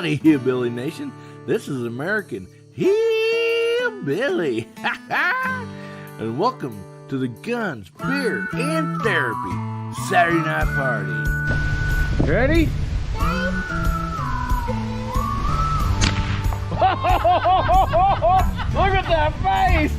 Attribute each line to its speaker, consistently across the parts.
Speaker 1: Howdy, Hillbilly Nation. This is American Hillbilly. And welcome to the Guns, Beer, and Therapy Saturday Night Party. Ready? Look at that face!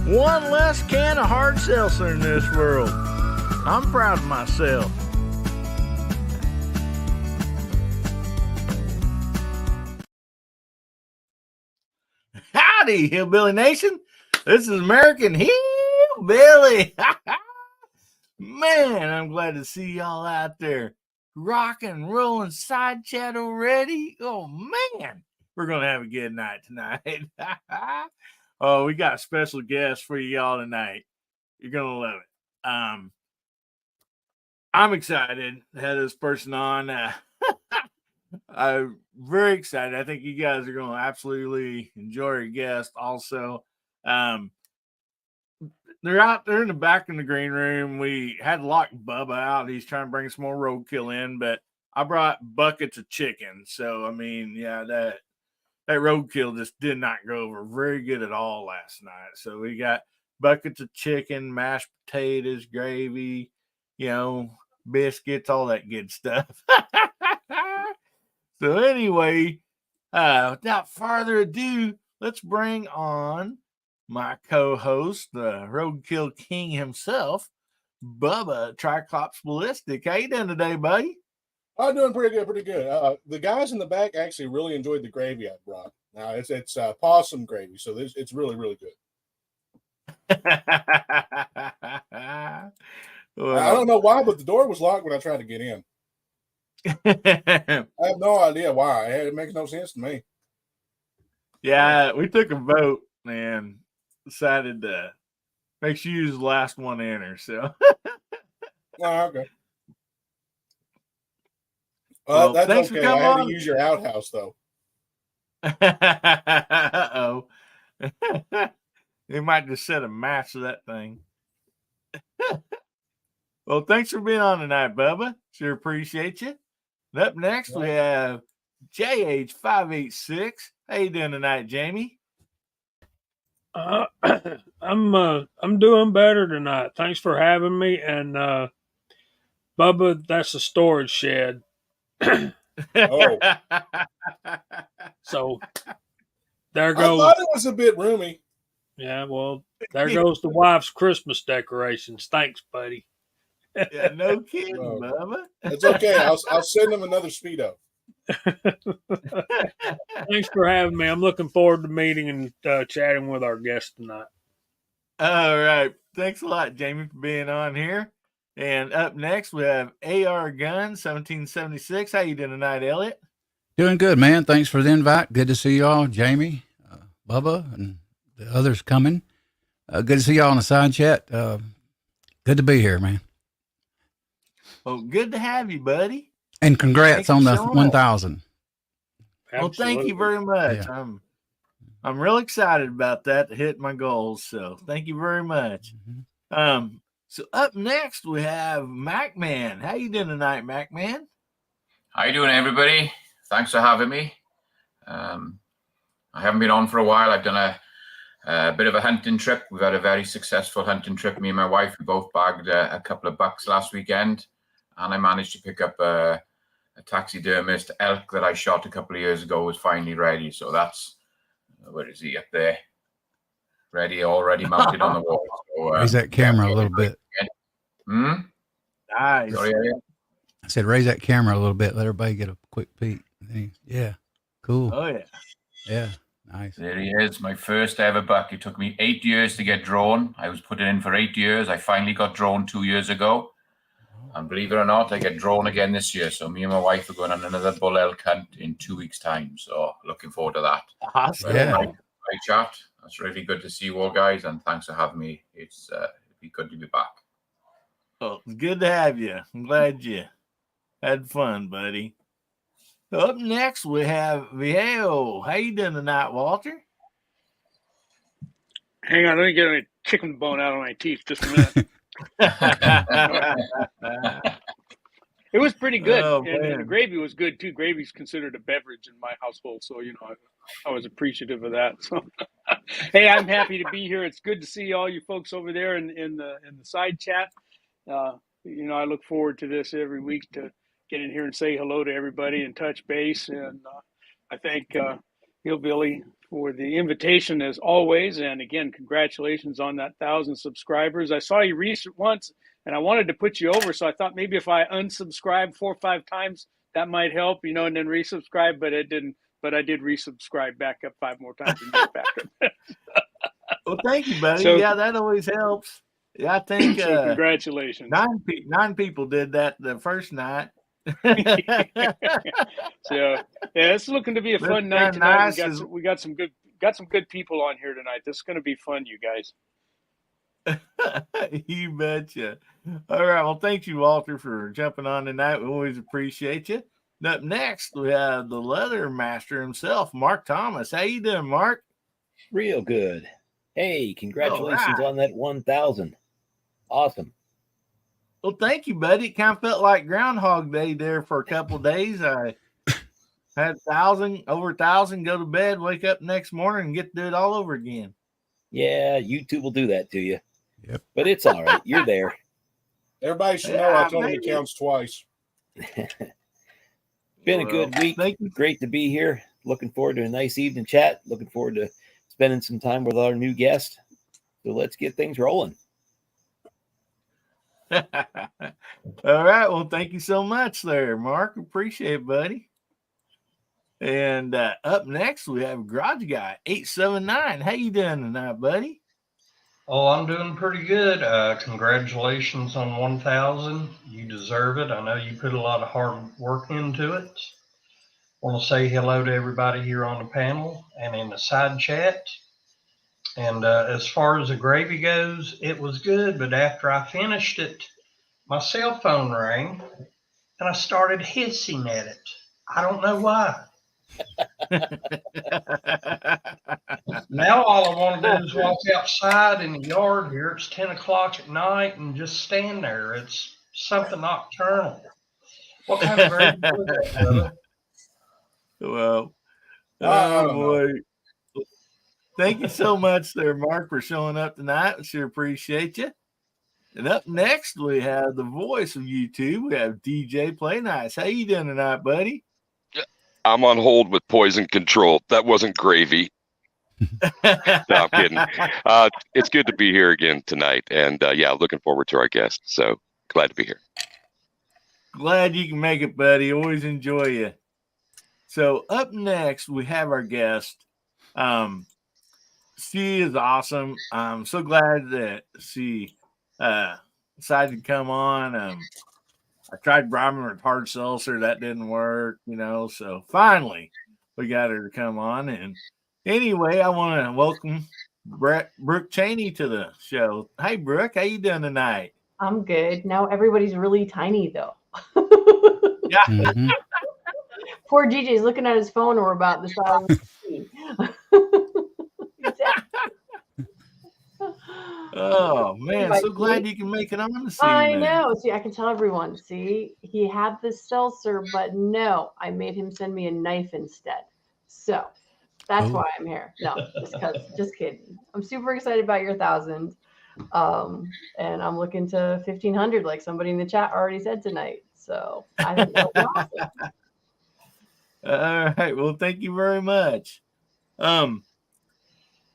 Speaker 1: One less can of hard seltzer in this world. I'm proud of myself. Howdy, Hillbilly Nation. This is American Hillbilly. Man, I'm glad to see y'all out there rocking and rolling side chat already. Oh, man. We're going to have a good night tonight. Oh, we got a special guest for y'all tonight. You're going to love it. I'm excited to have this person on. I'm very excited. I think you guys are going to absolutely enjoy your guest also. They're out there in the back in the green room. We had to lock Bubba out. He's trying to bring some more roadkill in, but I brought buckets of chicken. So, I mean, yeah, that roadkill just did not go over very good at all last night. So we got buckets of chicken, mashed potatoes, gravy, biscuits, all that good stuff. So anyway, without further ado, let's bring on my co-host, the roadkill king himself, Bubba Triclops Ballistic. How you doing today, buddy?
Speaker 2: I'm doing pretty good. The guys in the back actually really enjoyed the gravy I brought. Now it's possum gravy, so it's really, really good. Well, I don't know why, but the door was locked when I tried to get in. I have no idea why. It makes no sense to me.
Speaker 1: Yeah, we took a vote and decided to make sure you use the last one in or so.
Speaker 2: Oh, okay.
Speaker 1: Well,
Speaker 2: that's
Speaker 1: thanks
Speaker 2: okay.
Speaker 1: For coming
Speaker 2: I had
Speaker 1: on.
Speaker 2: to use your outhouse, though.
Speaker 1: Uh-oh. They might just set a match to that thing. Well, thanks for being on tonight, Bubba. Sure appreciate you. And up next, we have JH586. How you doing tonight, Jamie?
Speaker 3: I'm doing better tonight. Thanks for having me. And Bubba, that's a storage shed.
Speaker 2: Oh.
Speaker 3: So there goes.
Speaker 2: I thought it was a bit roomy.
Speaker 3: Yeah, well, there goes the wife's Christmas decorations. Thanks, buddy.
Speaker 1: Yeah, no kidding, Bubba.
Speaker 2: It's okay. I'll send him another Speedo.
Speaker 3: Thanks for having me. I'm looking forward to meeting and chatting with our guest tonight.
Speaker 1: All right. Thanks a lot, Jamie, for being on here. And up next, we have AR Gun 1776. How you doing tonight, Elliot?
Speaker 4: Doing good, man. Thanks for the invite. Good to see y'all, Jamie, Bubba, and the others coming. Good to see y'all on the side chat. Good to be here, man.
Speaker 1: Well, good to have you, buddy.
Speaker 4: And congrats on the 1,000.
Speaker 1: Well, thank you very much.
Speaker 4: Yeah.
Speaker 1: I'm real excited about that to hit my goals. So thank you very much. Mm-hmm. So up next we have MacMan. How you doing tonight, MacMan?
Speaker 5: How you doing, everybody? Thanks for having me. I haven't been on for a while. I've done a bit of a hunting trip. We've had a very successful hunting trip. Me and my wife, we both bagged a couple of bucks last weekend, and I managed to pick up a taxidermist elk that I shot a couple of years ago. Was finally ready. So that's where is he up there? Ready, already mounted on the wall. So,
Speaker 4: raise that camera a little bit.
Speaker 1: Nice.
Speaker 5: Sorry,
Speaker 4: I said, raise that camera a little bit. Let everybody get a quick peek. Yeah. Cool.
Speaker 1: Oh, yeah.
Speaker 4: Yeah. Nice.
Speaker 5: There he is, my first ever buck. It took me 8 years to get drawn. I was putting in for 8 years. I finally got drawn 2 years ago. And believe it or not, I get drawn again this year. So me and my wife are going on another bull elk hunt in 2 weeks' time. So looking forward to that.
Speaker 1: Awesome.
Speaker 4: Yeah.
Speaker 5: Hi, chat. That's really good to see you all, guys. And thanks for having me. It's be good to be back.
Speaker 1: Well, it's good to have you. I'm glad you had fun, buddy. Up next, we have Viejo. How you doing tonight, Walter?
Speaker 3: Hang on, let me get a chicken bone out of my teeth just a minute. It was pretty good,
Speaker 1: Oh,
Speaker 3: and the
Speaker 1: man.
Speaker 3: gravy was good too. Gravy's considered a beverage in my household, so I was appreciative of that. So, hey, I'm happy to be here. It's good to see all you folks over there in the side chat. I look forward to this every week to get in here and say hello to everybody and touch base. And I thank Hillbilly for the invitation as always. And again, congratulations on that 1,000 subscribers. I saw you once. And I wanted to put you over, so I thought maybe if I unsubscribe 4 or 5 times, that might help, and then resubscribe, but it didn't. But I did resubscribe back up 5 more times and get back up.
Speaker 1: Well, thank you, buddy.
Speaker 3: So-
Speaker 1: yeah, that always helps. Yeah, I think
Speaker 3: So congratulations.
Speaker 1: 9 people did that the first night.
Speaker 3: So yeah, it's looking to be a fun night tonight.
Speaker 1: Nice
Speaker 3: We got some good people on here tonight. This is going to be fun, you guys.
Speaker 1: You betcha. All right. Well, thank you, Walter, for jumping on tonight. We always appreciate you. And up next, we have the leather master himself, Mark Thomas. How you doing, Mark?
Speaker 6: Real good. Hey, congratulations
Speaker 1: All right.
Speaker 6: on that 1,000. Awesome.
Speaker 1: Well, thank you, buddy. It kind of felt like Groundhog Day there for a couple of days. I had over 1,000, go to bed, wake up next morning, and get to do it all over again.
Speaker 6: Yeah, YouTube will do that to you.
Speaker 4: Yep.
Speaker 6: But it's all right. You're there.
Speaker 2: Everybody should know I told him it counts twice.
Speaker 6: Been a good week.
Speaker 1: Thank you.
Speaker 6: Great to be here. Looking forward to a nice evening chat. Looking forward to spending some time with our new guest. So let's get things rolling.
Speaker 1: All right. Well, thank you so much there, Mark. Appreciate it, buddy. And up next, we have Garage Guy 879. How you doing tonight, buddy?
Speaker 7: Oh, I'm doing pretty good. Congratulations on 1,000. You deserve it. I know you put a lot of hard work into it. Want to say hello to everybody here on the panel and in the side chat. And as far as the gravy goes, it was good. But after I finished it, my cell phone rang and I started hissing at it. I don't know why. Now all I want to do is walk outside in the yard here. It's 10 o'clock at night and just stand there. It's something nocturnal. What kind of gravy was that, brother?
Speaker 1: Well,
Speaker 2: I don't
Speaker 1: boy. Thank you so much there, Mark, for showing up tonight. We sure appreciate you. And up next, we have the voice of YouTube. We have DJ Play Nice. How you doing tonight, buddy?
Speaker 8: I'm on hold with poison control. That wasn't gravy. No, I'm kidding. It's good to be here again tonight. And yeah, looking forward to our guest. So glad to be here.
Speaker 1: Glad you can make it, buddy. Always enjoy you. So up next, we have our guest. She is awesome. I'm so glad that she decided to come on. I tried bribing her with hard seltzer. That didn't work, so finally we got her to come on. And anyway, I want to welcome Brooke Cheney to the show. Hey, Brooke, how you doing tonight?
Speaker 9: I'm good. Now everybody's really tiny, though.
Speaker 1: Yeah.
Speaker 4: Mhm.
Speaker 9: Poor DJ's looking at his phone. We're about the size of me.
Speaker 1: Oh, man. So glad you can make it on this
Speaker 9: I
Speaker 1: evening.
Speaker 9: know. See, I can tell everyone. See, he had the seltzer, but no, I made him send me a knife instead. So that's why I'm here. No, just kidding. I'm super excited about your 1,000. And I'm looking to 1,500, like somebody in the chat already said tonight. So I think that's awesome.
Speaker 1: All right. Well, thank you very much.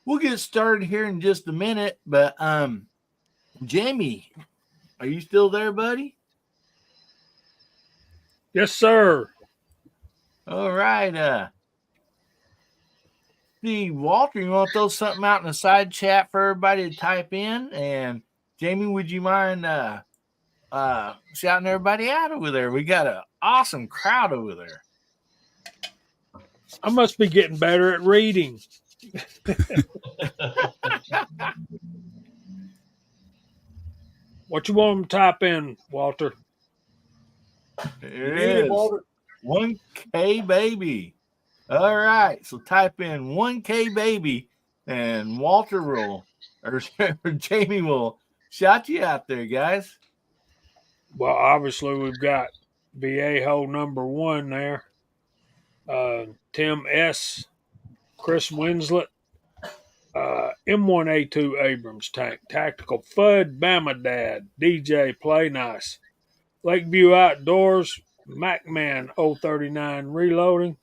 Speaker 1: We'll get started here in just a minute, but Jamie, are you still there, buddy?
Speaker 3: Yes, sir.
Speaker 1: All right. See, Walter, you want to throw something out in the side chat for everybody to type in? And Jamie, would you mind shouting everybody out over there? We got an awesome crowd over there.
Speaker 3: I must be getting better at reading. What you want them to type in, Walter?
Speaker 1: There
Speaker 2: You
Speaker 1: it
Speaker 2: need it,
Speaker 1: is.
Speaker 2: Walter.
Speaker 1: 1K baby. All right. So type in 1K baby and Walter will, or Jamie will shout you out there, guys.
Speaker 10: Well, obviously we've got VA hole number 1 there. Tim S., Chris Winslet, M1A2 Abrams tank, Tactical Fud, Bama Dad, DJ Play Nice, Lakeview Outdoors, MacMan 039 Reloading,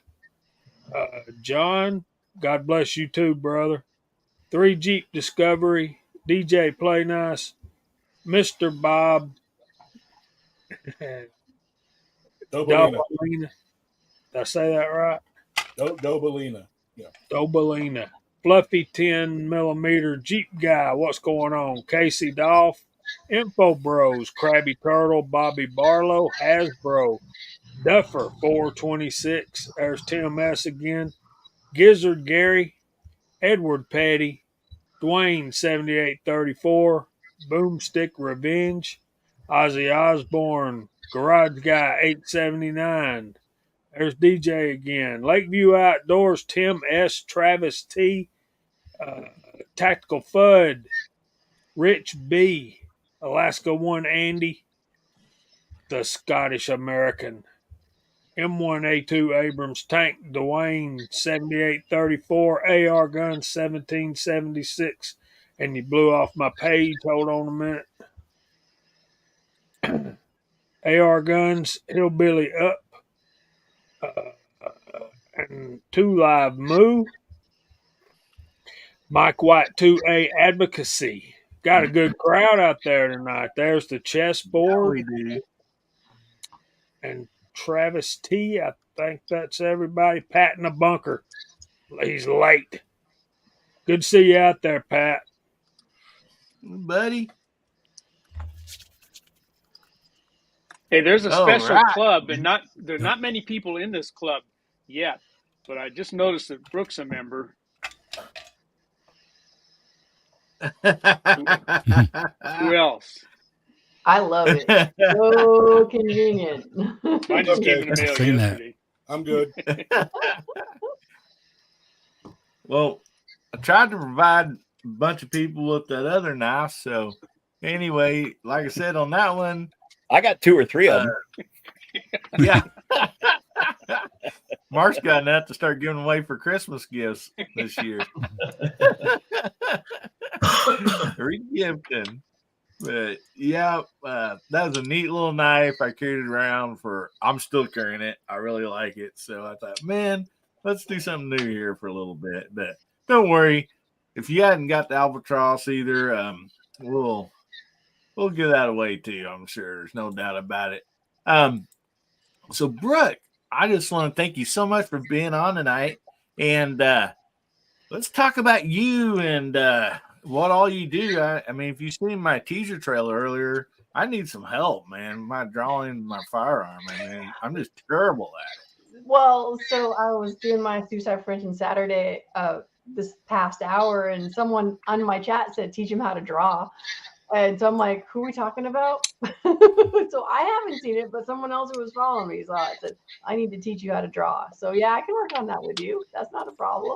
Speaker 10: John, God bless you too, brother. 3 Jeep Discovery, DJ Play Nice, Mr. Bob,
Speaker 2: Dobalina.
Speaker 10: Dobalina. Did I say that right?
Speaker 2: Dobalina. Yeah.
Speaker 10: Dobalina. Fluffy 10 millimeter Jeep Guy. What's going on? Casey Dolph. Info Bros. Krabby Turtle. Bobby Barlow. Hasbro. Duffer 426. There's Tim S. again. Gizzard Gary. Edward Petty. Dwayne 7834. Boomstick Revenge. Ozzy Osbourne. Garage Guy 879. There's DJ again. Lakeview Outdoors, Tim S., Travis T., Tactical Fud, Rich B., Alaska 1 Andy, the Scottish American, M1A2 Abrams Tank, Dwayne 7834, AR Gun 1776, and you blew off my page. Hold on a minute. AR Guns, Hillbilly Up, and 2 Live Moo. Mike White 2A Advocacy. Got a good crowd out there tonight. There's the chessboard.
Speaker 1: Yeah, we do.
Speaker 10: And Travis T. I think that's everybody. Pat in the bunker. He's late. Good to see you out there, Pat.
Speaker 1: Buddy.
Speaker 3: Hey, there's a special
Speaker 1: right.
Speaker 3: club, and there are not many people in this club yet, but I just noticed that Brooke's a member. Who else?
Speaker 9: I love it. So convenient.
Speaker 3: I just came in the mail
Speaker 4: Seen that.
Speaker 3: yesterday.
Speaker 2: I'm good.
Speaker 1: Well, I tried to provide a bunch of people with that other knife. So anyway, like I said on that one,
Speaker 6: I got 2 or 3 of them.
Speaker 1: yeah. Mark's got enough to start giving away for Christmas gifts this year. Regifting. But yeah, that was a neat little knife. I carried it around I'm still carrying it. I really like it. So I thought, man, let's do something new here for a little bit. But don't worry. If you hadn't got the Albatross either, we'll give that away too. I'm sure there's no doubt about it. So Brooke, I just want to thank you so much for being on tonight. And let's talk about you and what all you do. I mean, if you've seen my teaser trailer earlier, I need some help, man. My drawing, my firearm, man. I'm just terrible at it.
Speaker 9: Well, so I was doing my suicide prevention Saturday this past hour, and someone on my chat said, teach him how to draw. And so I'm like, who are we talking about? So I haven't seen it, but someone else who was following me saw it. Said, I need to teach you how to draw. So yeah, I can work on that with you. That's not a problem.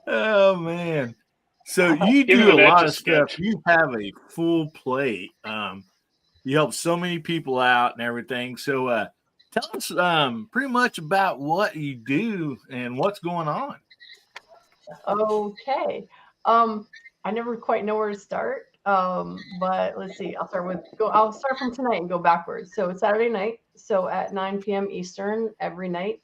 Speaker 1: Oh, man. So you do a lot of stuff. You have a full plate. You help so many people out and everything. So tell us pretty much about what you do and what's going on.
Speaker 9: Okay. I never quite know where to start. But let's see. I'll start from tonight and go backwards. So it's Saturday night. So at 9 p.m. Eastern every week,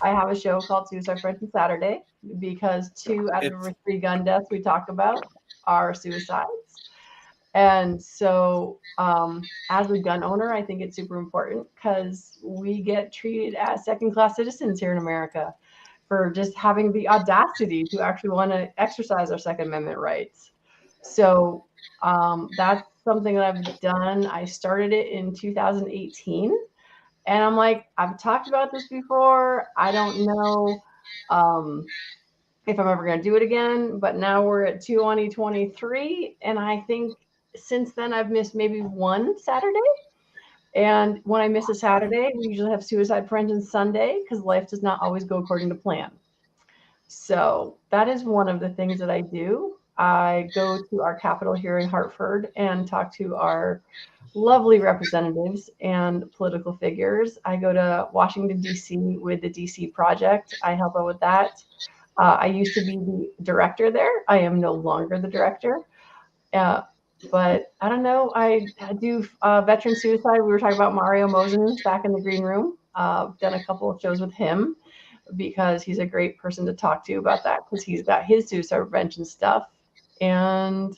Speaker 9: I have a show called Suicide Prevention Saturday because 2 out of every 3 gun deaths we talk about are suicides. And so as a gun owner, I think it's super important because we get treated as second-class citizens here in America for just having the audacity to actually want to exercise our Second Amendment rights. So that's something that I've done. I started it in 2018. And I'm like, I've talked about this before. I don't know if I'm ever going to do it again. But now we're at 2023. And I think since then I've missed maybe 1 Saturday. And when I miss a Saturday, we usually have suicide prevention Sunday because life does not always go according to plan. So that is one of the things that I do. I go to our Capitol here in Hartford and talk to our lovely representatives and political figures. I go to Washington, D.C. with the D.C. Project. I help out with that. I used to be the director there. I am no longer the director. But I don't know. I do veteran suicide. We were talking about Mario Mosen back in the green room. Done a couple of shows with him because he's a great person to talk to about that because he's got his suicide prevention stuff. And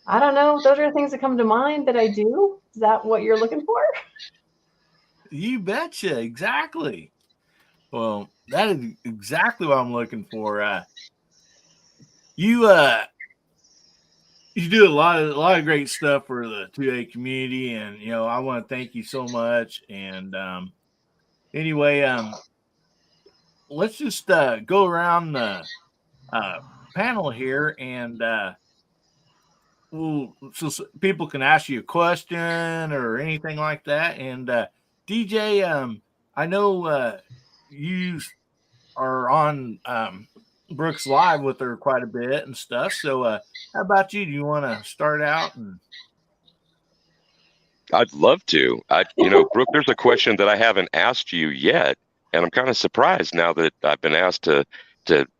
Speaker 9: I don't know. Those are the things that come to mind that I do. Is that what you're looking for?
Speaker 1: You betcha. Exactly. Well, that is exactly what I'm looking for. You do a lot of great stuff for the 2A community, and I want to thank you so much. And anyway, let's just go around the panel here, and so people can ask you a question or anything like that. And DJ, I know you are on Brooke's Live with her quite a bit and stuff. So how about you? Do you want to start out?
Speaker 8: I'd love to. Brooke, there's a question that I haven't asked you yet, and I'm kind of surprised now that I've been asked to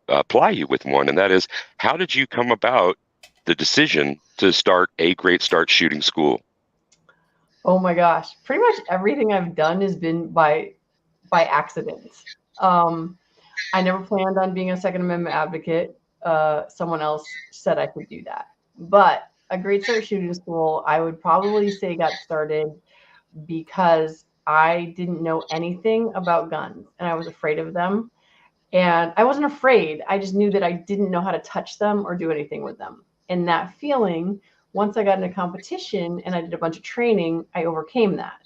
Speaker 8: apply you with one, and that is, how did you come about the decision to start A Great Start Shooting School?
Speaker 9: Oh my gosh. Pretty much everything I've done has been by accident. I never planned on being a Second Amendment advocate. Someone else said I could do that. But A Great Start Shooting School, I would probably say got started because I didn't know anything about guns and I was afraid of them. And I wasn't afraid. I just knew that I didn't know how to touch them or do anything with them. And that feeling, once I got into competition and I did a bunch of training, I overcame that.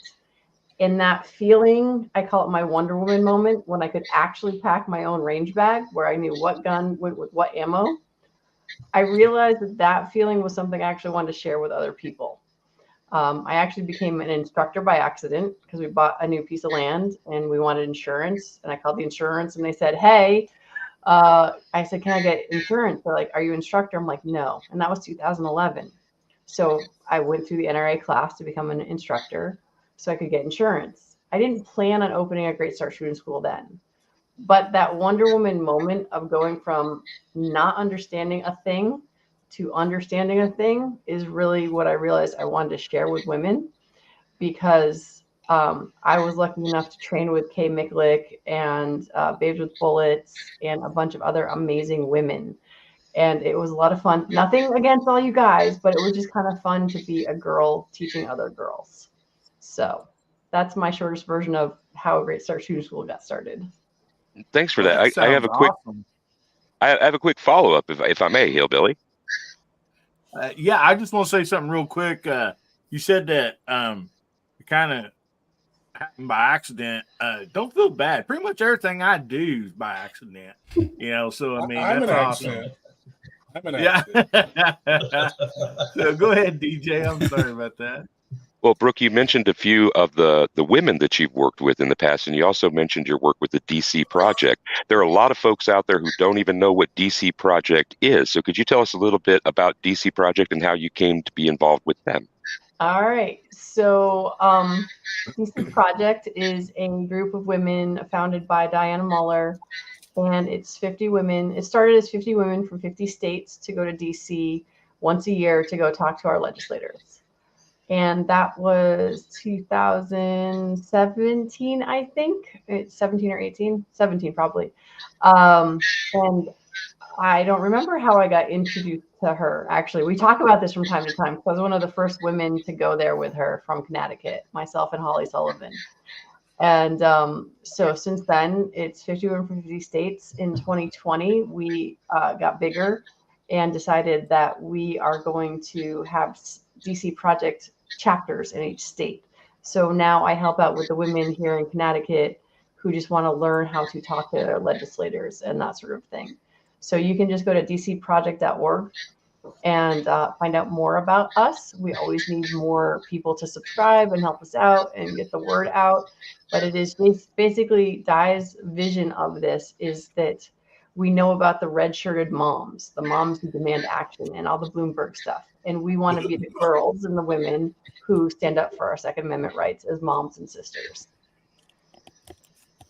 Speaker 9: In that feeling, I call it my Wonder Woman moment, when I could actually pack my own range bag where I knew what gun went with what ammo. I realized that feeling was something I actually wanted to share with other people. I actually became an instructor by accident because we bought a new piece of land and we wanted insurance. And I called the insurance and they said, hey, I said, can I get insurance? They're like, are you an instructor? I'm like, no. And that was 2011. So I went through the NRA class to become an instructor so I could get insurance. I didn't plan on opening a Great Start Shooting School then. But that Wonder Woman moment of going from not understanding a thing to understanding a thing is really what I realized I wanted to share with women, because I was lucky enough to train with Kay Micklick and Babes with Bullets and a bunch of other amazing women. And it was a lot of fun. Nothing against all you guys, but it was just kind of fun to be a girl teaching other girls. So that's my shortest version of how A Great Start Shooting School got started.
Speaker 8: Thanks for that. I have a quick,
Speaker 1: awesome.
Speaker 8: I have a quick follow up, if I may, Hillbilly.
Speaker 1: Yeah, I just want to say something real quick. You said that it kind of happened by accident. Don't feel bad. Pretty much everything I do is by accident. So I mean,
Speaker 2: I'm
Speaker 1: that's
Speaker 2: an
Speaker 1: awesome.
Speaker 2: accident. I'm an accident.
Speaker 1: Yeah. So go ahead, DJ. I'm sorry about that.
Speaker 8: Well, Brooke, you mentioned a few of the women that you've worked with in the past, and you also mentioned your work with the DC Project. There are a lot of folks out there who don't even know what DC Project is. So could you tell us a little bit about DC Project and how you came to be involved with them?
Speaker 9: All right. So DC Project is a group of women founded by Diana Muller, and it's 50 women. It started as 50 women from 50 states to go to DC once a year to go talk to our legislators. And that was 2017, I think. It's 17 or 18, 17 probably. And I don't remember how I got introduced to her. Actually, we talk about this from time to time. I was one of the first women to go there with her from Connecticut, myself and Holly Sullivan. And so since then, it's 50 women from 50 states. In 2020, we got bigger and decided that we are going to have DC Project chapters in each state. So now I help out with the women here in Connecticut who just want to learn how to talk to their legislators and that sort of thing. So you can just go to dcproject.org and find out more about us. We always need more people to subscribe and help us out and get the word out. But it is basically Di's vision of this is that we know about the red-shirted moms, the moms who demand action and all the Bloomberg stuff. And we want to be the girls and the women who stand up for our Second Amendment rights as moms and sisters.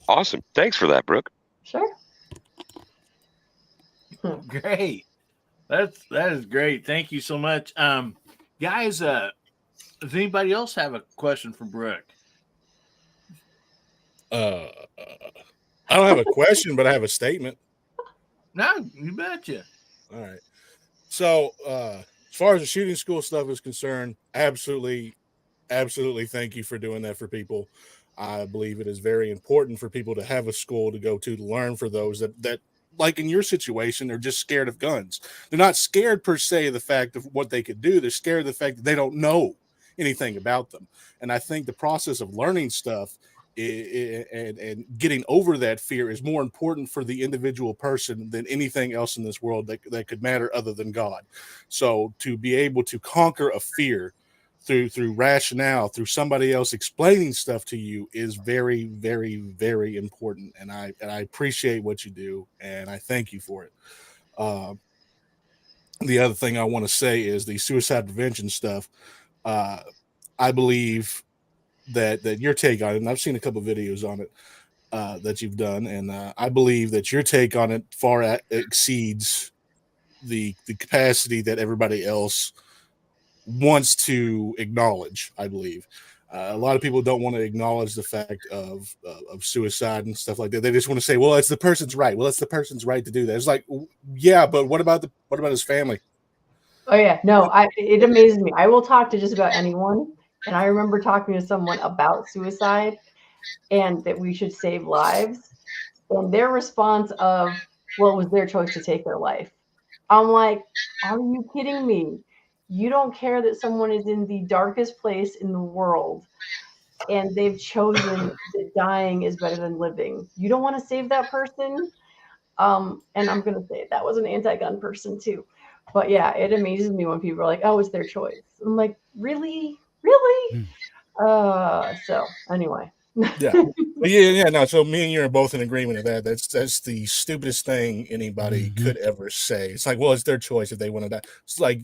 Speaker 8: Awesome. Thanks for that, Brooke.
Speaker 9: Sure.
Speaker 1: Great. That is great. Thank you so much. Guys, does anybody else have a question for Brooke?
Speaker 2: I don't have a question, but I have a statement.
Speaker 1: No, you betcha.
Speaker 2: All right. So, as far as the shooting school stuff is concerned, absolutely thank you for doing that for people. I believe it is very important for people to have a school to go to learn for those that like in your situation, they're just scared of guns. They're not scared per se of the fact of what they could do. They're scared of the fact that they don't know anything about them. And I think the process of learning stuff and getting over that fear is more important for the individual person than anything else in this world that could matter other than God. So to be able to conquer a fear through rationale, through somebody else explaining stuff to you is very, very, very important. And I appreciate what you do, and I thank you for it. The other thing I want to say is the suicide prevention stuff. I believe that your take on it, and I've seen a couple of videos on it that you've done, and I believe that your take on it far exceeds the capacity that everybody else wants to acknowledge. I believe a lot of people don't want to acknowledge the fact of suicide and stuff like that. They just want to say, well, it's the person's right. Well, it's the person's right to do that. It's like, yeah, but what about his family?
Speaker 9: Oh yeah, no, it amazes me. I will talk to just about anyone. And I remember talking to someone about suicide and that we should save lives. And their response of, well, it was their choice to take their life. I'm like, are you kidding me? You don't care that someone is in the darkest place in the world and they've chosen that dying is better than living. You don't want to save that person? And I'm going to say that was an anti-gun person too. But yeah, it amazes me when people are like, oh, it's their choice. I'm like, really? So anyway.
Speaker 2: No. So me and you are both in agreement of that. That's the stupidest thing anybody could ever say. It's like, well, it's their choice if they want to die. It's like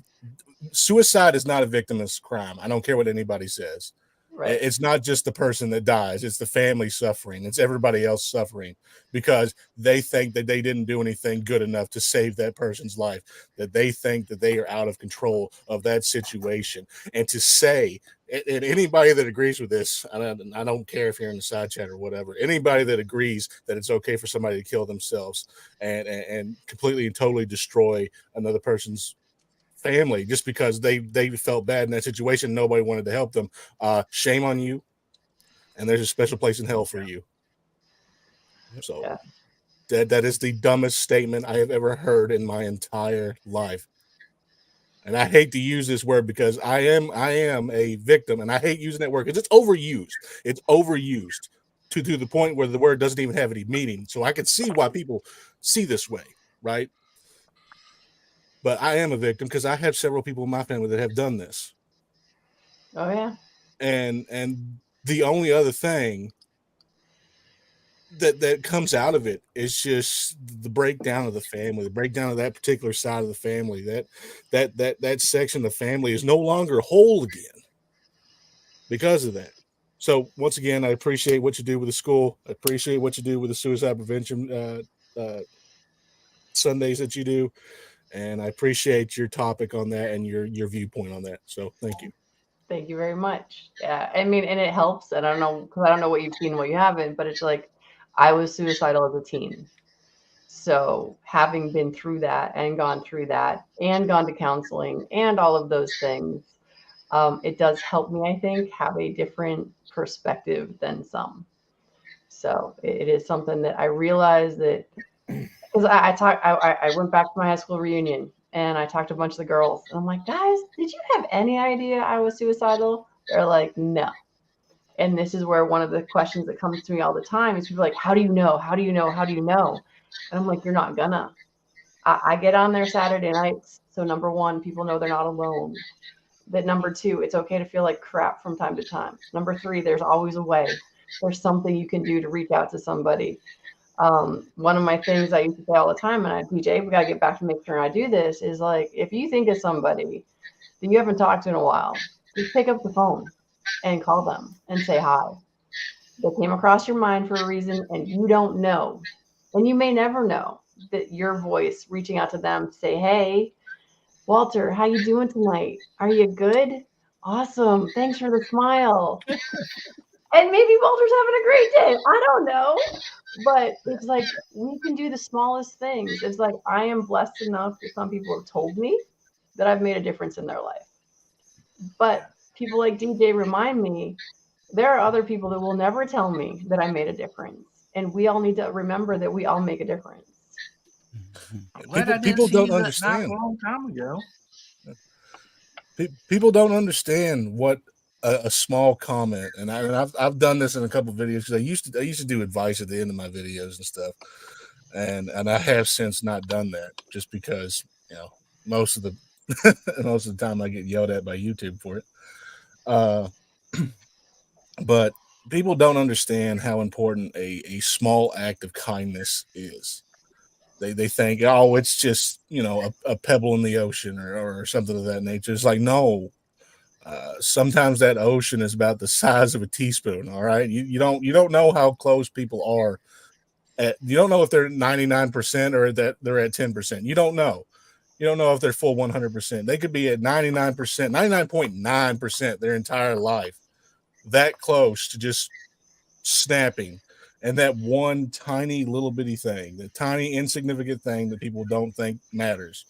Speaker 2: suicide is not a victimless crime. I don't care what anybody says. Right. It's not just the person that dies. It's the family suffering. It's everybody else suffering because they think that they didn't do anything good enough to save that person's life, that they think that they are out of control of that situation. And to say, and anybody that agrees with this, I don't care if you're in the side chat or whatever, anybody that agrees that it's okay for somebody to kill themselves and completely and totally destroy another person's family just because they felt bad in that situation, nobody wanted to help them, shame on you, and there's a special place in hell for you. So yeah. that is the dumbest statement I have ever heard in my entire life. And I hate to use this word because I am a victim, and I hate using that word because it's overused to the point where the word doesn't even have any meaning. So I can see why people see this way, right? But I am a victim because I have several people in my family that have done this.
Speaker 9: Oh yeah.
Speaker 2: And the only other thing that comes out of it is just the breakdown of the family, the breakdown of that particular side of the family. That section of the family is no longer whole again because of that. So once again, I appreciate what you do with the school. I appreciate what you do with the suicide prevention Sundays that you do. And I appreciate your topic on that and your viewpoint on that. So thank you.
Speaker 9: Thank you very much. Yeah, I mean, and it helps. And I don't know what you've seen and what you haven't, but it's like I was suicidal as a teen. So having been through that and gone through that and gone to counseling and all of those things, it does help me, I think, have a different perspective than some. So it is something that I realized that because I went back to my high school reunion and I talked to a bunch of the girls and I'm like, guys, did you have any idea I was suicidal? They're like, no. And this is where one of the questions that comes to me all the time is people like, how do you know? How do you know? How do you know? And I'm like, you're not gonna. I get on there Saturday nights. So number one, people know they're not alone. That number two, it's okay to feel like crap from time to time. Number three, there's always a way. There's something you can do to reach out to somebody. One of my things I used to say all the time, and DJ, we got to get back to make sure I do this, is like, if you think of somebody that you haven't talked to in a while, just pick up the phone and call them and say hi. They came across your mind for a reason, and you don't know. And you may never know that your voice reaching out to them to say, hey, Walter, how you doing tonight? Are you good? Awesome. Thanks for the smile. And maybe Walter's having a great day. I don't know. But it's like we can do the smallest things. It's like I am blessed enough that some people have told me that I've made a difference in their life. But people like DJ remind me there are other people that will never tell me that I made a difference. And we all need to remember that we all make a difference.
Speaker 1: I'm glad I didn't
Speaker 2: People
Speaker 1: see
Speaker 2: don't
Speaker 1: that
Speaker 2: understand.
Speaker 1: not a long time ago.
Speaker 2: People don't understand what a small comment, and I've done this in a couple of videos because I used to do advice at the end of my videos and stuff, and I have since not done that just because most of the most of the time I get yelled at by YouTube for it. But people don't understand how important a small act of kindness is. They think, oh, it's just a pebble in the ocean or something of that nature. It's like, no. Sometimes that ocean is about the size of a teaspoon. All right, you don't know how close people are. You don't know if they're 99% or that they're at 10%. You don't know. You don't know if they're full 100%. They could be at 99%, 99.9% their entire life. That close to just snapping. And that one tiny little bitty thing, the tiny insignificant thing that people don't think matters,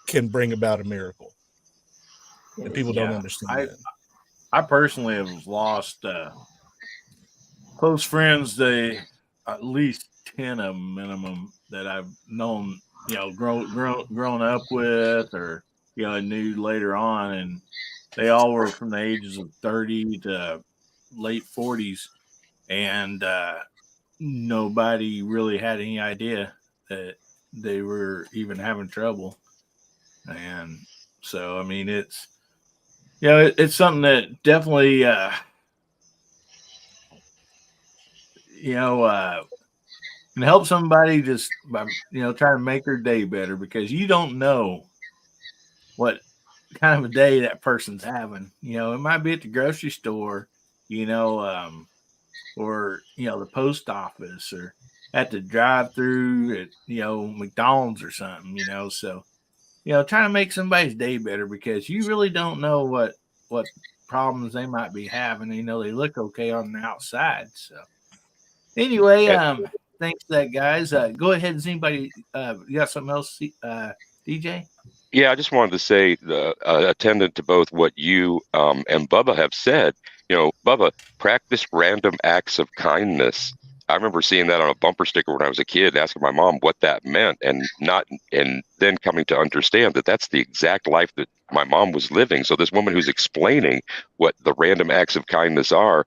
Speaker 2: can bring about a miracle. And people don't understand that.
Speaker 1: I personally have lost close friends. At least 10 of them minimum that I've known, grown up with, or I knew later on, and they all were from the ages of 30 to late 40s, and nobody really had any idea that they were even having trouble. And so, I mean, it's it's something that definitely can help somebody just by trying to make their day better, because you don't know what kind of a day that person's having. It might be at the grocery store, or the post office, or at the drive-through at McDonald's or something. So trying to make somebody's day better, because you really don't know what problems they might be having. They look okay on the outside. So anyway, thanks for that, guys. Go ahead. Does anybody you got something else, DJ?
Speaker 8: Yeah, I just wanted to say, attendant to both what you and Bubba have said. Bubba, practice random acts of kindness. I remember seeing that on a bumper sticker when I was a kid, and asking my mom what that meant, and then coming to understand that that's the exact life that my mom was living. So this woman who's explaining what the random acts of kindness are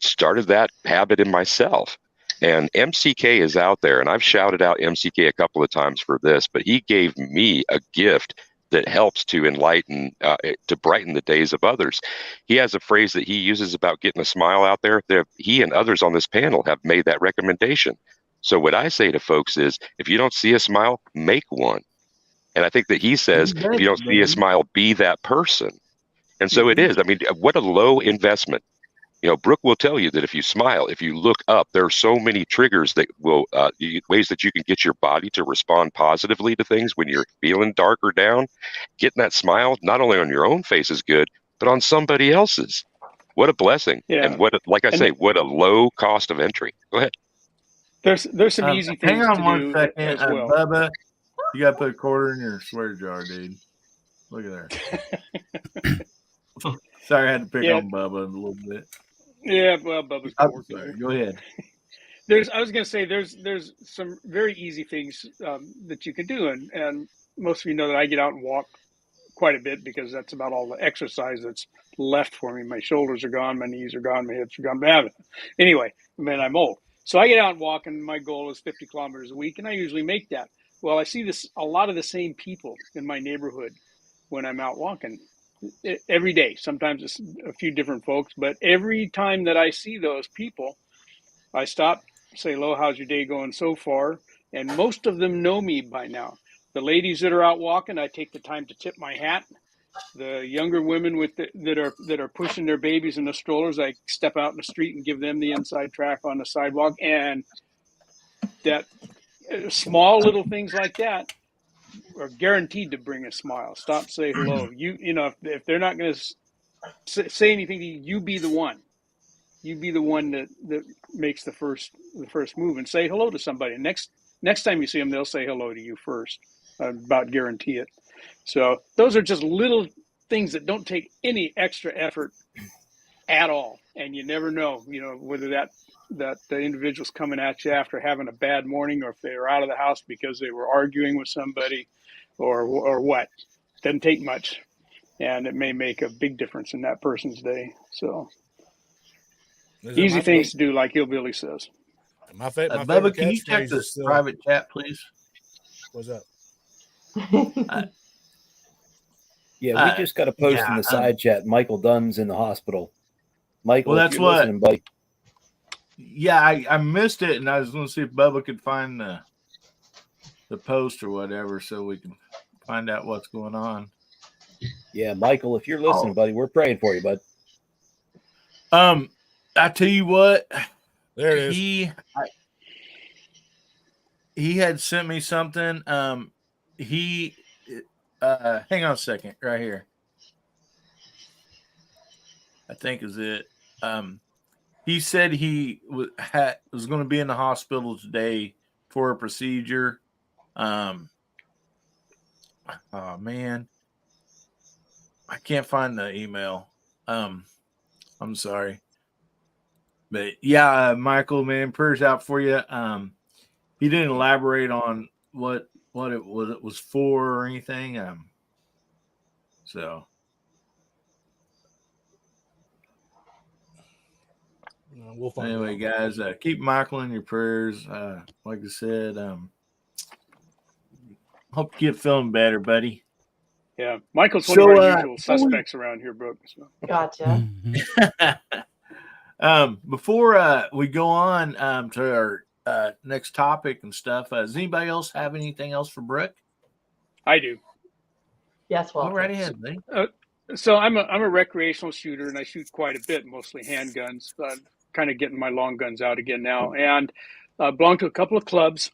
Speaker 8: started that habit in myself. And MCK is out there, and I've shouted out MCK a couple of times for this, but he gave me a gift that helps to enlighten, to brighten the days of others. He has a phrase that he uses about getting a smile out there. He and others on this panel have made that recommendation. So what I say to folks is, if you don't see a smile, make one. And I think that he says, if you don't see a smile, be that person. And so it is. I mean, what a low investment. Brooke will tell you that if you smile, if you look up, there are so many triggers that will, ways that you can get your body to respond positively to things when you're feeling dark or down. Getting that smile, not only on your own face is good, but on somebody else's. What a blessing.
Speaker 3: Yeah.
Speaker 8: And what a low cost of entry. Go ahead.
Speaker 3: There's some easy things
Speaker 1: hang on
Speaker 3: to
Speaker 1: one
Speaker 3: do
Speaker 1: second,
Speaker 3: as well.
Speaker 1: Bubba, you got to put a quarter in your swear jar, dude. Look at there. Sorry, I had to pick on Bubba a little bit.
Speaker 3: Yeah, well, Bubba's
Speaker 1: sorry. Go ahead.
Speaker 3: I was going to say, there's some very easy things that you can do, and most of you know that I get out and walk quite a bit, because that's about all the exercise that's left for me. My shoulders are gone, my knees are gone, my hips are gone. But anyway, man, I'm old, so I get out and walk, and my goal is 50 kilometers a week, and I usually make that. Well, I see a lot of the same people in my neighborhood when I'm out walking every day. Sometimes it's a few different folks, but every time that I see those people, I stop, say, hello, how's your day going so far? And most of them know me by now. The ladies that are out walking, I take the time to tip my hat. The younger women that are pushing their babies in the strollers, I step out in the street and give them the inside track on the sidewalk. And that small little things like that are guaranteed to bring a smile. Stop, say hello. You know, if they're not going to say anything to you, you be the one. You be the one that makes the first move and say hello to somebody. Next time you see them, they'll say hello to you first. I about guarantee it. So those are just little things that don't take any extra effort at all, and you never know, you know, whether that the individual's coming at you after having a bad morning, or if they were out of the house because they were arguing with somebody, or what. Doesn't take much, and it may make a big difference in that person's day. So easy things to do, like Hillbilly says.
Speaker 2: My favorite
Speaker 1: Bubba, can you check
Speaker 2: catchphrase
Speaker 1: the
Speaker 2: is still,
Speaker 1: private chat, please?
Speaker 2: what's up?
Speaker 6: Yeah, we just got a post in the side chat. Michael Dunn's in the hospital. Michael,
Speaker 1: well,
Speaker 6: if
Speaker 1: that's
Speaker 6: you're listening, buddy.
Speaker 1: Yeah, I missed it, and I was going to see if Bubba could find the post or whatever, so we can find out what's going on.
Speaker 6: Yeah, Michael, if you're listening, buddy, we're praying for you, bud.
Speaker 1: I tell you what,
Speaker 2: there it is.
Speaker 1: He had sent me something. Hang on a second, right here. I think is it. He said he was going to be in the hospital today for a procedure. Oh man, I can't find the email. I'm sorry, but yeah, Michael, man, prayers out for you. He didn't elaborate on what it was for or anything. So.
Speaker 2: We'll find
Speaker 1: anyway, guys, keep Michael in your prayers. Like I said, hope you get feeling better, buddy.
Speaker 3: Yeah, Michael's one of our usual suspects around here, Brooke. So.
Speaker 9: Gotcha.
Speaker 1: Before we go on to our next topic and stuff, does anybody else have anything else for Brooke?
Speaker 3: I do.
Speaker 9: Yes, well,
Speaker 1: right ahead.
Speaker 3: So I'm a recreational shooter, and I shoot quite a bit, mostly handguns. Kind of getting my long guns out again now, and belong to a couple of clubs,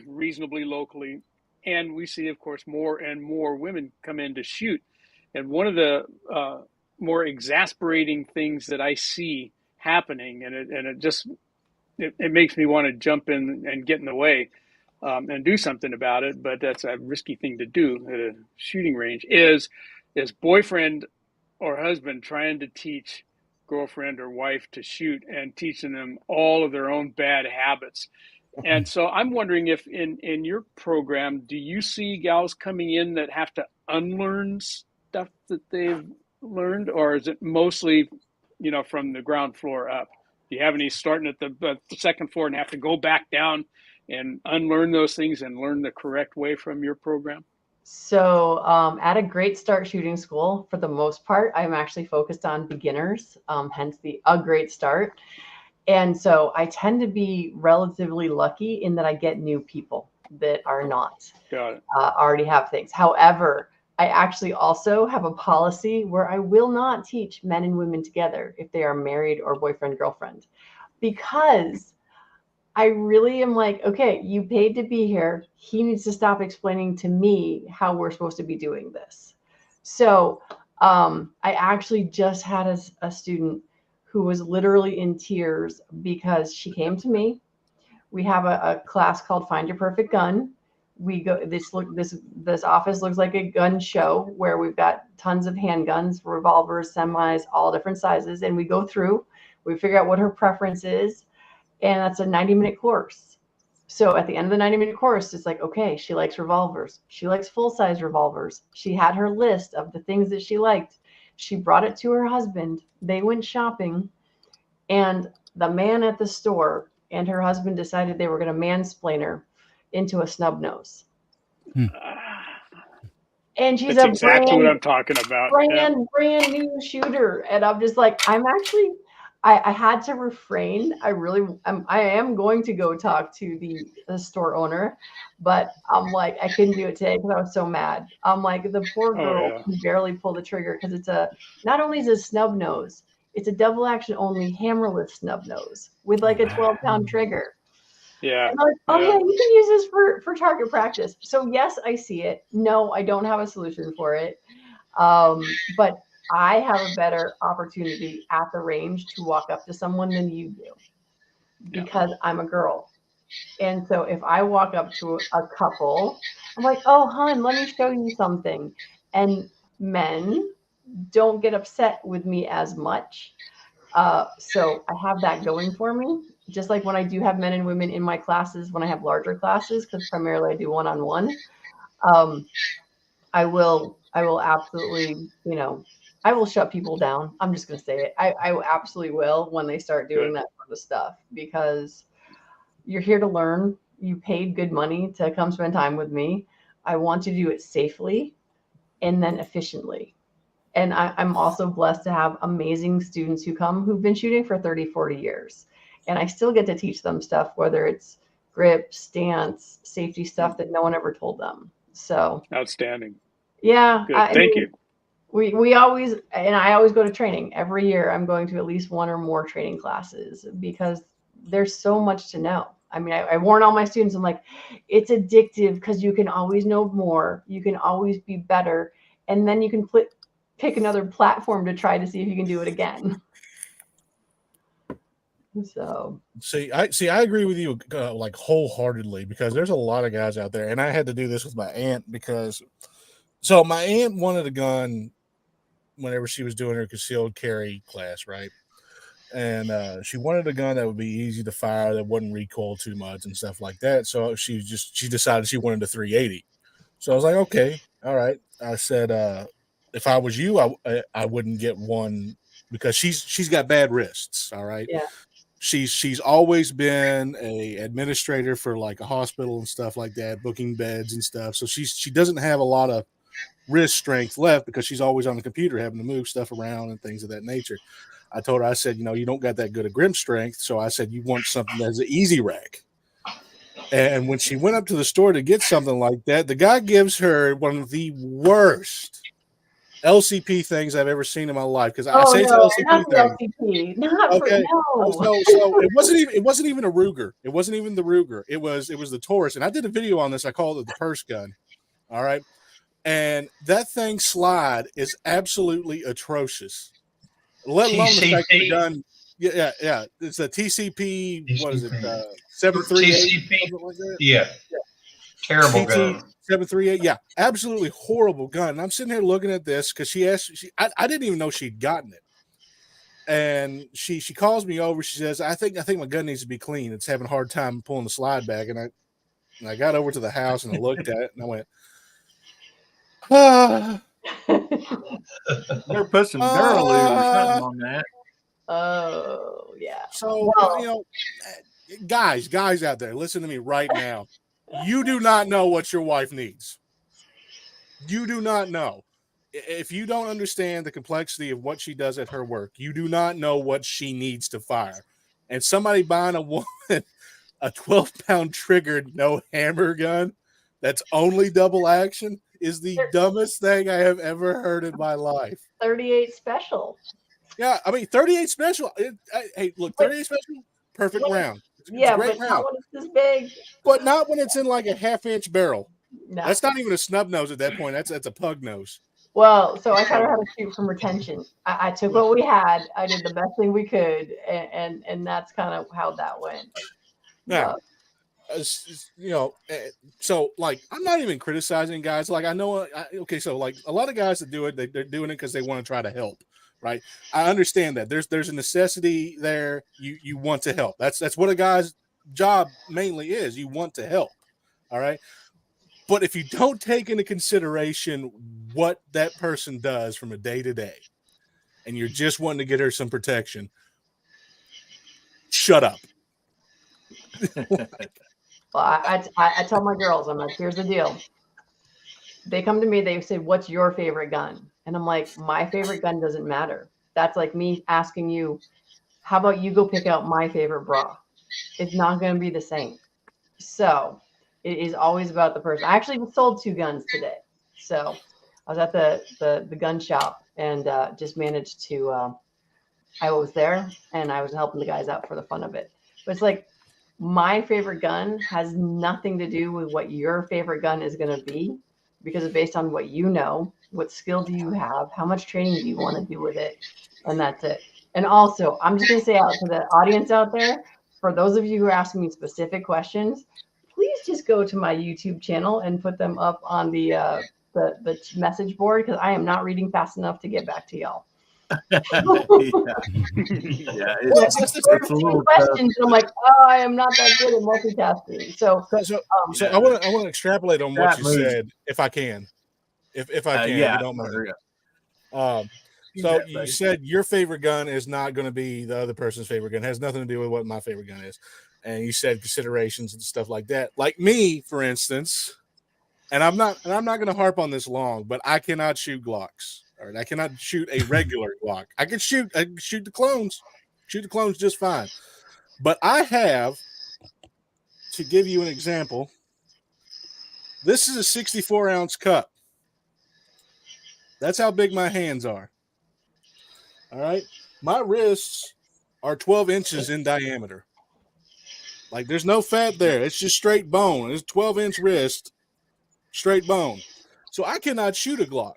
Speaker 3: reasonably locally, and we see, of course, more and more women come in to shoot. And one of the more exasperating things that I see happening, and it makes me want to jump in and get in the way and do something about it, but that's a risky thing to do at a shooting range, is boyfriend or husband trying to teach girlfriend or wife to shoot and teaching them all of their own bad habits. And so I'm wondering if in your program, do you see gals coming in that have to unlearn stuff that they've learned, or is it mostly, you know, from the ground floor up? Do you have any starting at the second floor and have to go back down and unlearn those things and learn the correct way from your program?
Speaker 9: So at a Great Start Shooting School, for the most part, I'm actually focused on beginners, hence a Great Start. And so I tend to be relatively lucky in that I get new people that are not already have things. However, I actually also have a policy where I will not teach men and women together if they are married or boyfriend, girlfriend, because I really am like, okay, you paid to be here. He needs to stop explaining to me how we're supposed to be doing this. So I actually just had a student who was literally in tears because she came to me. We have a class called Find Your Perfect Gun. We go, this office looks like a gun show where we've got tons of handguns, revolvers, semis, all different sizes. And we go through, we figure out what her preference is. And that's a 90-minute course. So at the end of the 90-minute course, it's like, okay, she likes revolvers. She likes full-size revolvers. She had her list of the things that she liked. She brought it to her husband. They went shopping. And the man at the store and her husband decided they were going to mansplain her into a snub nose. And she's
Speaker 3: That's
Speaker 9: a
Speaker 3: exactly what I'm talking about. Yeah.
Speaker 9: brand new shooter. And I'm just like, I had to refrain. I am going to go talk to the store owner, but I'm like, I couldn't do it today because I was so mad. I'm like, the poor girl can barely pull the trigger because not only is it a snub nose, it's a double action only hammerless snub nose with like a 12-pound trigger.
Speaker 3: Yeah.
Speaker 9: And I'm like, oh yeah, you can use this for target practice. So yes, I see it. No, I don't have a solution for it. But I have a better opportunity at the range to walk up to someone than you do because I'm a girl. And so if I walk up to a couple, I'm like, oh, hon, let me show you something. And men don't get upset with me as much. So I have that going for me. Just like when I do have men and women in my classes, when I have larger classes, because primarily I do one-on-one, I will absolutely, I will shut people down. I'm just going to say it. I absolutely will when they start doing that sort of stuff because you're here to learn. You paid good money to come spend time with me. I want to do it safely and then efficiently. And I'm also blessed to have amazing students who've been shooting for 30, 40 years. And I still get to teach them stuff, whether it's grip, stance, safety stuff that no one ever told them. So
Speaker 3: outstanding.
Speaker 9: Yeah.
Speaker 3: Thank you.
Speaker 9: We always, and I always go to training every year. I'm going to at least one or more training classes because there's so much to know. I mean, I warn all my students, I'm like, it's addictive because you can always know more. You can always be better. And then you can pick another platform to try to see if you can do it again. So
Speaker 2: I agree with you like wholeheartedly because there's a lot of guys out there, and I had to do this with my aunt because my aunt wanted a gun whenever she was doing her concealed carry class, right? And she wanted a gun that would be easy to fire, that wouldn't recoil too much and stuff like that. So she decided she wanted a 380. So I was like, okay, all right. I said, if I was you, I wouldn't get one because she's got bad wrists. All right.
Speaker 9: Yeah.
Speaker 2: She's always been a administrator for like a hospital and stuff like that, booking beds and stuff. So she doesn't have a lot of wrist strength left because she's always on the computer having to move stuff around and things of that nature. I told her, I said, you don't got that good of grip strength. So I said, you want something that's an easy rack. And when she went up to the store to get something like that, the guy gives her one of the worst LCP things I've ever seen in my life. Because I say
Speaker 9: no,
Speaker 2: it's an
Speaker 9: not
Speaker 2: LCP
Speaker 9: the
Speaker 2: thing.
Speaker 9: LCP. Not
Speaker 2: Okay.
Speaker 9: no.
Speaker 2: So it wasn't even a Ruger. It wasn't even the Ruger. It was the Taurus. And I did a video on this. I called it the purse gun. All right. And that thing slide is absolutely atrocious. Let alone the fact that the gun. Yeah. It's a TCP. What is it? 738.
Speaker 7: TCP. Yeah. Terrible gun.
Speaker 2: 738. Yeah, absolutely horrible gun. And I'm sitting here looking at this because she asked. I didn't even know she'd gotten it. And she calls me over. She says, "I think my gun needs to be clean. It's having a hard time pulling the slide back." And I got over to the house and I looked at it and I went,
Speaker 1: Better put some Duralube or something on that.
Speaker 9: Oh yeah.
Speaker 2: So guys out there, listen to me right now. You do not know what your wife needs. You do not know. If you don't understand the complexity of what she does at her work, you do not know what she needs to fire. And somebody buying a woman a 12-pound triggered no hammer gun that's only double action is the dumbest thing I have ever heard in my life.
Speaker 9: 38 special.
Speaker 2: Yeah, I mean 38 special. Hey, look, 38 special, perfect round. It's
Speaker 9: Yeah,
Speaker 2: a great
Speaker 9: but
Speaker 2: round.
Speaker 9: not when it's this big.
Speaker 2: But not when it's in like a half-inch barrel.
Speaker 9: No.
Speaker 2: That's not even a snub nose at that point. That's a pug nose.
Speaker 9: Well, so I taught her how to shoot from retention. I took what we had. I did the best thing we could, and that's kind of how that went.
Speaker 2: Yeah. So like I'm not even criticizing guys. Like I know, okay, so like a lot of guys that do it, they're doing it because they want to try to help, right? I understand that there's a necessity there. You want to help. That's what a guy's job mainly is. You want to help, all right. But if you don't take into consideration what that person does from a day to day, and you're just wanting to get her some protection, shut up.
Speaker 9: Well, I tell my girls, I'm like, here's the deal. they come to me, they say, what's your favorite gun? And I'm like, my favorite gun doesn't matter. That's like me asking you, how about you go pick out my favorite bra? It's not going to be the same. So it is always about the person. I actually sold 2 guns today. So I was at the gun shop and just managed to, I was there and I was helping the guys out for the fun of it. But it's like, my favorite gun has nothing to do with what your favorite gun is going to be, because it's based on what you know, what skill do you have, how much training do you want to do with it, and that's it. And also, I'm just going to say out to the audience out there, for those of you who are asking me specific questions, please just go to my YouTube channel and put them up on the message board, because I am not reading fast enough to get back to y'all.
Speaker 1: Yeah, it's a little
Speaker 9: questions. And I'm like, oh, I am not that good at multitasking. So
Speaker 2: I want to extrapolate on what you said, if I can, if I can, if you don't mind. So you said your favorite gun is not going to be the other person's favorite gun. It has nothing to do with what my favorite gun is. And you said considerations and stuff like that. Like me, for instance, and I'm not going to harp on this long, but I cannot shoot Glocks. All right, I cannot shoot a regular Glock. I can shoot the clones, just fine. But I have, to give you an example, this is a 64-ounce cup. That's how big my hands are. All right, my wrists are 12 inches in diameter. Like, there's no fat there. It's just straight bone. It's 12-inch wrist, straight bone. So I cannot shoot a Glock.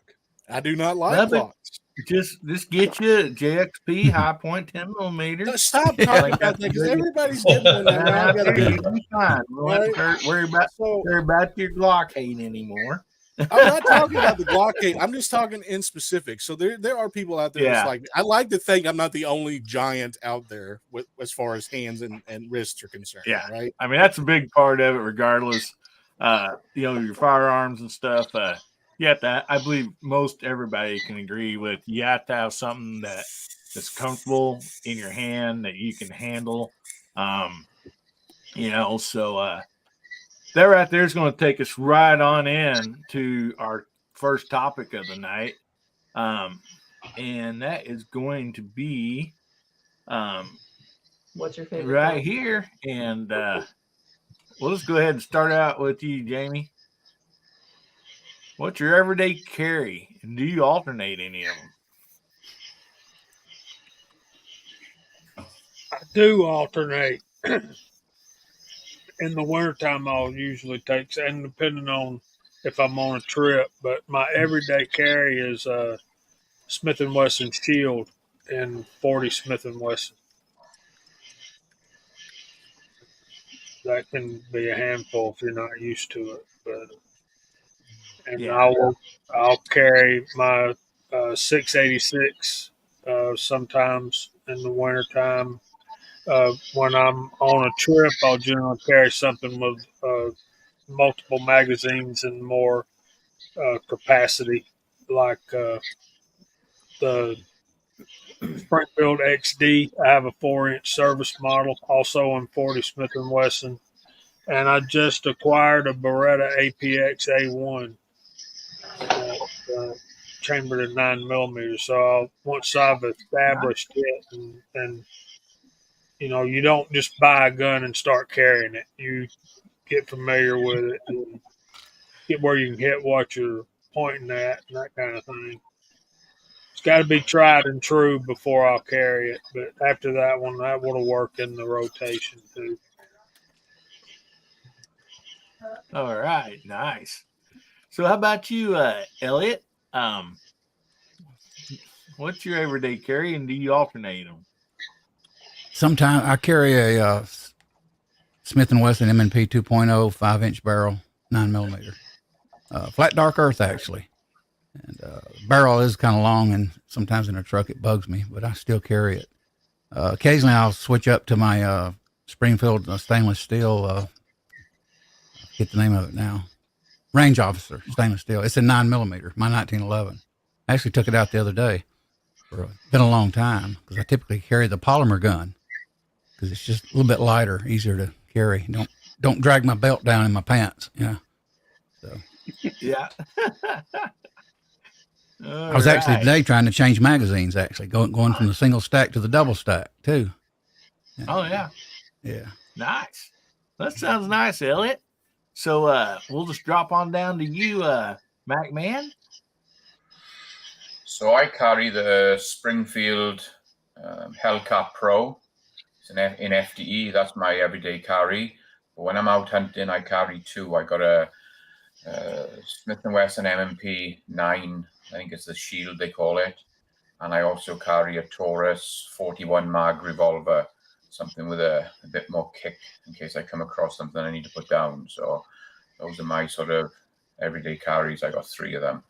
Speaker 2: I do not like Glocks.
Speaker 1: Just get you a JXP high point 10 millimeter.
Speaker 2: Stop talking about that, because everybody's getting one now.
Speaker 1: You'll be fine. We don't have to worry about your Glock hate anymore.
Speaker 2: I'm not talking about the Glock hate. I'm just talking in specific. So there are people out there that's like, I like to think I'm not the only giant out there with as far as hands and wrists are concerned.
Speaker 1: Yeah,
Speaker 2: right.
Speaker 1: I mean, that's a big part of it, regardless. Your firearms and stuff. You have to, I believe most everybody can agree with, you have to have something that's comfortable in your hand that you can handle. So that right there is going to take us right on in to our first topic of the night. And that is going to be
Speaker 9: what's your favorite
Speaker 1: right gun? Here. And we'll just go ahead and start out with you, Jamie. What's your everyday carry? And do you alternate any of them?
Speaker 10: I do alternate. In the wintertime, I'll usually take, and depending on if I'm on a trip, but my everyday carry is Smith & Wesson Shield and 40 Smith & Wesson. That can be a handful if you're not used to it, but I'll carry my 686 sometimes in the wintertime. When I'm on a trip, I'll generally carry something with multiple magazines and more capacity, like the Springfield XD. I have a 4-inch service model, also in 40 Smith & Wesson. And I just acquired a Beretta APX A1 chambered at 9mm. So once I've established it and you don't just buy a gun and start carrying it. You get familiar with it and get where you can hit what you're pointing at and that kind of thing. It's got to be tried and true before I'll carry it. But after that one, that will work in the rotation too.
Speaker 1: All right, nice. So how about you, Elliot? What's your everyday carry, and do you alternate them?
Speaker 4: Sometimes I carry a Smith & Wesson M&P 2.0 5-inch barrel, 9mm. Flat dark earth, actually. And barrel is kind of long, and sometimes in a truck it bugs me, but I still carry it. Occasionally I'll switch up to my Springfield stainless steel, I forget the name of it now, Range Officer stainless steel. It's a 9mm, my 1911. I actually took it out the other day. It's been a long time, because I typically carry the polymer gun, because it's just a little bit lighter, easier to carry. Don't drag my belt down in my pants, So
Speaker 1: Yeah.
Speaker 4: I was actually today trying to change magazines, actually going from the single stack to the double stack too.
Speaker 1: Oh yeah.
Speaker 4: Yeah.
Speaker 1: Nice. That sounds nice, Elliot. So we'll just drop on down to you, Mac Man.
Speaker 5: So I carry the Springfield Hellcat Pro. It's in FDE. That's my everyday carry. But when I'm out hunting, I carry two. I got a Smith & Wesson M&P 9. I think it's the Shield they call it. And I also carry a Taurus 41 mag revolver, something with a bit more kick in case I come across something I need to put down. So those are my sort of everyday carries. I got 3 of them.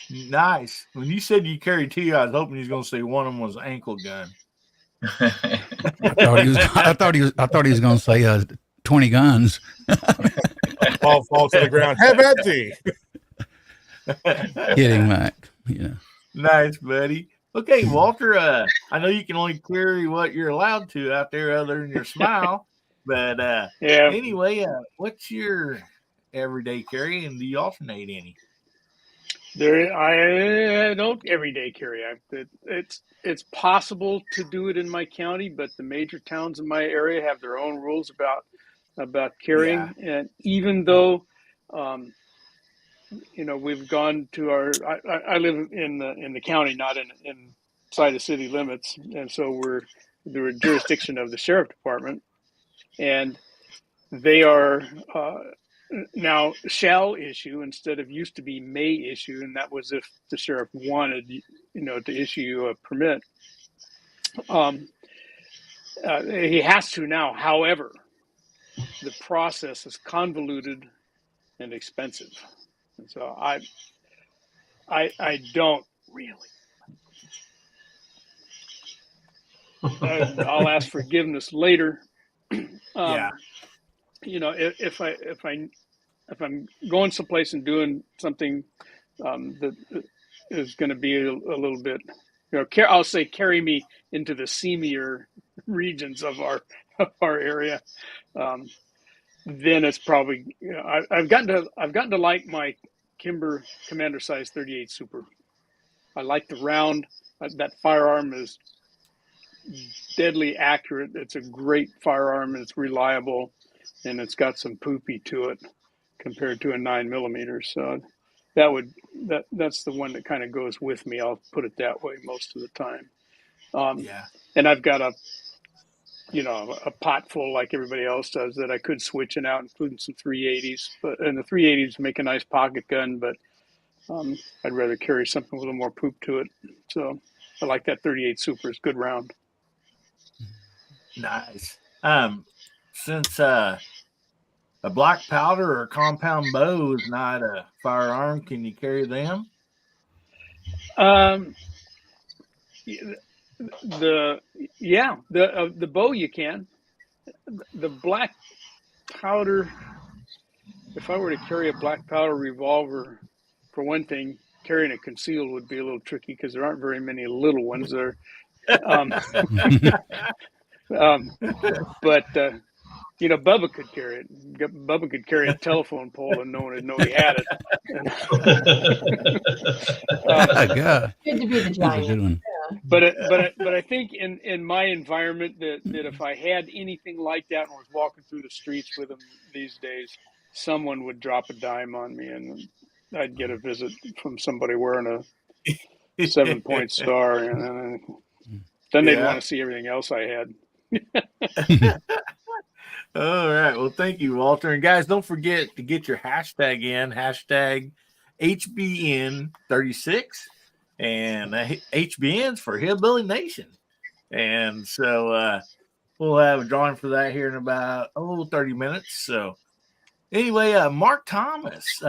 Speaker 1: Nice. When you said you carried 2, I was hoping he was going to say one of them was an ankle gun.
Speaker 4: I thought he was going to say 20 guns.
Speaker 2: fall to the ground. Have at thee.
Speaker 4: Kidding, Mac. Yeah.
Speaker 1: Nice, buddy. Okay, Walter. I know you can only carry what you're allowed to out there, other than your smile. But
Speaker 3: Yeah.
Speaker 1: anyway, what's your everyday carry, and do you alternate any?
Speaker 3: I don't everyday carry. It's possible to do it in my county, but the major towns in my area have their own rules about carrying.
Speaker 1: Yeah.
Speaker 3: And even though, we've gone to I live in the county, not inside the city limits, and so we're the jurisdiction of the sheriff department, and they are. Now shall issue instead of used to be may issue, and that was if the sheriff wanted, to issue you a permit. He has to now. However, the process is convoluted and expensive, and so I don't really. I'll ask forgiveness later.
Speaker 1: Yeah.
Speaker 3: If I'm going someplace and doing something that is going to be a little bit, I'll say carry me into the seamier regions of our area, then it's probably I've gotten to like my Kimber Commander Size 38 Super. I like the round. That firearm is deadly accurate. It's a great firearm. And it's reliable, and it's got some poopy to it compared to a 9mm. So that's the one that kind of goes with me. I'll put it that way most of the time. And I've got a pot full like everybody else does that I could switch out, including some 380s. And the 380s make a nice pocket gun, but I'd rather carry something with a little more poop to it. So I like that 38 Super. It's a good round.
Speaker 1: Nice. Since a black powder or a compound bow is not a firearm, can you carry them?
Speaker 3: The bow you can. The black powder. If I were to carry a black powder revolver, for one thing, carrying it concealed would be a little tricky because there aren't very many little ones there. But Bubba could carry it. Bubba could carry a telephone pole and no one would know he had it.
Speaker 4: God.
Speaker 9: Good to be the
Speaker 4: That's a
Speaker 9: giant.
Speaker 4: good one.
Speaker 9: Yeah.
Speaker 3: But I think in my environment that if I had anything like that and was walking through the streets with them these days, someone would drop a dime on me and I'd get a visit from somebody wearing a 7-point star, and then they'd want to see everything else I had.
Speaker 1: All right. Well, thank you, Walter. And guys, don't forget to get your hashtag in, hashtag HBN36. And HBN's for Hillbilly Nation. And so we'll have a drawing for that here in about 30 minutes. So anyway, Mark Thomas,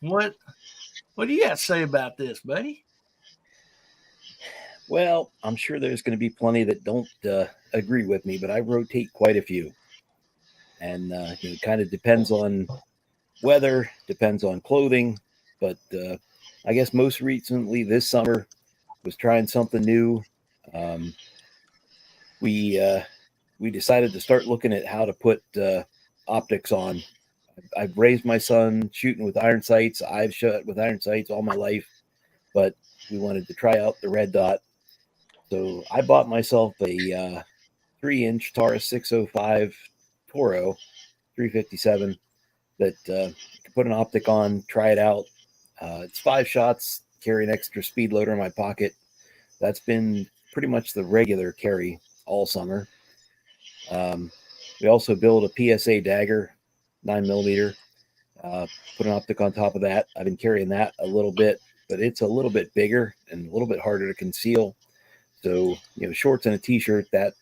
Speaker 1: what do you have to say about this, buddy?
Speaker 6: Well, I'm sure there's going to be plenty that don't agree with me, but I rotate quite a few. And it kind of depends on weather, depends on clothing. But I guess most recently this summer was trying something new. We decided to start looking at how to put optics on I've raised my son shooting with iron sights. I've shot with iron sights all my life, but we wanted to try out the red dot. So I bought myself a 3-inch Taurus 605 Toro 357 that you can put an optic on, try it out. It's 5 shots, carry an extra speed loader in my pocket. That's been pretty much the regular carry all summer. We also built a PSA dagger, 9mm. Put an optic on top of that. I've been carrying that a little bit, but it's a little bit bigger and a little bit harder to conceal. So, shorts and a t-shirt, that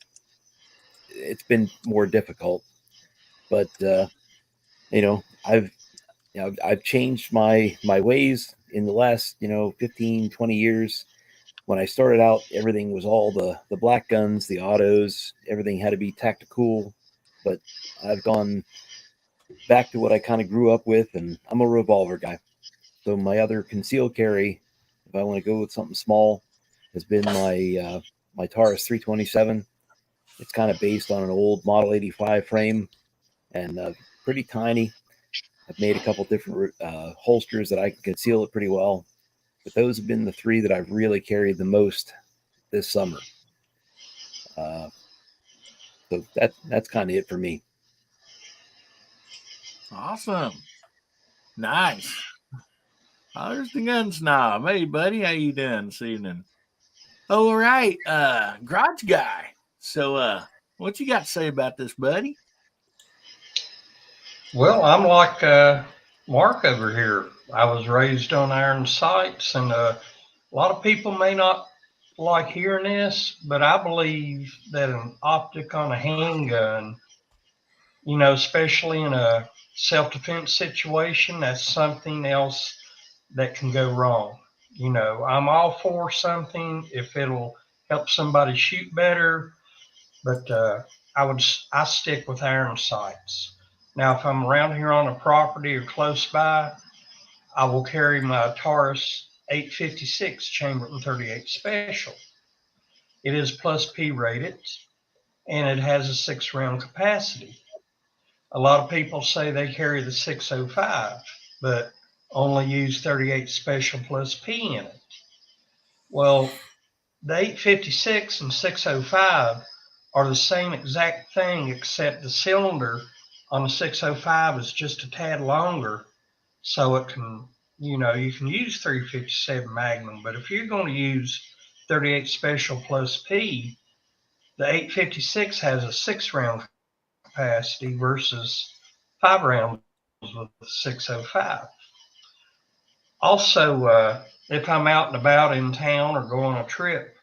Speaker 6: it's been more difficult. But I've changed my ways in the last 15, 20 years. When I started out, everything was all the black guns, the autos, everything had to be tactical. But I've gone back to what I kind of grew up with, and I'm a revolver guy. So my other concealed carry, if I want to go with something small, has been my Taurus 327. It's kind of based on an old Model 85 frame and pretty tiny. I've made a couple different holsters that I can conceal it pretty well. But those have been the 3 that I've really carried the most this summer. So that's kind of it for me.
Speaker 1: Awesome. Nice. Oh, there's the gun snob. Hey, buddy, how you doing this evening? All right, garage guy. So, what you got to say about this, buddy?
Speaker 7: Well, I'm like Mark over here. I was raised on iron sights, and a lot of people may not like hearing this, but I believe that an optic on a handgun, especially in a self-defense situation, that's something else that can go wrong. I'm all for something if it'll help somebody shoot better, but I stick with iron sights. Now, if I'm around here on a property or close by, I will carry my Taurus 856 chambered in 38 special. It is plus P rated, and it has a 6-round capacity. A lot of people say they carry the 605, but only use 38 special plus P in it. Well, the 856 and 605 are the same exact thing, except the cylinder on the 605 is just a tad longer, so it can, you can use 357 Magnum, but if you're going to use 38 special plus P, the 856 has a 6-round capacity versus 5 rounds with the 605. Also, if I'm out and about in town or go on a trip,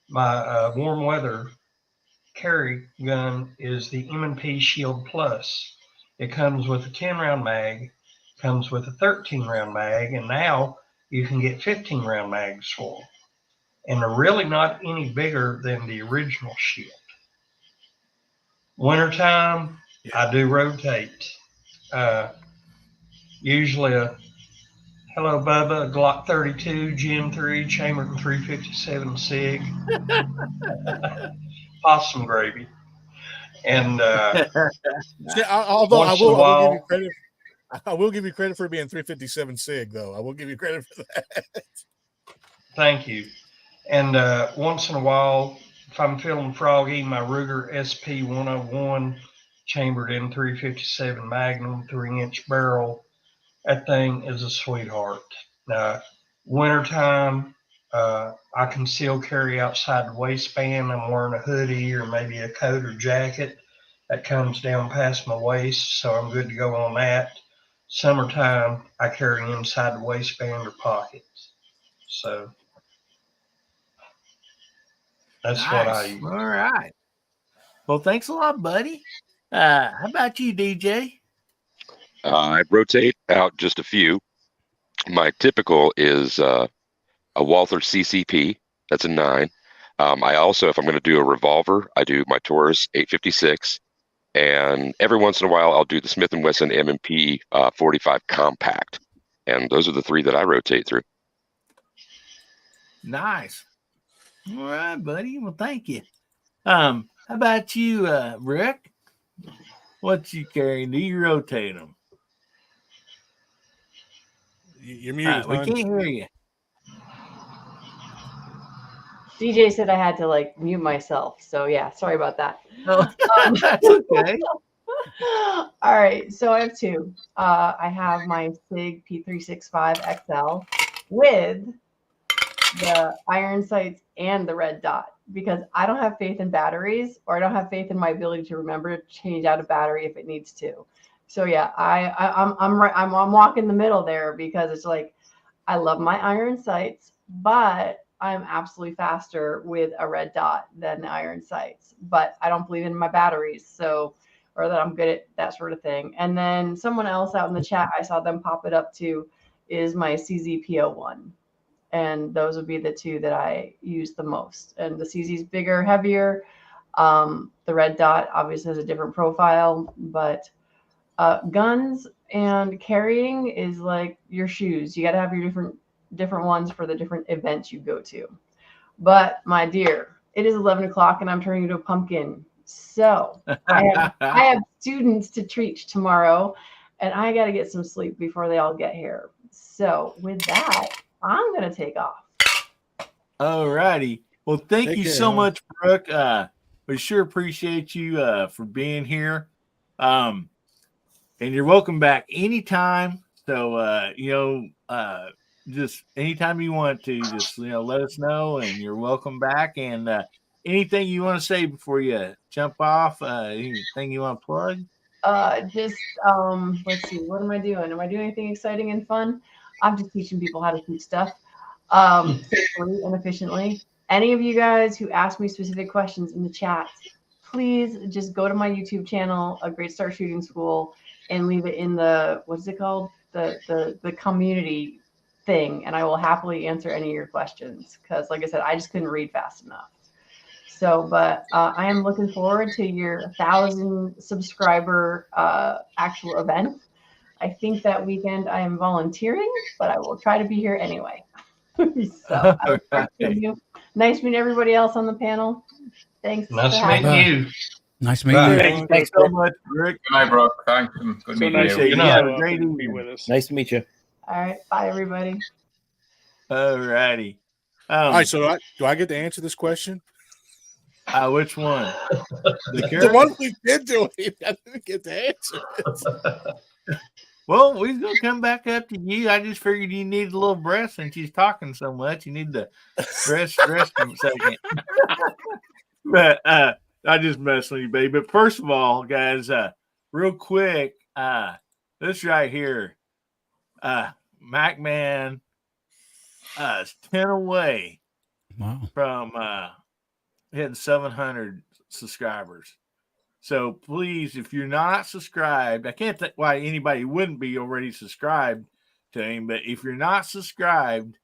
Speaker 7: my warm weather carry gun is the M&P Shield Plus. It comes with a 10-round mag, comes with a 13-round mag, and now you can get 15-round mags for them. And they're really not any bigger than the original Shield. Wintertime, I do rotate. Usually a Hello Bubba, a Glock 32, Gen 3, chambered in 357 SIG. Possum gravy. And
Speaker 2: although
Speaker 7: once in a while,
Speaker 2: I will give you credit for being 357 SIG, though. I will give you credit for that.
Speaker 7: Thank you. And once in a while, if I'm feeling froggy, my Ruger SP 101 chambered in 357 Magnum 3-inch barrel. That thing is a sweetheart. Wintertime, I can still carry outside the waistband. I'm wearing a hoodie or maybe a coat or jacket that comes down past my waist, so I'm good to go on that. Summertime, I carry inside the waistband or pockets. So that's
Speaker 1: nice.
Speaker 7: what I use.
Speaker 1: All right. Well, thanks a lot, buddy. How about you, DJ?
Speaker 8: I rotate out just a few. My typical is a Walther CCP. That's a 9. I also, if I'm going to do a revolver, I do my Taurus 856. And every once in a while, I'll do the Smith & Wesson M&P 45 Compact. And those are the 3 that I rotate through.
Speaker 1: Nice. All right, buddy. Well, thank you. How about you, Rick? What you carrying? Do you rotate them?
Speaker 2: You're muted.
Speaker 1: We
Speaker 2: hon.
Speaker 1: can't hear you.
Speaker 9: DJ said I had to like mute myself. So yeah, sorry about that.
Speaker 1: No, that's okay.
Speaker 9: All right, so I have two. I have my SIG P365 XL with the iron sights and the red dot because I don't have faith in batteries, or I don't have faith in my ability to remember to change out a battery if it needs to. So yeah, I'm walking the middle there because it's like I love my iron sights, but I'm absolutely faster with a red dot than the iron sights. But I don't believe in my batteries, so or that I'm good at that sort of thing. And then someone else out in the chat, I saw them pop it up too, is my CZP01. And those would be the two that I use the most. And the CZ is bigger, heavier. The red dot obviously has a different profile, but guns and carrying is like your shoes. You got to have your different ones for the different events you go to. But my dear, it is 11 o'clock and I'm turning into a pumpkin. So I have students to treat tomorrow, and I got to get some sleep before they all get here. So with that, I'm going to take off.
Speaker 1: All righty. Well, thank you so much, Brooke. We sure appreciate you for being here. And you're welcome back anytime. So, just anytime you want to, just, let us know, and you're welcome back. And anything you want to say before you jump off, anything you want to plug?
Speaker 9: Let's see, what am I doing? Am I doing anything exciting and fun? I'm just teaching people how to shoot stuff safely and efficiently. Any of you guys who ask me specific questions in the chat, please just go to my YouTube channel, A Great Start Shooting School, and leave it in the, what's it called? The community thing, and I will happily answer any of your questions. Because like I said, I just couldn't read fast enough. So, but I am looking forward to your 1,000 subscriber actual event. I think that weekend I am volunteering, but I will try to be here anyway. So, I look forward to you. Nice meeting everybody else on the panel. Thanks.
Speaker 7: Nice meeting you.
Speaker 4: Nice meeting you.
Speaker 1: Thanks so much, Rick.
Speaker 5: Good night, Brooke. Thanks. Good
Speaker 3: So
Speaker 5: meeting
Speaker 3: nice
Speaker 5: you.
Speaker 3: to
Speaker 1: Have
Speaker 3: show
Speaker 1: a
Speaker 3: up
Speaker 1: great
Speaker 3: and be
Speaker 1: evening.
Speaker 3: with us.
Speaker 6: Nice to meet you.
Speaker 9: All right. Bye, everybody.
Speaker 1: All righty.
Speaker 2: All right, so do I get to answer this question?
Speaker 1: Which one?
Speaker 2: The one we did do, I didn't get to answer it.
Speaker 1: Well, we're going to come back up to you. I just figured you needed a little breath since she's talking so much. You need to rest a second. But I just mess with you, baby. But first of all, guys, real quick, this right here, MacMan is 10 away from hitting 700 subscribers. So please, if you're not subscribed, I can't think why anybody wouldn't be already subscribed to him, but if you're not subscribed,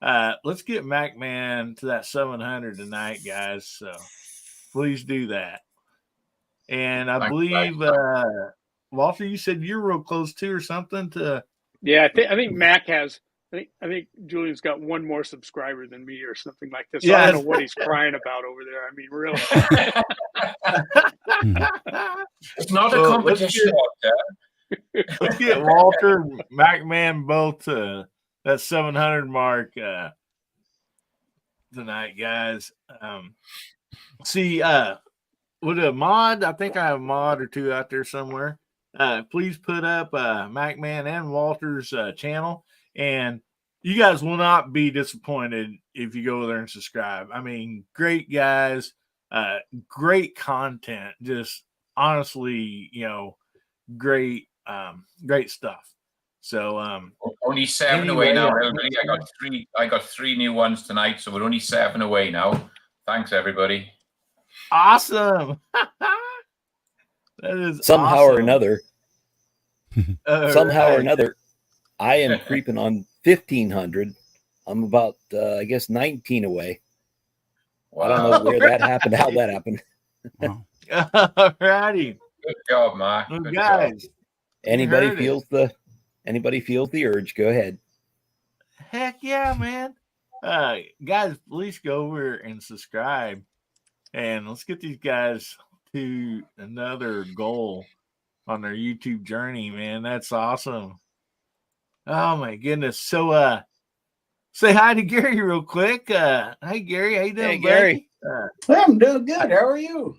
Speaker 1: let's get MacMan to that 700 tonight, guys. So please do that. And I believe, Walter, you said you're real close to or something to.
Speaker 3: Yeah, I think Mac has. I think Julian's got one more subscriber than me or something like this.
Speaker 1: Yes.
Speaker 3: I don't know what he's crying about over there. I mean, really.
Speaker 5: It's not a competition.
Speaker 1: Let's get Walter, MacMan both to that 700 mark tonight, guys. See, with a mod, I think I have a mod or two out there somewhere. Please put up MacMan and Walter's channel, and you guys will not be disappointed if you go there and subscribe. I mean, great guys, great content, just honestly, great stuff. So
Speaker 5: only 7 away now, everybody. I got three new ones tonight, so we're only 7 away now. Thanks, everybody.
Speaker 1: Awesome. That is
Speaker 6: somehow
Speaker 1: awesome.
Speaker 6: or another. Or another, I am creeping on 1,500. I'm about, I guess, 19 away. Wow. I don't know where that happened, how that happened.
Speaker 1: Wow. All righty.
Speaker 5: Good job, Mark.
Speaker 1: Good guys. Job.
Speaker 6: Anybody feels the urge, go ahead.
Speaker 1: Heck yeah, man. Guys, please go over and subscribe. And let's get these guys to another goal on their YouTube journey, man. That's awesome. Oh my goodness. So say hi to Gary real quick. Hey Gary, how you doing,
Speaker 6: Hey, Gary.
Speaker 1: buddy?
Speaker 11: I'm doing good. How are you?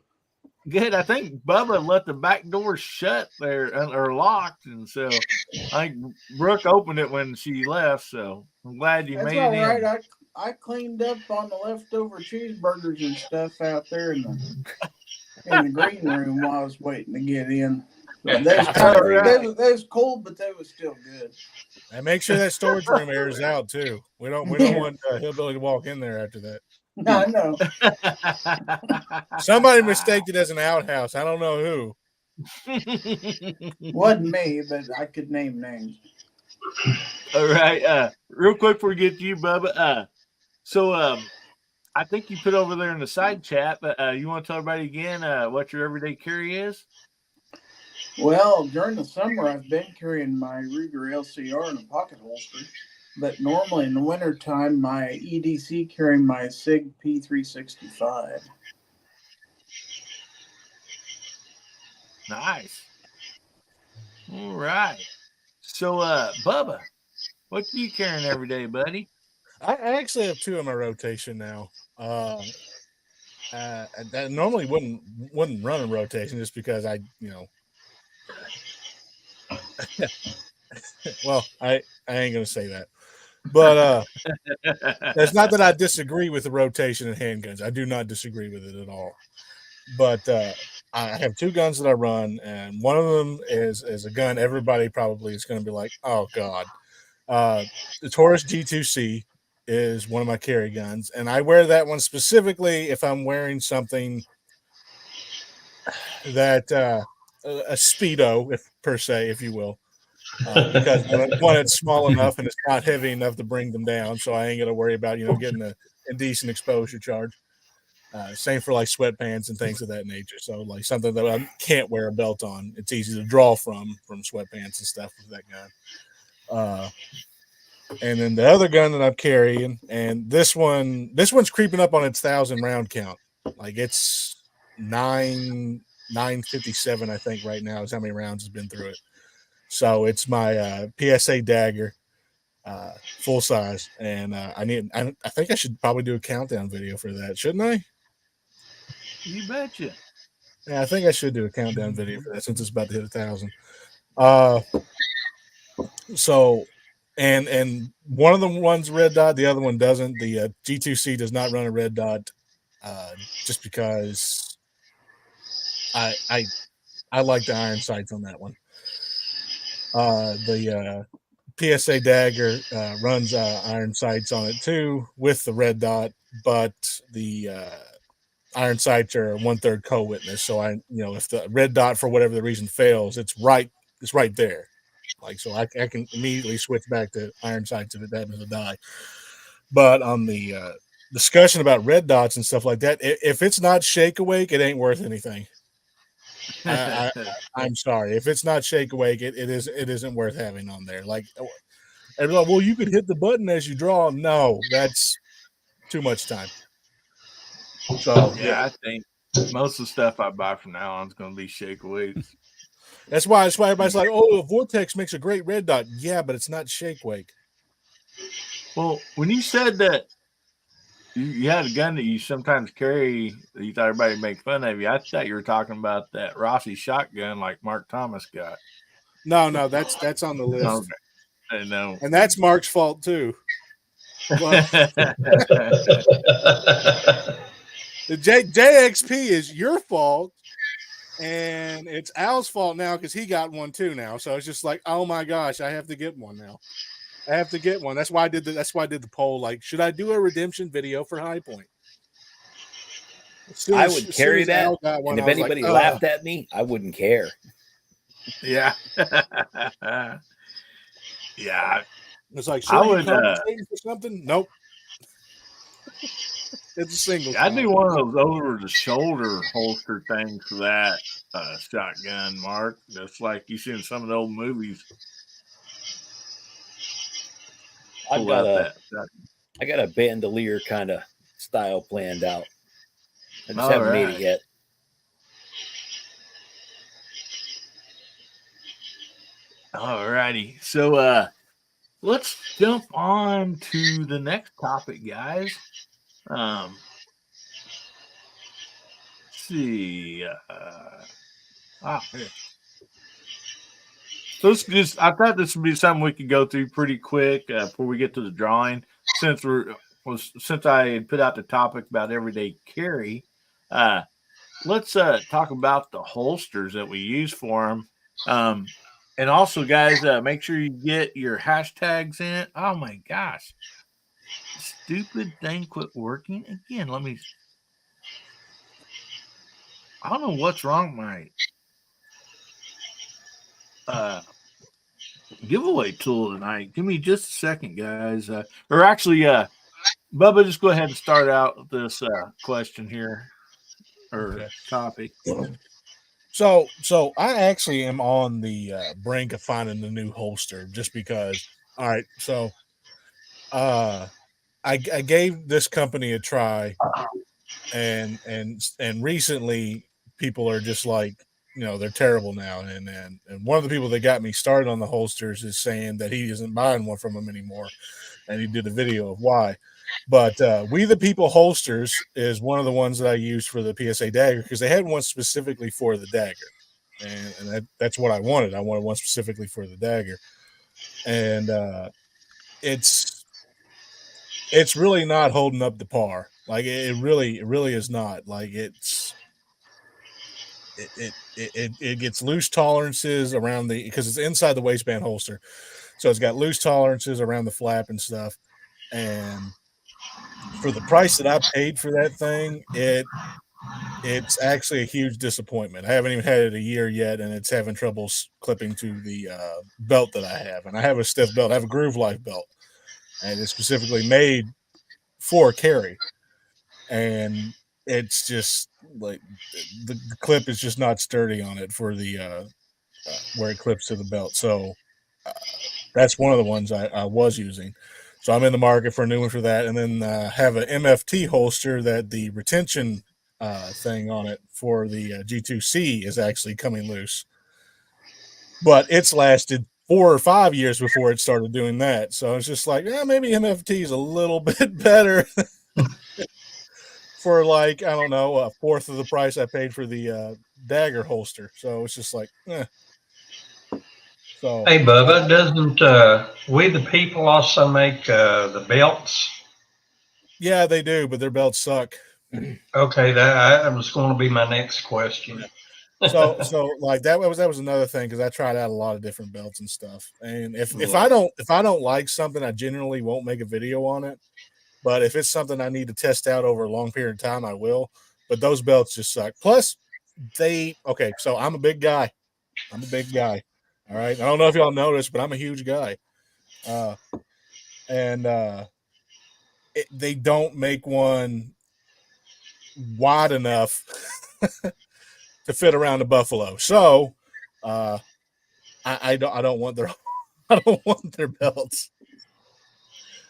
Speaker 1: Good. I think Bubba left the back door shut there or locked, and so I think Brooke opened it when she left. So I'm glad you
Speaker 11: That's
Speaker 1: made
Speaker 11: all
Speaker 1: it
Speaker 11: right.
Speaker 1: in.
Speaker 11: I cleaned up on the leftover cheeseburgers and stuff out there in the green room while I was waiting to get in. But they was kind
Speaker 1: All
Speaker 11: of
Speaker 1: right.
Speaker 11: they was cold, but they was still good.
Speaker 2: And make sure that storage room airs out too. We don't want Hillbilly to walk in there after that.
Speaker 11: I know.
Speaker 2: Somebody mistaked it as an outhouse. I don't know who.
Speaker 11: Wasn't me, but I could name names.
Speaker 1: All right. Real quick before we get to you, Bubba. So I think you put over there in the side chat, but you want to tell everybody again what your everyday carry is?
Speaker 11: Well, during the summer, I've been carrying my Ruger LCR in a pocket holster, but normally in the wintertime, my EDC carrying my SIG P365.
Speaker 1: Nice. All right. So, Bubba, what you carrying every day, buddy?
Speaker 2: I actually have two in my rotation now. I normally wouldn't run a rotation just because well, I ain't gonna say that. But it's not that I disagree with the rotation of handguns. I do not disagree with it at all. But I have two guns that I run, and one of them is a gun everybody probably is going to be like, oh God. The Taurus G2C is one of my carry guns, and I wear that one specifically if I'm wearing something that a Speedo, if you will. Because one, it's small enough and it's not heavy enough to bring them down, so I ain't gonna worry about getting a indecent exposure charge. Same for like sweatpants and things of that nature. So like something that I can't wear a belt on, it's easy to draw from sweatpants and stuff with that gun. And then the other gun that I'm carrying, and this one's creeping up on its 1,000 round count. Like it's 957, I think, right now is how many rounds has been through it. So it's my PSA dagger, full size, and I think I should probably do a countdown video for that, shouldn't I?
Speaker 1: You betcha.
Speaker 2: Yeah, I think I should do a countdown video for that since it's about to hit 1,000. So, and one of the ones red dot, the other one doesn't. The G2C does not run a red dot, just because I like the iron sights on that one. The PSA dagger runs iron sights on it too with the red dot, but the iron sights are 1/3 co-witness. So if the red dot for whatever the reason fails, it's right there. Like, so I can immediately switch back to iron sights if it happens to die. But on the discussion about red dots and stuff like that, if it's not shake awake, it ain't worth anything. I'm sorry. If it's not shake awake, it isn't worth having on there. Like, everyone, well, you could hit the button as you draw. No, that's too much time. So
Speaker 1: yeah, I think most of the stuff I buy from now on is going to be shake awakes.
Speaker 2: That's why everybody's like, oh, Vortex makes a great red dot. Yeah, but it's not shake wake.
Speaker 1: Well, when you said that you had a gun that you sometimes carry, you thought everybody would make fun of you. I thought you were talking about that Rossi shotgun like Mark Thomas got.
Speaker 2: No, that's on the list.
Speaker 1: Okay. I know.
Speaker 2: And that's Mark's fault too. But the JXP is your fault, and it's Al's fault now because he got one too now. So it's just like, oh my gosh, I have to get one now. I have to get one. That's why I did the poll. Like, should I do a redemption video for High Point?
Speaker 6: I would carry that, and if anybody laughed at me, I wouldn't care.
Speaker 1: Yeah. Yeah.
Speaker 2: It's like, sure, you compensating for something? Nope. It's a single.
Speaker 1: I do one of those over the shoulder holster things for that shotgun, Mark. That's like you see in some of the old movies.
Speaker 6: I got a bandolier kind of style planned out. I just haven't made it yet.
Speaker 1: All righty. So let's jump on to the next topic, guys. Let's see. Here. So I thought this would be something we could go through pretty quick before we get to the drawing. Since I had put out the topic about everyday carry, let's talk about the holsters that we use for them. And also, guys, make sure you get your hashtags in. Oh my gosh, stupid thing quit working again. I don't know what's wrong with my giveaway tool tonight. Give me just a second, guys. Or actually, Bubba, just go ahead and start out this question here or topic.
Speaker 2: So I actually am on the brink of finding a new holster just because. All right, so I gave this company a try, and recently people are just like, they're terrible now. And one of the people that got me started on the holsters is saying that he isn't buying one from them anymore, and he did a video of why. But We the People holsters is one of the ones that I used for the PSA dagger because they had one specifically for the dagger, and that's what I wanted. I wanted one specifically for the dagger, and it's really not holding up to par. Like it really is not. Like it gets loose tolerances around because it's inside the waistband holster, so it's got loose tolerances around the flap and stuff. And for the price that I paid for that thing, it's actually a huge disappointment. I haven't even had it a year yet, and it's having trouble clipping to the belt that I have. And I have a stiff belt. I have a Groove Life belt, and it's specifically made for carry. And it's just like the clip is just not sturdy on it for the where it clips to the belt. So that's one of the ones I was using. So I'm in the market for a new one for that, and then have an MFT holster that the retention thing on it for the G2C is actually coming loose. But it's lasted 4 or 5 years before it started doing that. So it's just like, maybe MFT is a little bit better for like, I don't know, a fourth of the price I paid for the dagger holster. So it's just like, So,
Speaker 7: hey, Bubba, doesn't We the People also make the belts?
Speaker 2: Yeah, they do, but their belts suck.
Speaker 7: Okay, that was going to be my next question.
Speaker 2: So like that was another thing because I tried out a lot of different belts and stuff. And if I don't like something, I generally won't make a video on it. But if it's something I need to test out over a long period of time, I will. But those belts just suck. Plus, so I'm a big guy. All right. I don't know if y'all noticed, but I'm a huge guy. They don't make one wide enough to fit around the buffalo. So I don't want their I don't want their belts.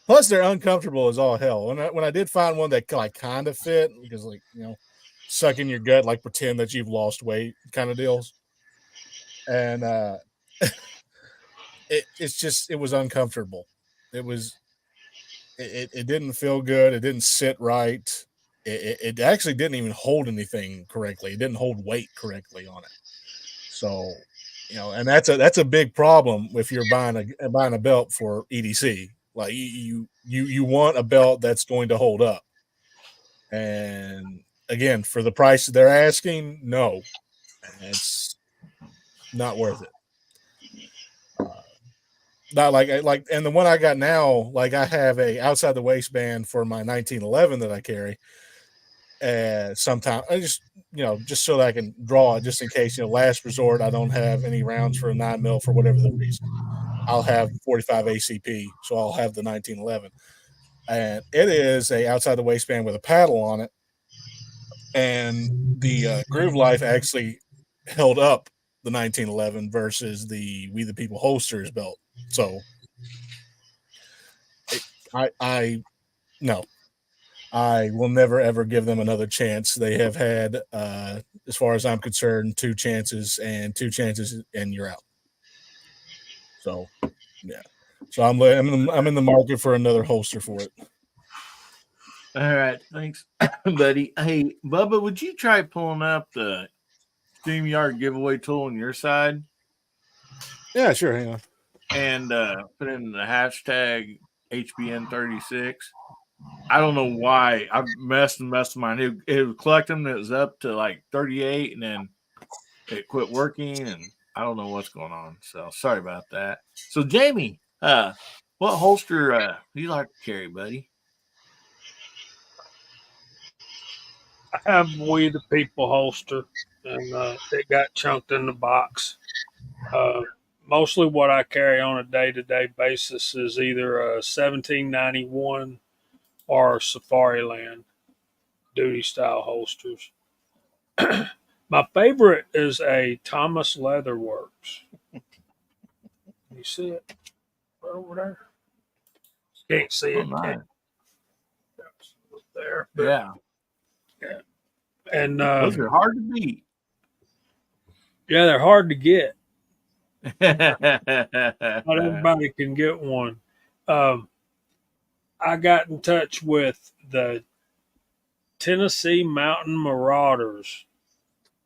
Speaker 2: Plus, they're uncomfortable as all hell. When I did find one that kind of fit, because suck in your gut, like pretend that you've lost weight kind of deals, and it was uncomfortable. It didn't feel good. It didn't sit right. It actually didn't even hold anything correctly. It didn't hold weight correctly on it. So, and that's a big problem if you're buying a belt for EDC. Like you want a belt that's going to hold up. And again, for the price they're asking, no, it's not worth it. Not and the one I got now, like I have a outside the waistband for my 1911 that I carry. Sometimes I just so that I can draw it just in case, last resort, I don't have any rounds for a 9mm for whatever the reason. I'll have 45 ACP, so I'll have the 1911. And it is a outside the waistband with a paddle on it. And the Groove Life actually held up the 1911 versus the We the People holsters belt. So I will never ever give them another chance. They have had, as far as I'm concerned, 2 chances and you're out. So, yeah. So I'm in the market for another holster for it.
Speaker 1: All right, thanks, buddy. Hey, Bubba, would you try pulling up the StreamYard giveaway tool on your side
Speaker 2: Yeah, sure. Hang on.
Speaker 1: and put in the hashtag HBN36? I don't know why I've messed with mine. It would collect them. It was up to like 38, and then it quit working, and I don't know what's going on. So sorry about that. So Jamie, what holster do you like to carry, buddy?
Speaker 10: I have We the People holster, and it got chunked in the box. Mostly what I carry on a day-to-day basis is either a 1791 or Safariland duty style holsters. My favorite is a Thomas Leatherworks. You see it right over there? Can't see
Speaker 1: Oh,
Speaker 10: it.
Speaker 1: nice.
Speaker 10: There.
Speaker 1: Yeah.
Speaker 10: And
Speaker 1: those are hard to beat.
Speaker 10: Yeah, they're hard to get. Not everybody can get one. I got in touch with the Tennessee Mountain Marauders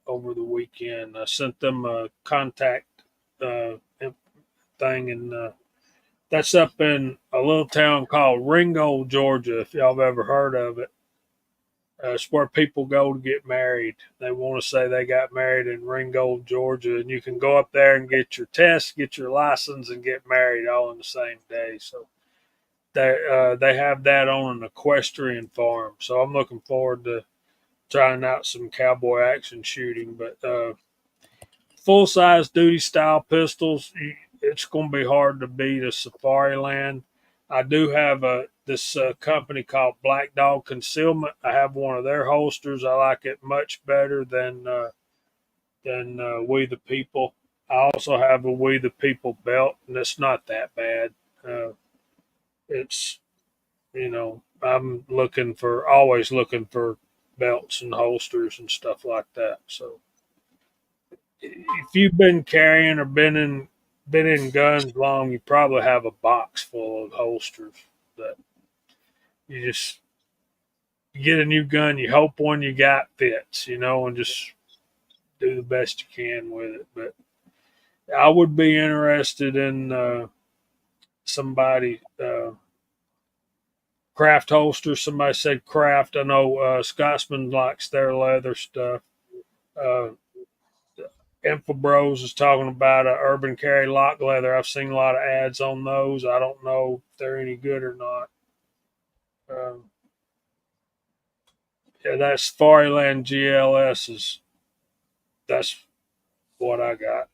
Speaker 10: over the weekend. I sent them a contact thing, and that's up in a little town called Ringgold, Georgia, if y'all have ever heard of it. It's where people go to get married. They want to say they got married in Ringgold, Georgia, and you can go up there and get your test, get your license, and get married all in the same day. So they have that on an equestrian farm. So I'm looking forward to trying out some cowboy action shooting. But full size duty style pistols, it's going to be hard to beat a Safariland. I do have this company called Black Dog Concealment. I have one of their holsters. I like it much better than We the People. I also have a We the People belt, and it's not that bad. It's, I'm always looking for belts and holsters and stuff like that. So if you've been carrying or been in guns long, you probably have a box full of holsters that you get a new gun. You hope one you got fits, and just do the best you can with it. But I would be interested in somebody craft holster. Somebody said craft. I know Scotsman likes their leather stuff. Infobros is talking about a Urban Carry lock leather. I've seen a lot of ads on those. I don't know if they're any good or not. Yeah, that's Safariland GLS that's what I got.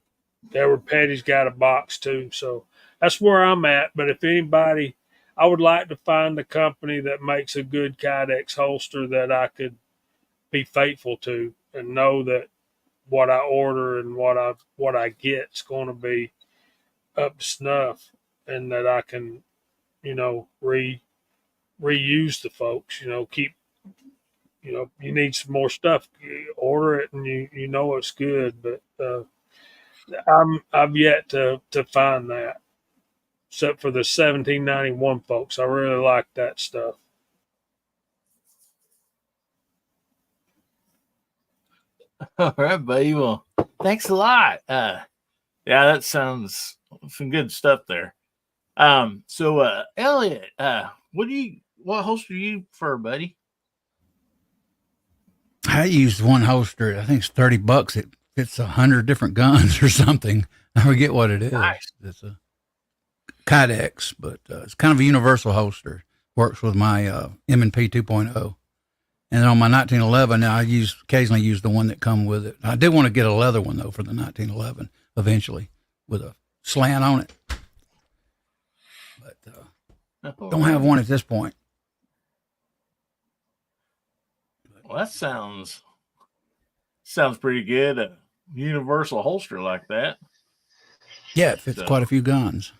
Speaker 10: Edward Petty's got a box too, so that's where I'm at. But if anybody, I would like to find a company that makes a good Kydex holster that I could be faithful to and know that what I order and what I get is going to be up to snuff, and that I can, reuse the folks. Keep. You need some more stuff. You order it, and you know it's good. But I've yet to find that, except for the 1791 folks. I really like that stuff.
Speaker 1: All right, buddy. Well, thanks a lot. Yeah, that sounds some good stuff there. So Elliot, what holster do you prefer, buddy?
Speaker 4: I used one holster. I think it's $30. It fits 100 different guns or something. I forget what it is.
Speaker 1: Nice.
Speaker 4: It's a Kydex, but it's kind of a universal holster. Works with my M&P 2.0. And on my 1911, I occasionally use the one that come with it. I did want to get a leather one though for the 1911 eventually with a slant on it, but don't have one at this point.
Speaker 1: Well, that sounds pretty good. A universal holster like that.
Speaker 4: Yeah, it fits quite a few guns.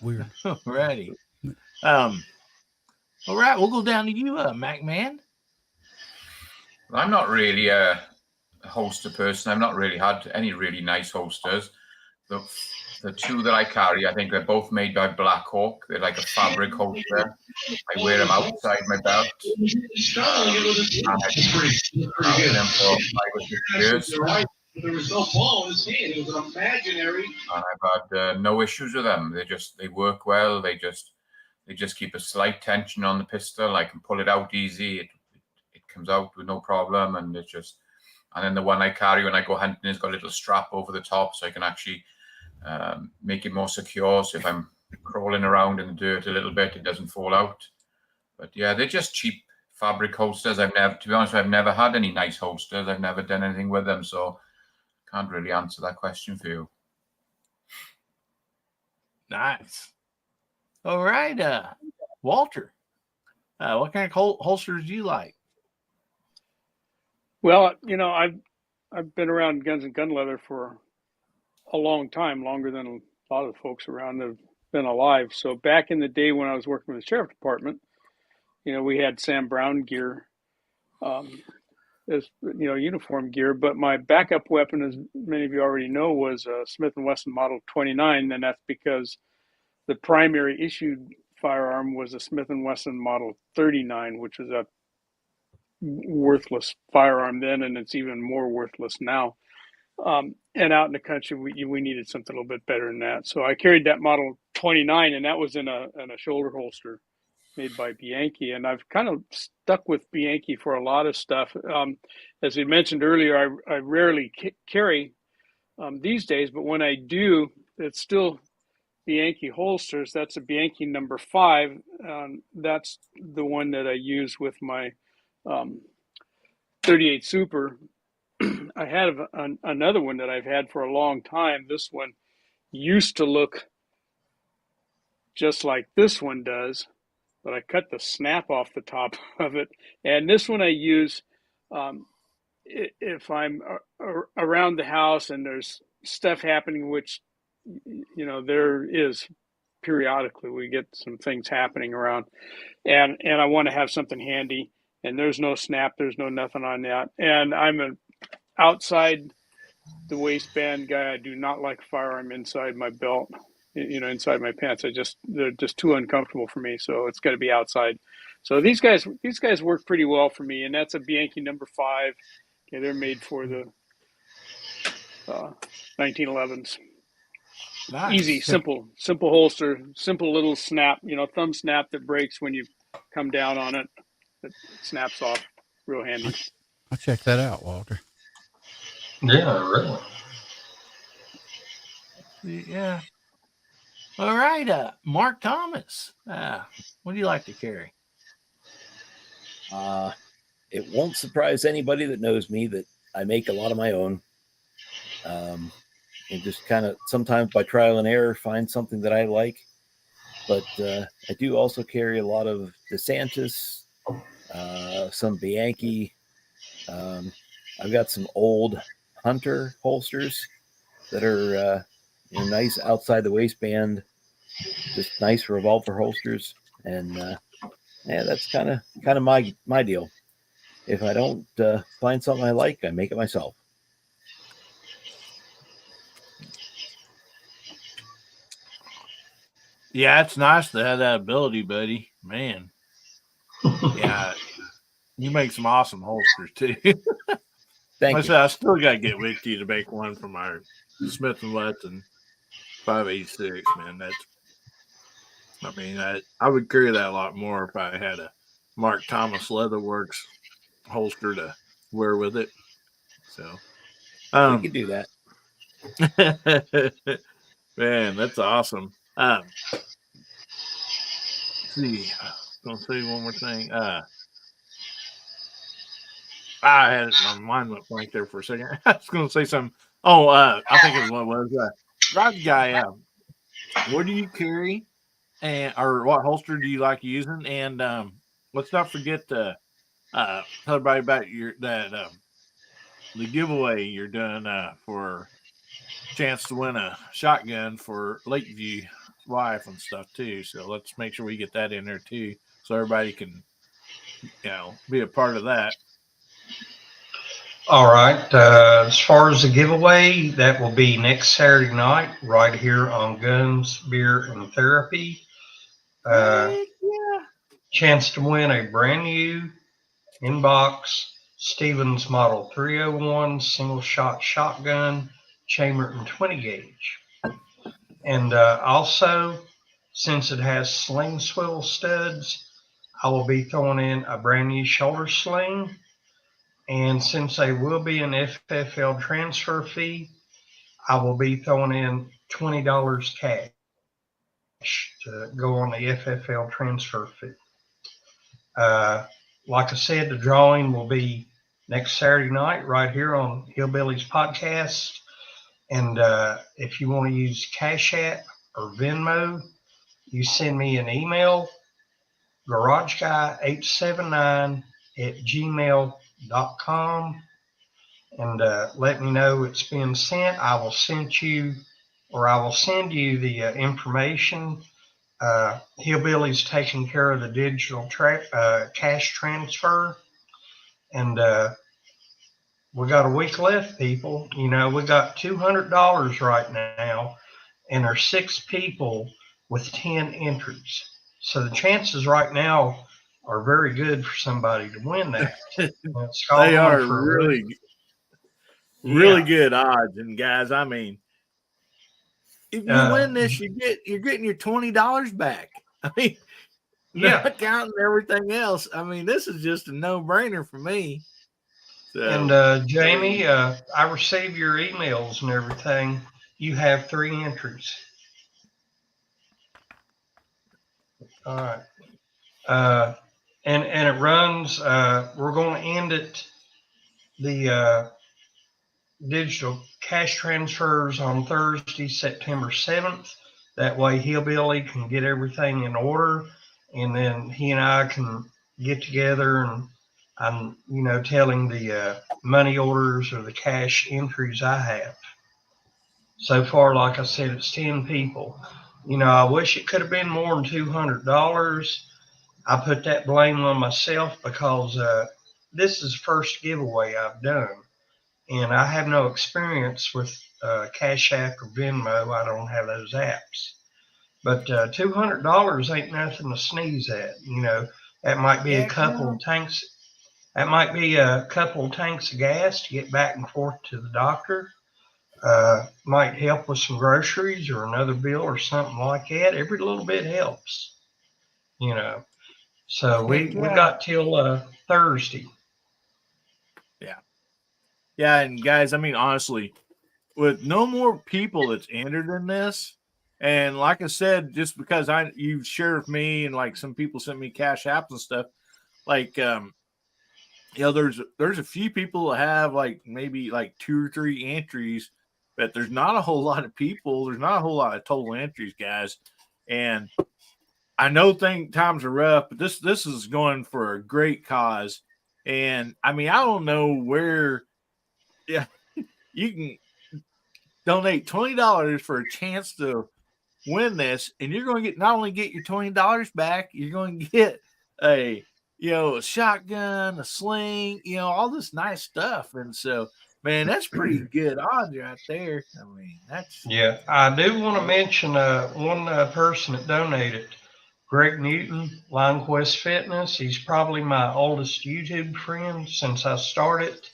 Speaker 4: Weird.
Speaker 1: Alrighty. All right, we'll go down to you, Mac Man.
Speaker 5: I'm not really a holster person. I've not really had any really nice holsters. But the two that I carry, I think they're both made by Black Hawk. They're like a fabric holster. I wear them outside my belt. And I've had them for 5 or 6 years. There was no ball in his hand. It was an imaginary. And I've had no issues with them. They work well. They just keep a slight tension on the pistol. I can pull it out easy. It comes out with no problem, and and then the one I carry when I go hunting has got a little strap over the top, so I can actually make it more secure. So if I'm crawling around in the dirt a little bit, it doesn't fall out. But yeah, they're just cheap fabric holsters. To be honest, I've never had any nice holsters. I've never done anything with them, so can't really answer that question for you.
Speaker 1: Nice. All right, Walter. What kind of holsters do you like?
Speaker 3: Well, I've been around guns and gun leather for a long time, longer than a lot of the folks around that have been alive. So back in the day when I was working with the sheriff department, we had Sam Brown gear, as uniform gear. But my backup weapon, as many of you already know, was a Smith & Wesson Model 29, and that's because the primary issued firearm was a Smith & Wesson Model 39, which was a worthless firearm then, and it's even more worthless now. And out in the country, we needed something a little bit better than that. So I carried that Model 29, and that was in a shoulder holster made by Bianchi. And I've kind of stuck with Bianchi for a lot of stuff. As we mentioned earlier, I rarely carry these days, but when I do, it's still Bianchi holsters. That's a Bianchi number 5. That's the one that I use with my 38 Super. I have another one that I've had for a long time. This one used to look just like this one does, but I cut the snap off the top of it. And this one I use if I'm around the house and there's stuff happening, which, there is periodically. We get some things happening around, and I want to have something handy. And there's no snap, there's no nothing on that. And I'm an outside the waistband guy. I do not like firearm inside my belt, inside my pants. They're just too uncomfortable for me. So it's got to be outside. So these guys work pretty well for me. And that's a Bianchi number 5. Okay, they're made for the 1911s.
Speaker 1: Nice.
Speaker 3: Easy, simple holster, simple little snap, thumb snap that breaks when you come down on it. It snaps off. Real handy.
Speaker 4: I'll check that out, Walter.
Speaker 7: Yeah, really.
Speaker 1: Yeah. All right, Mark Thomas. What do you like to carry?
Speaker 6: It won't surprise anybody that knows me that I make a lot of my own. And just kind of sometimes by trial and error find something that I like. But I do also carry a lot of DeSantis, some Bianchi. I've got some old Hunter holsters that are nice outside the waistband, just nice revolver holsters. And that's kind of my deal. If I don't find something I like, I make it myself.
Speaker 1: Yeah, it's nice to have that ability, buddy. Man. Yeah. You make some awesome holsters too.
Speaker 6: Thank you.
Speaker 1: I still got to get with you to make one from our Smith & Wesson 586, man. I would carry that a lot more if I had a Mark Thomas Leatherworks holster to wear with it. So
Speaker 6: we can do that.
Speaker 1: Man, that's awesome. Let's see. I'm gonna say one more thing. I had it, my mind went blank there for a second. I was gonna say something. I think it was Rod guy. What do you carry, or what holster do you like using? And let's not forget to tell everybody about the giveaway you're doing for chance to win a shotgun for Lakeview wife and stuff too. So let's make sure we get that in there too, so everybody can, be a part of that.
Speaker 7: All right. As far as the giveaway, that will be next Saturday night, right here on Guns, Beer, and Therapy.
Speaker 1: Heck yeah.
Speaker 7: Chance to win a brand new inbox Stevens Model 301 single shot shotgun, chambered in 20 gauge. And also, since it has sling swivel studs, I will be throwing in a brand new shoulder sling. And since there will be an FFL transfer fee, I will be throwing in $20 cash to go on the FFL transfer fee. Like I said, the drawing will be next Saturday night right here on Hillbillies Podcast. And if you want to use Cash App or Venmo, you send me an email, garageguy879@gmail.com, and let me know it's been sent. I will send you the information. Hillbilly's taking care of the digital cash transfer, and we got a week left, people. We got $200 right now, and there's 6 people with 10 entries. So the chances right now are very good for somebody to win that.
Speaker 1: They are really good odds. And guys, I mean, if you win this, you're getting your $20 back. I mean, not counting everything else. I mean, this is just a no-brainer for me. So,
Speaker 7: and Jamie, I receive your emails and everything. You have 3 entries. All right. And it runs. We're going to end it. The digital cash transfers on Thursday, September 7th. That way, Hillbilly can get everything in order, and then he and I can get together, and I'm, telling the money orders or the cash entries I have. So far, like I said, it's 10 people. I wish it could have been more than $200. I put that blame on myself because this is the first giveaway I've done. And I have no experience with Cash App or Venmo. I don't have those apps. But $200 ain't nothing to sneeze at. That might be a couple of tanks. That might be a couple of tanks of gas to get back and forth to the doctor. Might help with some groceries or another bill or something like that. Every little bit helps. So we got till Thursday.
Speaker 1: Yeah, and guys, I mean, honestly, with no more people that's entered in this, and like I said, just because you've shared with me and like some people sent me cash apps and stuff, like there's a few people that have like maybe like 2 or 3 entries, but there's not a whole lot of people. There's not a whole lot of total entries, guys. And I know times are rough, but this is going for a great cause. And I mean, I don't know where. Yeah, you can donate $20 for a chance to win this, and you're going to not only get your $20 back, you're going to get a shotgun, a sling, all this nice stuff. And so, man, that's pretty good odds right there. I mean, that's
Speaker 7: I do want to mention one person that donated, Greg Newton, Line Quest Fitness. He's probably my oldest YouTube friend since I started.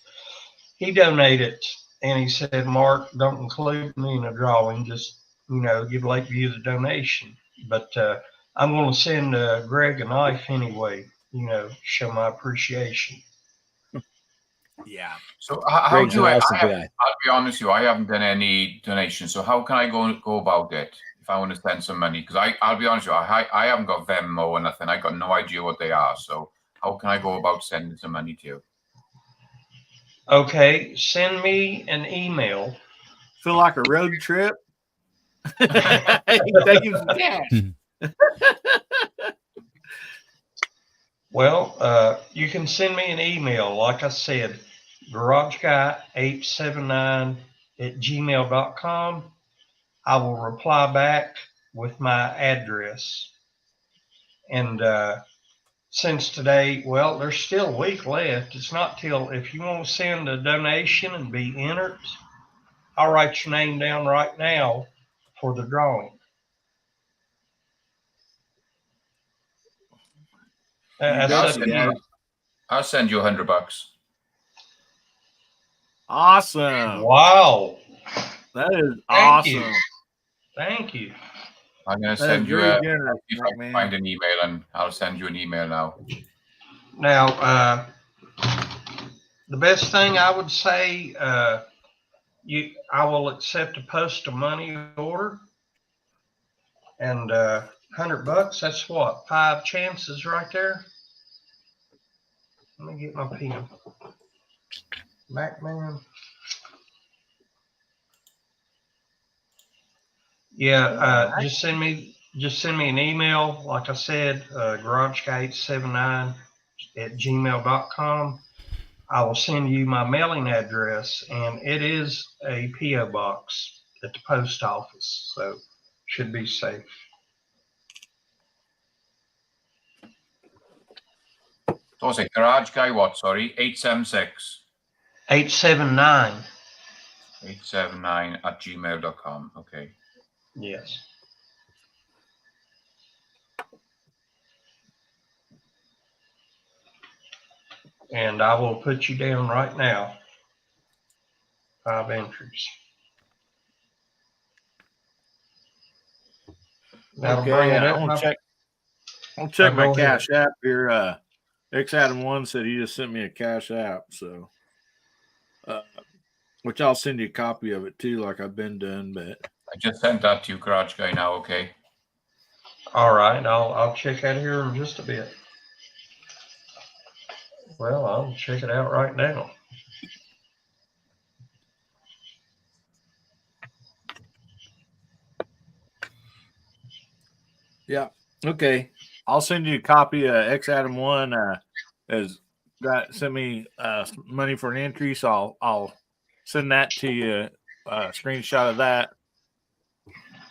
Speaker 7: He donated, and he said, "Mark, don't include me in the drawing. Just, give Lakeview the donation." But I'm going to send Greg a knife anyway, show my appreciation.
Speaker 1: Yeah.
Speaker 5: So how
Speaker 6: Greg's
Speaker 5: do
Speaker 6: an
Speaker 5: I?
Speaker 6: awesome guy.
Speaker 5: I'll be honest with you. I haven't done any donations. So how can I go about it if I want to send some money? Because I'll be honest with you. I haven't got Venmo or nothing. I got no idea what they are. So how can I go about sending some money to you?
Speaker 7: Okay, send me an email.
Speaker 1: Feel like a road trip. Taking some cash.
Speaker 7: Well, you can send me an email, like I said, garageguy879@gmail.com. I will reply back with my address. And since today, well, there's still a week left. It's not till, if you want to send a donation and be entered, I'll write your name down right now for the drawing.
Speaker 5: I'll send you $100.
Speaker 1: Awesome.
Speaker 7: Wow.
Speaker 1: That is
Speaker 7: Thank
Speaker 1: awesome.
Speaker 7: you. Thank you.
Speaker 5: I'm going to
Speaker 1: That
Speaker 5: send
Speaker 1: is
Speaker 5: you
Speaker 1: very
Speaker 5: a,
Speaker 1: generous,
Speaker 5: if I can
Speaker 1: man.
Speaker 5: find an email, and I'll send you an email now.
Speaker 7: Now, the best thing I would say, I will accept a post of money order, and $100. That's what, 5 chances right there. Let me get my pen. MacMan. Yeah, just send me an email. Like I said, garagegate79@gmail.com. I will send you my mailing address, and it is a P.O. box at the post office, so should be safe.
Speaker 5: So it's a Garage Guy what, sorry? 876?
Speaker 7: 879.
Speaker 5: 879@gmail.com. Okay.
Speaker 7: Yes. And I will put you down right now. 5 entries. That'll bring
Speaker 1: Okay,
Speaker 7: it up.
Speaker 1: I'll check my
Speaker 7: go ahead.
Speaker 1: Cash App here. X Adam 1 said he just sent me a Cash App, so which I'll send you a copy of it too, like I've been doing. But
Speaker 5: I just sent that to you, Garage Guy, now, okay?
Speaker 7: All right, I'll check out here in just a bit. Well, I'll check it out right now.
Speaker 1: yeah, okay. I'll send you a copy of X Adam 1 has sent me money for an entry, so I'll send that to you, a screenshot of that,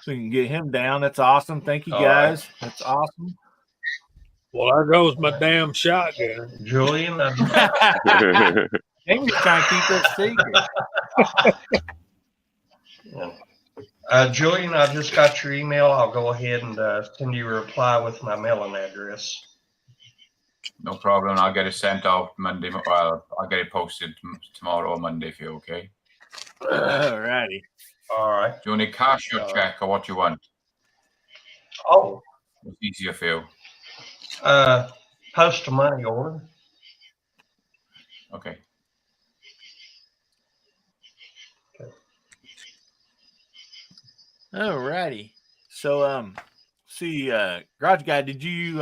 Speaker 1: so you can get him down. That's awesome. Thank you,
Speaker 7: All
Speaker 1: guys.
Speaker 7: right.
Speaker 1: That's awesome.
Speaker 10: Well, there goes my damn shotgun.
Speaker 7: Julian,
Speaker 1: Amy's trying to keep it secret.
Speaker 7: Julian, I just got your email. I'll go ahead and send you a reply with my mailing address.
Speaker 5: No problem. I'll get it sent out Monday. Well, I'll get it posted tomorrow or Monday for you, okay?
Speaker 1: All righty.
Speaker 7: All right.
Speaker 5: Do you want a cash or check, or what you want?
Speaker 7: Oh.
Speaker 5: It's easier for you.
Speaker 7: Post a money order.
Speaker 5: Okay.
Speaker 1: All righty. So, see, Garage Guy, did you,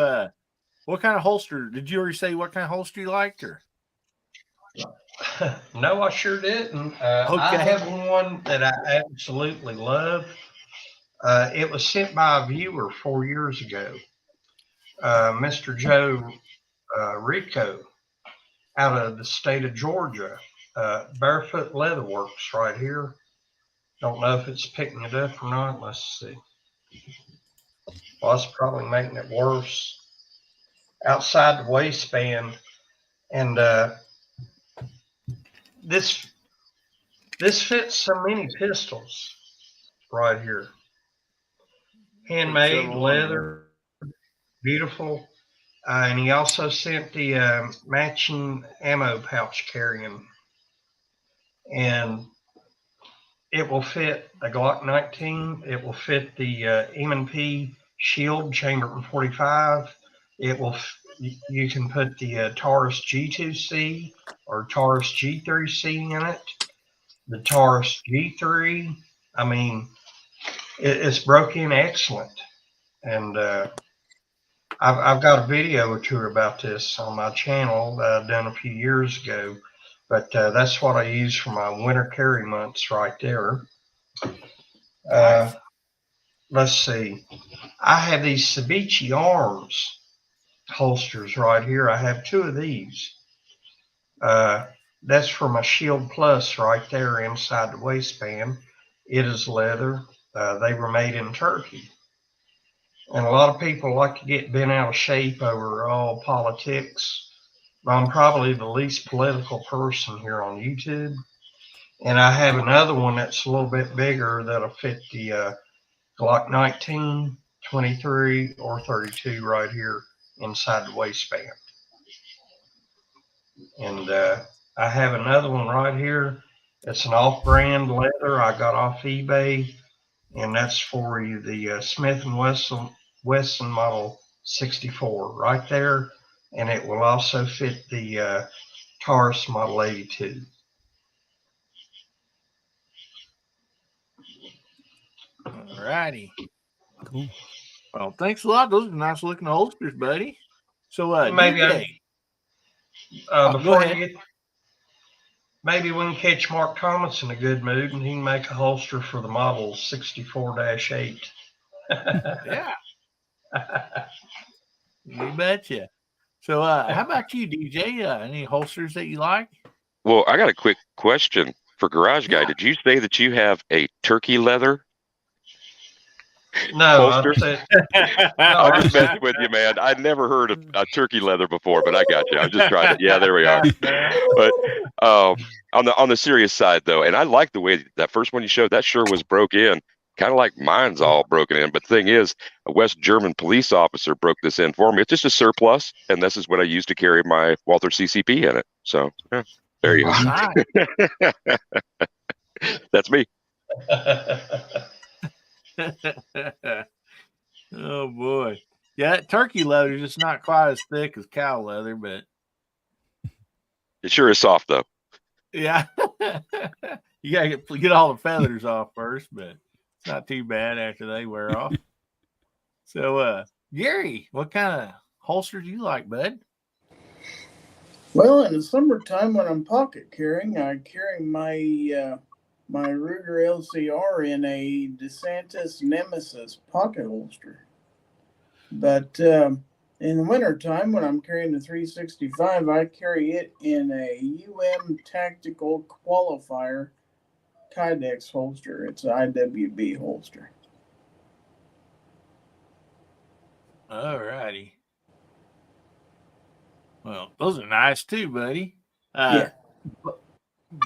Speaker 1: what kind of holster? Did you already say what kind of holster you liked, or?
Speaker 7: No, I sure didn't.
Speaker 1: Okay.
Speaker 7: I have one that I absolutely love. It was sent by a viewer 4 years ago. Mr. Joe Rico out of the state of Georgia. Barefoot Leatherworks right here. Don't know if it's picking it up or not. Let's see. Well, it's probably making it worse. Outside the waistband. And this fits so many pistols right here. Handmade leather, beautiful. And he also sent the matching ammo pouch carrying. And it will fit a Glock 19. It will fit the M&P Shield Chamber 45. It will. You can put the Taurus G2C or Taurus G3C in it. The Taurus G3. I mean, it's broke in excellent. And I've got a video or two about this on my channel that I've done a few years ago. But that's what I use for my winter carry months right there. Let's see. I have these Ceviche Arms holsters right here. I have 2 of these. That's for my Shield Plus right there inside the waistband. It is leather. They were made in Turkey. And a lot of people like to get bent out of shape over all politics. I'm probably the least political person here on YouTube. And I have another one that's a little bit bigger that'll fit the Glock 19, 23, or 32 right here inside the waistband. And I have another one right here. It's an off-brand leather I got off eBay, and that's for you, the Smith & Wesson Model 64 right there, and it will also fit the Taurus Model 82.
Speaker 1: All righty.
Speaker 4: Cool.
Speaker 1: Well, thanks a lot. Those are nice looking holsters, buddy. So,
Speaker 7: Maybe
Speaker 1: DJ. Go
Speaker 7: before
Speaker 1: ahead.
Speaker 7: you get, maybe we can catch Mark Thomas in a good mood, and he can make a holster for the Model 64-8.
Speaker 1: Yeah. You betcha. So, how about you, DJ? Any holsters that you like?
Speaker 8: Well, I got a quick question for Garage Guy.
Speaker 1: Yeah.
Speaker 8: Did you say that you have a turkey leather
Speaker 7: No,
Speaker 8: holster? I'm just messing with you, man. I'd never heard of a turkey leather before, but I got you. I'm just trying to. Yeah, there we are. But on the serious side, though, and I like the way that first one you showed. That sure was broke in, kind of like mine's all broken in. But the thing is, a West German police officer broke this in for me. It's just a surplus, and this is what I used to carry my Walther CCP in it. So yeah, there you go. That's me.
Speaker 1: Oh boy, yeah, that turkey leather is just not quite as thick as cow leather, but
Speaker 8: It sure is soft, though.
Speaker 1: yeah, you gotta get all the feathers off first, but it's not too bad after they wear off. So, Gary, what kind of holster do you like, bud?
Speaker 11: Well, in the summertime when I'm pocket carrying, I carry my my Ruger LCR in a DeSantis Nemesis pocket holster. But in the wintertime, when I'm carrying the 365, I carry it in a Tactical Qualifier Kydex holster. It's an IWB holster.
Speaker 1: All righty. Well, those are nice too, buddy.
Speaker 11: Yeah.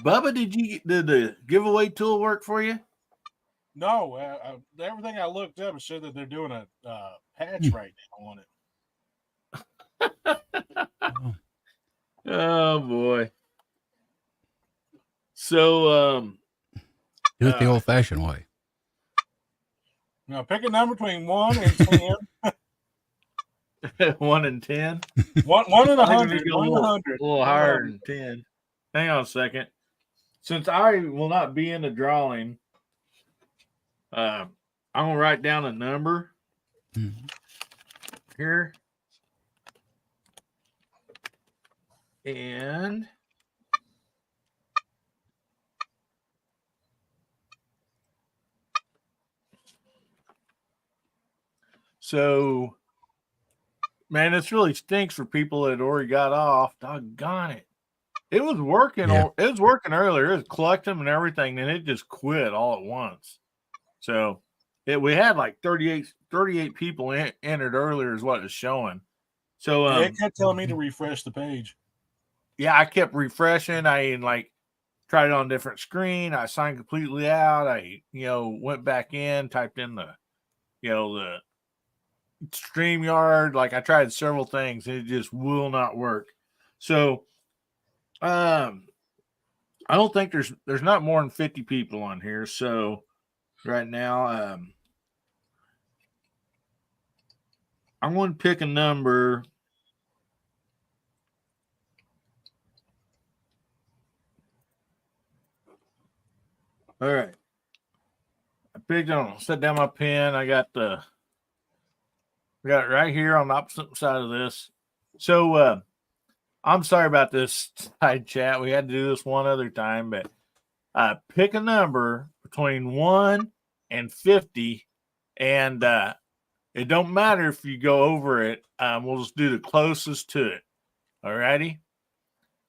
Speaker 1: Bubba, did the giveaway tool work for you?
Speaker 2: No, everything I looked up said that they're doing a patch right now on it.
Speaker 1: Oh boy. So
Speaker 4: Do it the old-fashioned way.
Speaker 2: Now pick a number between 1 and 10.
Speaker 1: 1 and 10.
Speaker 2: 1 and 100.
Speaker 1: A little higher than 10. Hang on a second. Since I will not be in the drawing, I'm gonna write down a number here. And so, man, this really stinks for people that already got off. Doggone it. It was working.
Speaker 4: Yeah.
Speaker 1: It was working earlier. It was collecting and everything, and it just quit all at once. So we had like 38 people entered earlier is what it's showing. So
Speaker 2: It kept telling me to refresh the page.
Speaker 1: Yeah, I kept refreshing. I tried it on a different screen. I signed completely out. I went back in, typed in the StreamYard. Like I tried several things, and it just will not work. So I don't think there's not more than 50 people on here. So right now, I'm going to pick a number. All right. I picked on, set down my pen. I got it right here on the opposite side of this. So I'm sorry about this side chat. We had to do this one other time, but pick a number between 1 and 50, and it don't matter if you go over it. We'll just do the closest to it. All righty.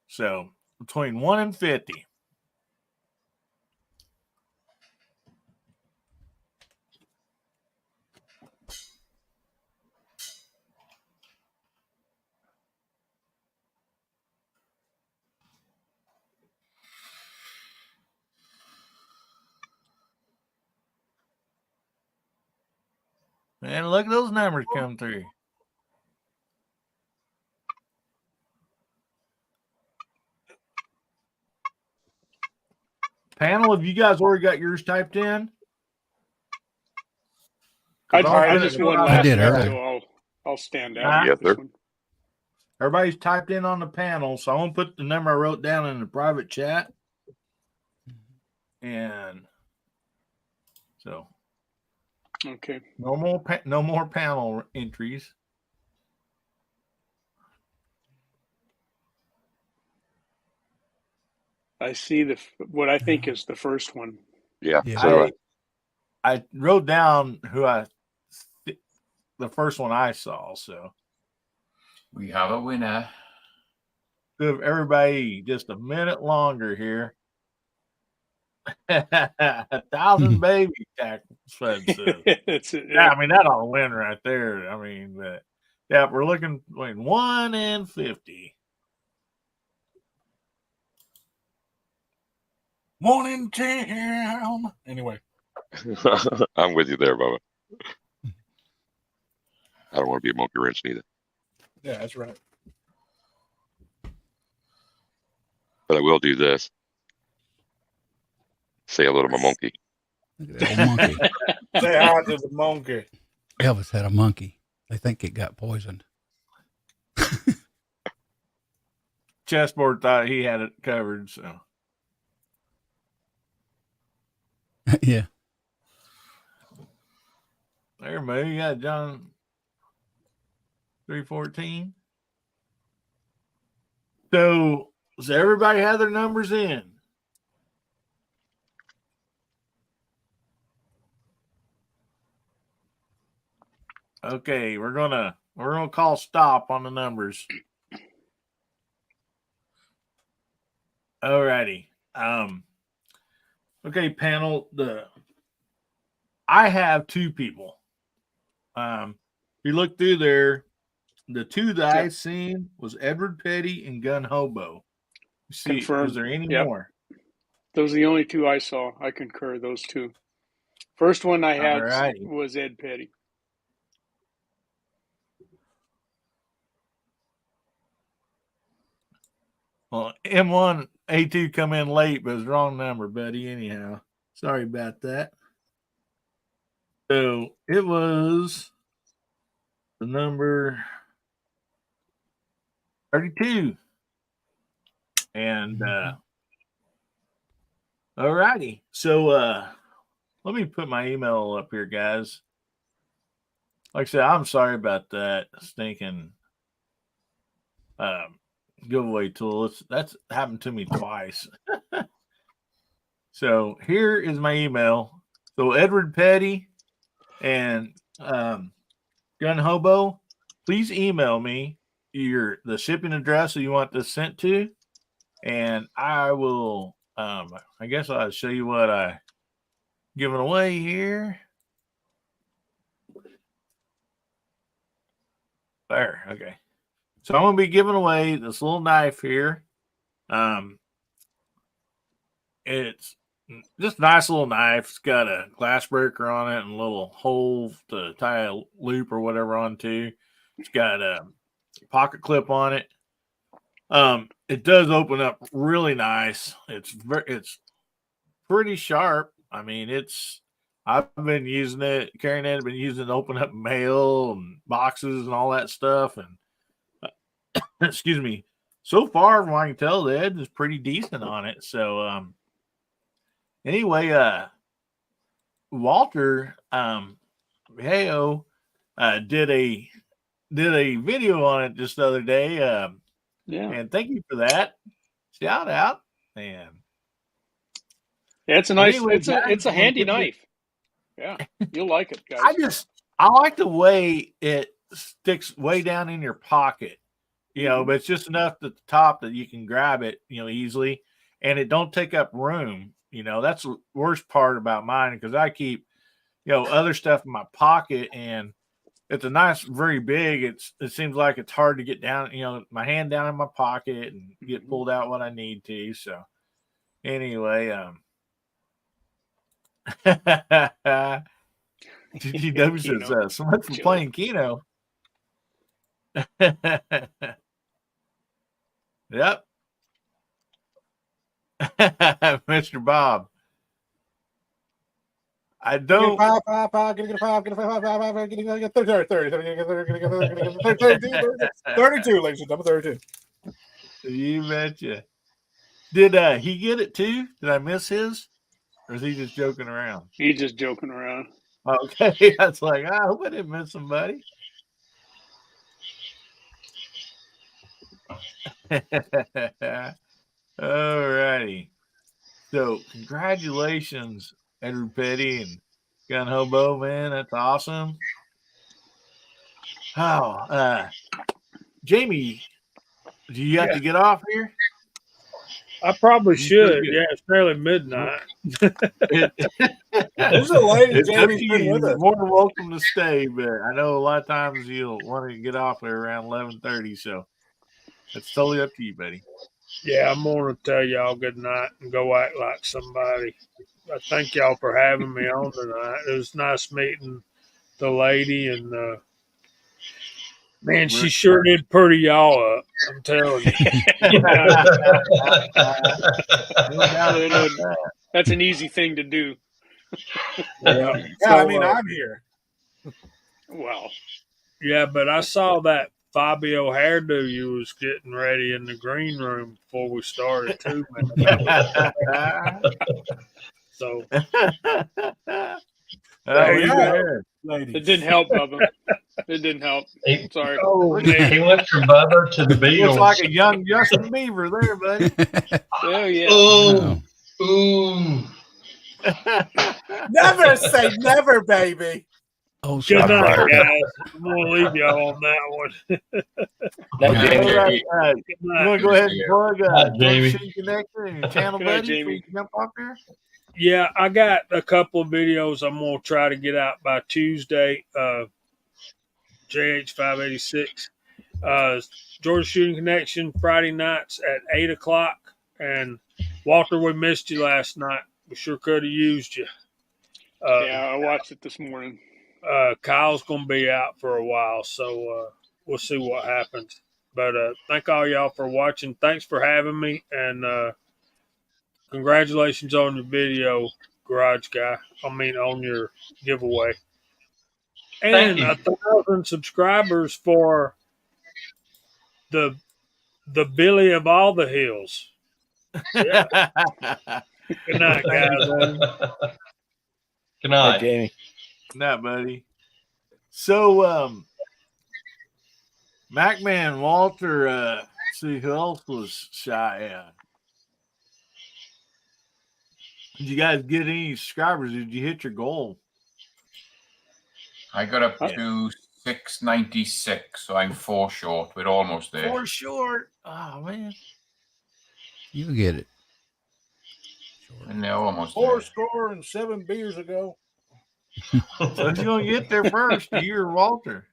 Speaker 1: So between 1 and 50. And look at those numbers come through. Panel, have you guys already got yours typed in?
Speaker 3: I just won
Speaker 4: I
Speaker 3: last
Speaker 4: did
Speaker 3: week,
Speaker 4: earlier.
Speaker 3: so I'll stand out.
Speaker 8: Yes,
Speaker 3: this
Speaker 8: sir.
Speaker 3: one.
Speaker 1: Everybody's typed in on the panel, so I'm gonna put the number I wrote down in the private chat. And so,
Speaker 3: Okay.
Speaker 1: no more panel entries.
Speaker 3: I see what I think is the first one.
Speaker 8: Yeah.
Speaker 4: Yeah.
Speaker 8: So do I.
Speaker 1: I wrote down the first one I saw. So
Speaker 5: We have a winner.
Speaker 1: give everybody just a minute longer here. 1,000 baby tax fed says.
Speaker 3: That's it.
Speaker 1: Yeah, I mean that ought to win right there. I mean, but yeah, we're looking between 1 and 50.
Speaker 2: 1 in 10. Anyway.
Speaker 8: I'm with you there, Bubba. I don't want to be a monkey wrench neither.
Speaker 2: Yeah, that's right.
Speaker 8: But I will do this. Say hello to my monkey.
Speaker 4: Look at that old monkey.
Speaker 2: Say hi to the monkey.
Speaker 4: Elvis had a monkey. They think it got poisoned.
Speaker 1: Chessboard thought he had it covered, so
Speaker 4: Yeah.
Speaker 1: there, Moo. You got John 3:14. So everybody have their numbers in? Okay, we're gonna call stop on the numbers. Alrighty. Okay, panel. I have two people. If you look through there, the two that I seen was Edward Petty and Gun Hobo. See,
Speaker 3: Confirmed.
Speaker 1: was there any
Speaker 3: Yep.
Speaker 1: more?
Speaker 3: Those are the only two I saw. I concur. Those two. First one I had
Speaker 1: Alrighty.
Speaker 3: was Ed Petty.
Speaker 1: Well, M1A2 come in late, but it was the wrong number, buddy. Anyhow, sorry about that. So it was the number 32. And all righty. So let me put my email up here, guys. Like I said, I'm sorry about that stinking giveaway tool. That's happened to me twice. So here is my email. So Edward Petty and Gun Hobo, please email me the shipping address that you want this sent to, and I will I guess I'll show you what I giving away here. There, okay. So I'm gonna be giving away this little knife here. It's just a nice little knife. It's got a glass breaker on it and a little hole to tie a loop or whatever onto. It's got a pocket clip on it. It does open up really nice. It's pretty sharp. I mean, I've been using it, carrying it. I've been using it to open up mail and boxes and all that stuff. And excuse me. So far, from what I can tell, the edge is pretty decent on it. So, anyway, Walter Heyo did a video on it just the other day.
Speaker 3: Yeah.
Speaker 1: And thank you for that. Shout out. And
Speaker 3: yeah, it's a nice.
Speaker 1: Anyway,
Speaker 3: it's a handy knife. Yeah, you'll like it, guys.
Speaker 1: I like the way it sticks way down in your pocket. You know, but it's just enough at the top that you can grab it, easily, and it don't take up room. That's the worst part about mine, because I keep, other stuff in my pocket, and it's a nice, very big. It seems like it's hard to get down, my hand down in my pocket and get pulled out when I need to. So anyway, GGW says, so much for
Speaker 3: Chill.
Speaker 1: playing Keno. Yep. Mr. Bob. I don't.
Speaker 2: Get a 5, get a 5, get a 5, get a 30, 32, ladies and gentlemen, 32.
Speaker 1: You betcha. Did he get it too? Did I miss his? Or is he just joking around?
Speaker 3: He's just joking around.
Speaker 1: Okay. I was like, I hope I didn't miss somebody. All righty. So congratulations, Edward Petty and Gun Hobo, man. That's awesome. Oh, Jamie, do you have to get off here?
Speaker 10: I probably
Speaker 1: You
Speaker 10: should.
Speaker 1: good?
Speaker 10: Yeah, it's nearly midnight.
Speaker 2: There's a lady,
Speaker 1: It's up
Speaker 2: Jamie's
Speaker 1: to
Speaker 2: been
Speaker 1: you.
Speaker 2: with
Speaker 1: You're
Speaker 2: us.
Speaker 1: more than welcome to stay, but I know a lot of times you'll want to get off there around 11:30, so it's totally up to you, buddy.
Speaker 10: Yeah, I'm going to tell y'all good night and go act like somebody. I thank y'all for having me on tonight. It was nice meeting the lady, and man, she sure did pretty y'all up. I'm telling you.
Speaker 3: That's an easy thing to do.
Speaker 10: Yeah,
Speaker 2: Yeah, I mean, I'm here.
Speaker 3: Well,
Speaker 10: yeah, but I saw that Fabio hairdo you was getting ready in the green room before we started too, man. So
Speaker 2: Ladies.
Speaker 3: it didn't help, Bubba. It didn't help. Sorry.
Speaker 10: Oh,
Speaker 7: He went from Bubba to the Beatles.
Speaker 1: Looks like a young Justin Bieber there, buddy.
Speaker 3: Oh yeah.
Speaker 7: Ooh.
Speaker 2: Never say never, baby.
Speaker 4: Oh,
Speaker 10: good
Speaker 4: sorry.
Speaker 10: night, guys. I'm going to leave y'all on that one.
Speaker 6: Night, Jamie.
Speaker 1: All right,
Speaker 10: Good
Speaker 1: you
Speaker 10: night.
Speaker 1: want to go ahead and plug
Speaker 7: Jamie.
Speaker 1: Shooting Connection and your channel,
Speaker 3: Good night,
Speaker 1: buddy, so
Speaker 3: Jamie.
Speaker 1: you can jump off here?
Speaker 10: Yeah, I got a couple of videos I'm going to try to get out by Tuesday. JH586. Georgia Shooting Connection, Friday nights at 8 o'clock. And Walter, we missed you last night. We sure could have used you.
Speaker 3: Yeah, I watched it this morning.
Speaker 10: Kyle's going to be out for a while, so we'll see what happens. But thank all y'all for watching. Thanks for having me, and congratulations on your video, Garage Guy. On your giveaway. And 1,000 subscribers for the Billy of all the hills. Yeah. Good night, guys.
Speaker 7: Good night,
Speaker 6: Jamie.
Speaker 1: Not, buddy. So, MacMan, Walter, see who else was shy. Did you guys get any subscribers? Did you hit your goal?
Speaker 5: I got up to 696, so I'm 4 short. We're almost there.
Speaker 1: 4 short. Oh man,
Speaker 4: You get it.
Speaker 5: And they're almost
Speaker 2: 4
Speaker 5: there.
Speaker 2: score and 7 beers ago.
Speaker 1: so who's gonna get there first? You or Walter?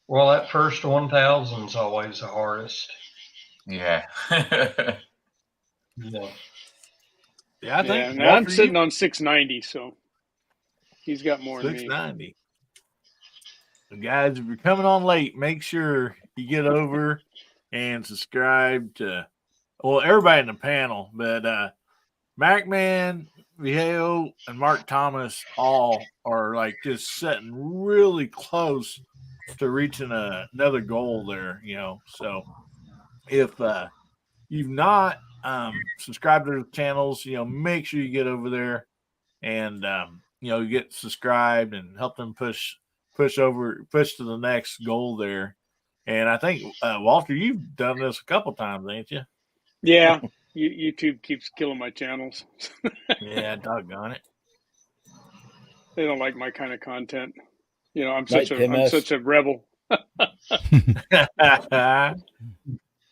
Speaker 7: Well, that first 1,000 is always the hardest.
Speaker 5: Yeah.
Speaker 7: Yeah.
Speaker 1: Yeah, I think
Speaker 3: and I'm sitting on 690, so he's got more than me.
Speaker 1: 690. So guys, if you're coming on late, make sure you get over and subscribe to everybody in the panel, but MacMan, Viejo, and Mark Thomas all are like just sitting really close to reaching another goal there, So if you've not subscribed to their channels, make sure you get over there and you get subscribed and help them push to the next goal there. And I think Walter, you've done this a couple times, ain't you?
Speaker 3: Yeah, YouTube keeps killing my channels.
Speaker 1: Yeah, doggone it.
Speaker 3: They don't like my kind of content. I'm
Speaker 6: Night,
Speaker 3: such a rebel.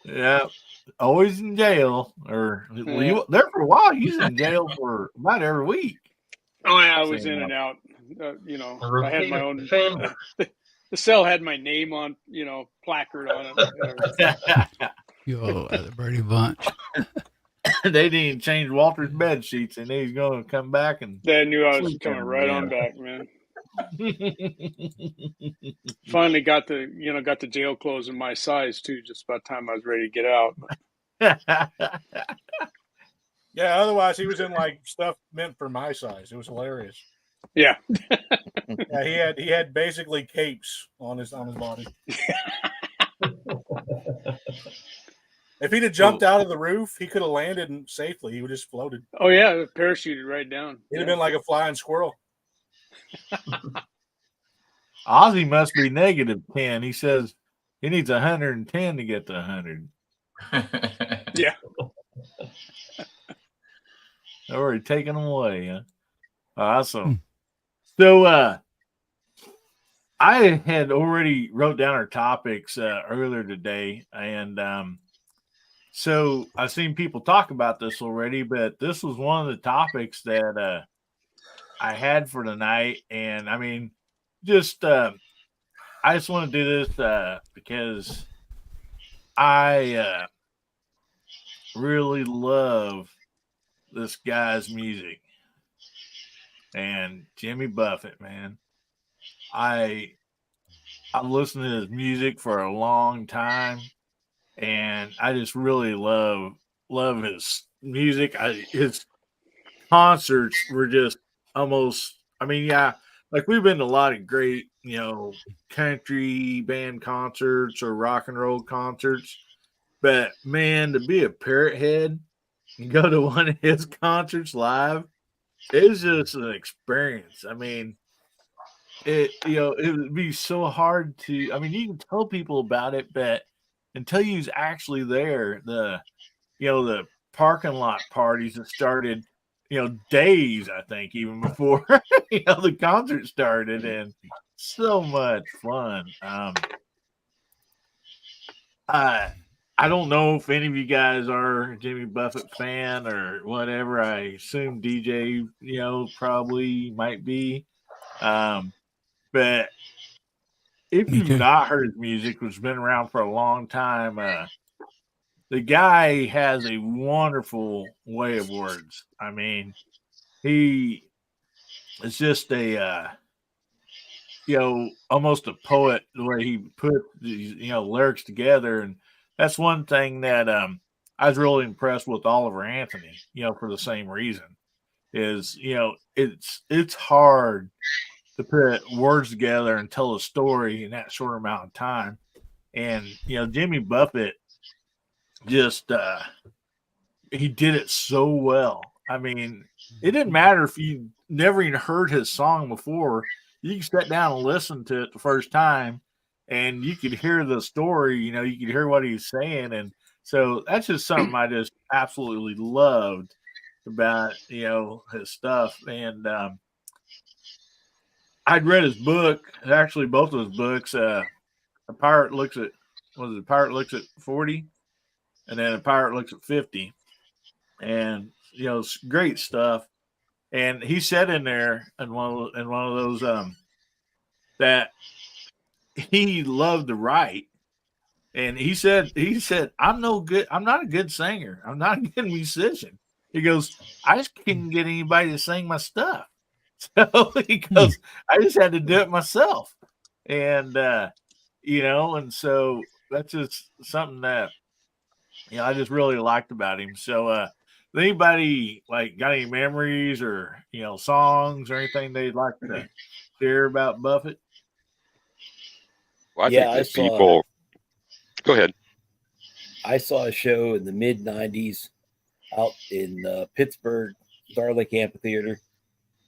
Speaker 1: Yeah, always in jail, or there for a while. He's in jail for about every week.
Speaker 3: Oh yeah, I was in and out. I had my own. The cell had my name on, placard on it.
Speaker 4: Yo, the Brady Bunch.
Speaker 1: they didn't change Walter's bed sheets, and he's going to come back and
Speaker 3: They knew I was
Speaker 1: sleep
Speaker 3: coming
Speaker 1: in
Speaker 3: right
Speaker 1: them
Speaker 3: on back, man.
Speaker 1: again.
Speaker 3: Finally got the jail clothes in my size too. Just about time I was ready to get out.
Speaker 2: Yeah, otherwise he was in like stuff meant for my size. It was hilarious.
Speaker 3: Yeah.
Speaker 2: Yeah, he had basically capes on his body. If he'd have jumped out of the roof, he could have landed safely. He would have just floated.
Speaker 3: Oh yeah, parachuted right down.
Speaker 2: He'd have been like a flying squirrel.
Speaker 1: Ozzy must be -10. He says he needs 110 to get to 100.
Speaker 3: Yeah.
Speaker 1: Already taken them away, huh? Awesome. So I had already wrote down our topics earlier today, and so I've seen people talk about this already, but this was one of the topics that I had for tonight. And I mean, just I just want to do this because I really love this guy's music. And Jimmy Buffett, man. I've listened to his music for a long time, and I just really love his music. His concerts were just almost, I mean, yeah, like we've been to a lot of great, country band concerts or rock and roll concerts, but man, to be a Parrot head and go to one of his concerts live, it's just an experience. I mean, it would be so hard to. I mean, you can tell people about it, but until you was actually there, the parking lot parties that started, days, I think, even before the concert started, and so much fun. I don't know if any of you guys are a Jimmy Buffett fan or whatever. I assume DJ, probably might be. But if
Speaker 4: Me
Speaker 1: you've
Speaker 4: too.
Speaker 1: not heard his music, which has been around for a long time, the guy has a wonderful way of words. I mean, he is just a almost a poet the way he put these lyrics together, and that's one thing that I was really impressed with Oliver Anthony. For the same reason is it's hard to put words together and tell a story in that short amount of time, and Jimmy Buffett just he did it so well. I mean, it didn't matter if you never even heard his song before. You can sit down and listen to it the first time, and you could hear the story. You could hear what he's saying, and so that's just something I just absolutely loved about his stuff. And I'd read his book, actually both of his books. A Pirate Looks at A Pirate Looks at 40, and then A Pirate Looks at 50, and it's great stuff. And he said in there in one of those that he loved to write, and he said I'm no good. I'm not a good singer. I'm not a good musician. He goes, I just couldn't get anybody to sing my stuff. So he goes, I just had to do it myself, and and so that's just something that I just really liked about him. So anybody like got any memories or songs or anything they'd like to share about Buffett?
Speaker 8: Well, I
Speaker 6: Yeah,
Speaker 8: think that people. Go ahead.
Speaker 6: I saw a show in the mid '90s out in Pittsburgh, Star Lake Amphitheater,